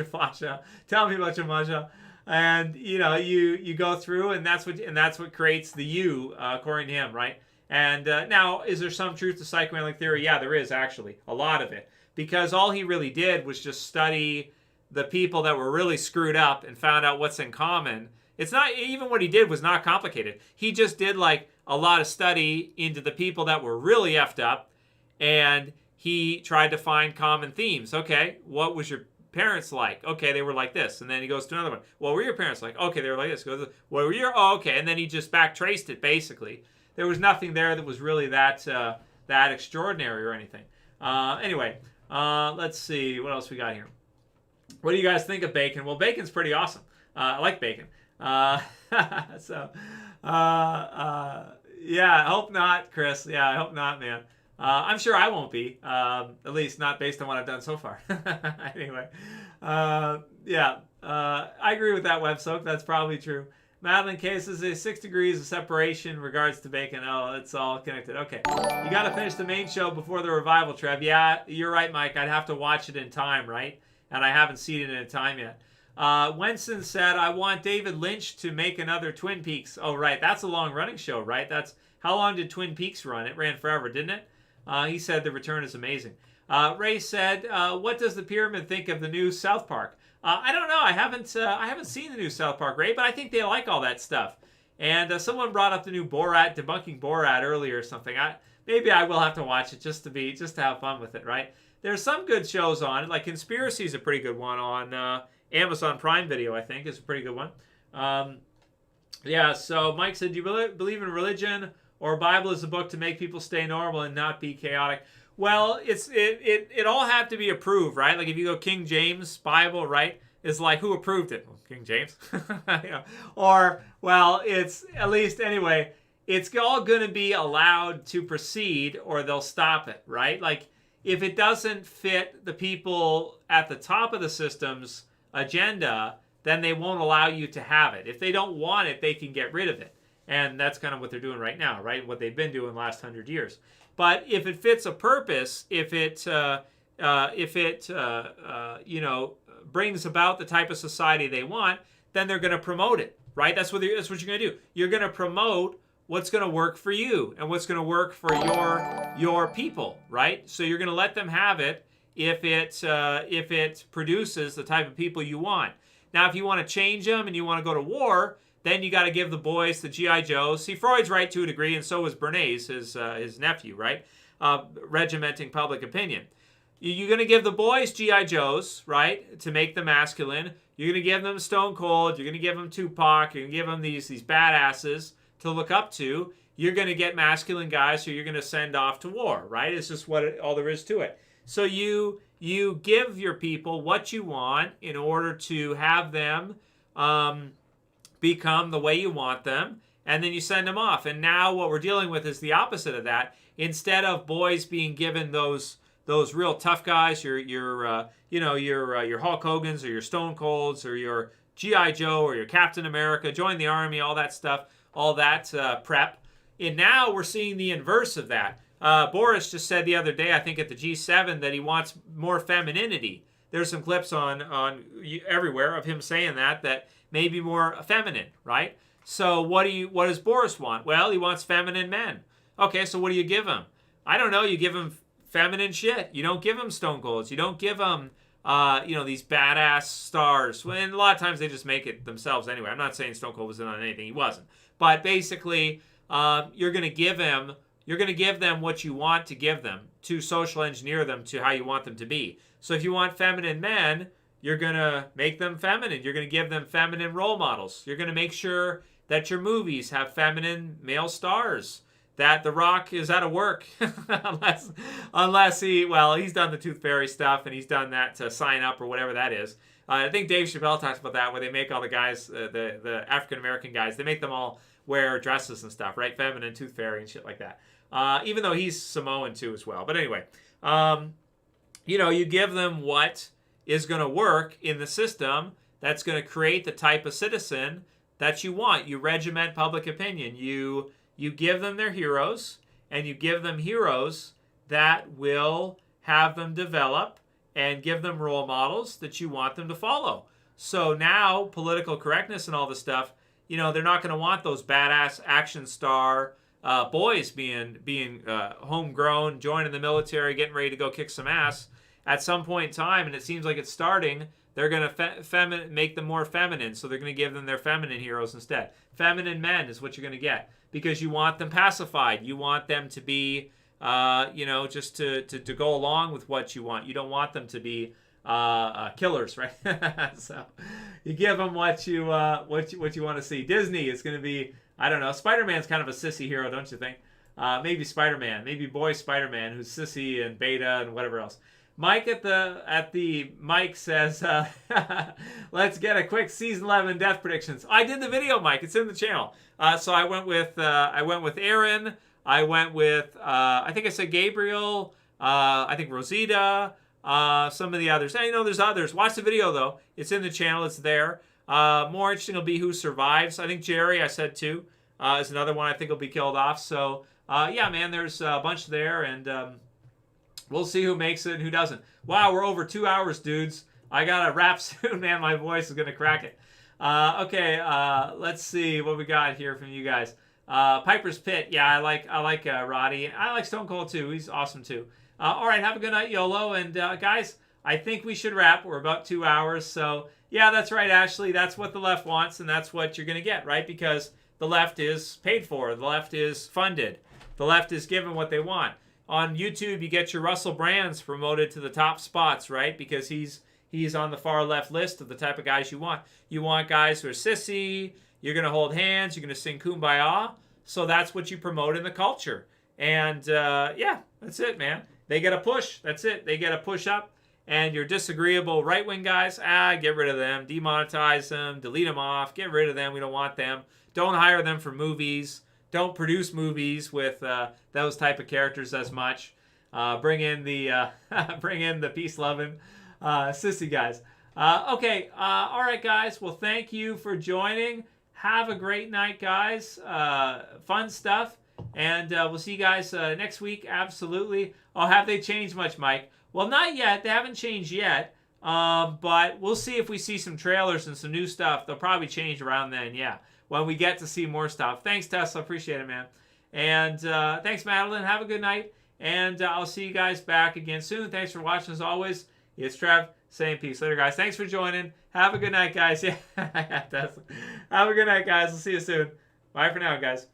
fascia. Tell me about your masha. And you go through, and that's what creates the you, according to him, right? And now, is there some truth to psychoanalytic theory? Yeah, there is actually a lot of it, because all he really did was just study the people that were really screwed up and found out what's in common. It's not even what he did was not complicated. He just did like a lot of study into the people that were really effed up, and he tried to find common themes. Okay, what was your parents like? Okay, they were like this. And then he goes to another one. What were your parents like? Okay, they were like this. What were your... Oh, okay. And then he just backtraced it, basically. There was nothing there that was really that extraordinary or anything. Anyway, let's see. What else we got here? What do you guys think of Bacon? Well, Bacon's pretty awesome. I like Bacon. Yeah, I hope not, Chris. Yeah, I hope not, man. I'm sure I won't be, at least not based on what I've done so far. Anyway, I agree with that, Web Soak. That's probably true. Madeline K says 6 degrees of separation in regards to Bacon. Oh, it's all connected. Okay. You got to finish the main show before the revival, Trev. Yeah, you're right, Mike. I'd have to watch it in time, right? And I haven't seen it in time yet. Wenson said, I want David Lynch to make another Twin Peaks. Oh, right. That's a long-running show, right? How long did Twin Peaks run? It ran forever, didn't it? He said the return is amazing. Ray said, what does the pyramid think of the new South Park? I don't know. I haven't seen the new South Park, Ray, but I think they like all that stuff. And someone brought up the new Borat, debunking Borat earlier or something. Maybe I will have to watch it just to have fun with it, right? There's some good shows on it. Like Conspiracies is a pretty good one on Amazon Prime Video, I think, is a pretty good one. So Mike said, do you believe in religion or Bible is a book to make people stay normal and not be chaotic? Well, it all had to be approved, right? Like if you go King James Bible, right? It's like, who approved it? Well, King James. Or, well, it's at least, anyway, it's all going to be allowed to proceed or they'll stop it, right? Like if it doesn't fit the people at the top of the system's agenda, then they won't allow you to have it. If they don't want it, they can get rid of it. And that's kind of what they're doing right now, right? What they've been doing the last 100 years. But if it fits a purpose, if it brings about the type of society they want, then they're going to promote it, right? That's what you're going to do. You're going to promote what's going to work for you and what's going to work for your people, right? So you're going to let them have it if it produces the type of people you want. Now, if you want to change them and you want to go to war, then you got to give the boys the G.I. Joes. See, Freud's right to a degree, and so was Bernays, his nephew, right? Regimenting public opinion. You're going to give the boys G.I. Joes, right, to make them masculine. You're going to give them Stone Cold. You're going to give them Tupac. You're going to give them these badasses to look up to. You're going to get masculine guys who you're going to send off to war, right? It's just all there is to it. So you give your people what you want in order to have them become the way you want them, and then you send them off. And now what we're dealing with is the opposite of that. Instead of boys being given those real tough guys, your Hulk Hogan's or your Stone Colds or your G.I. Joe or your Captain America, join the army, all that stuff, all that prep. And now we're seeing the inverse of that. Boris just said the other day, I think at the G7, that he wants more femininity. There's some clips on everywhere of him saying that maybe more feminine, right? So what does Boris want? Well, he wants feminine men. Okay, so what do you give him? I don't know. You give him feminine shit. You don't give him Stone Colds. You don't give him, these badass stars. And a lot of times they just make it themselves anyway. I'm not saying Stone Cold was in on anything. He wasn't. But basically, you're going to give them what you want to give them, to social engineer them to how you want them to be. So if you want feminine men, you're going to make them feminine. You're going to give them feminine role models. You're going to make sure that your movies have feminine male stars. That The Rock is out of work unless he's done the Tooth Fairy stuff and he's done that to Sign Up or whatever that is. I think Dave Chappelle talks about that, where they make all the guys, the African-American guys, they make them all wear dresses and stuff, right? Feminine, Tooth Fairy and shit like that. Even though he's Samoan too as well. But anyway, you give them what is going to work in the system that's going to create the type of citizen that you want. You regiment public opinion. You give them their heroes, and you give them heroes that will have them develop and give them role models that you want them to follow. So now political correctness and all this stuff, they're not going to want those badass action star boys being homegrown, joining the military, getting ready to go kick some ass. At some point in time, and it seems like it's starting, they're going to make them more feminine. So they're going to give them their feminine heroes instead. Feminine men is what you're going to get, because you want them pacified. You want them to be, just to go along with what you want. You don't want them to be killers, right? So you give them what you want to see. Disney is going to be, I don't know. Spider-Man's kind of a sissy hero, don't you think? Maybe Spider-Man, maybe boy Spider-Man, who's sissy and beta and whatever else. Mike at the mic says, let's get a quick season 11 death predictions. I did the video, Mike. It's in the channel. So I went with Aaron. I went with I think I said Gabriel. I think Rosita. Some of the others. There's others. Watch the video though. It's in the channel. It's there. More interesting will be who survives. I think Jerry, I said too, is another one I think will be killed off. So yeah, man, there's a bunch there, and we'll see who makes it and who doesn't. Wow, we're over 2 hours, dudes. I gotta wrap soon, man. My voice is gonna crack it. Okay, let's see what we got here from you guys. Piper's Pit. Yeah, I like Roddy. I like Stone Cold too. He's awesome too. All right, have a good night, YOLO. And guys, I think we should wrap. We're about 2 hours. So yeah, that's right, Ashley. That's what the left wants, and that's what you're gonna get, right? Because the left is paid for. The left is funded. The left is given what they want. On YouTube, you get your Russell Brands promoted to the top spots, right? Because he's on the far left list of the type of guys you want. You want guys who are sissy. You're going to hold hands. You're going to sing Kumbaya. So that's what you promote in the culture. And yeah, that's it, man. They get a push. That's it. They get a push up. And your disagreeable right-wing guys, get rid of them. Demonetize them. Delete them off. Get rid of them. We don't want them. Don't hire them for movies. Don't produce movies with those type of characters as much. Bring in the peace-loving sissy guys. Okay, all right, guys. Well, thank you for joining. Have a great night, guys. Fun stuff, and we'll see you guys next week. Absolutely. Oh, have they changed much, Mike? Well, not yet. They haven't changed yet. But we'll see if we see some trailers and some new stuff. They'll probably change around then, yeah, when we get to see more stuff. Thanks, Tesla. Appreciate it, man. And thanks, Madeline. Have a good night. And I'll see you guys back again soon. Thanks for watching as always. It's Trev saying peace. Later, guys. Thanks for joining. Have a good night, guys. Yeah, Tesla. Have a good night, guys. We'll see you soon. Bye for now, guys.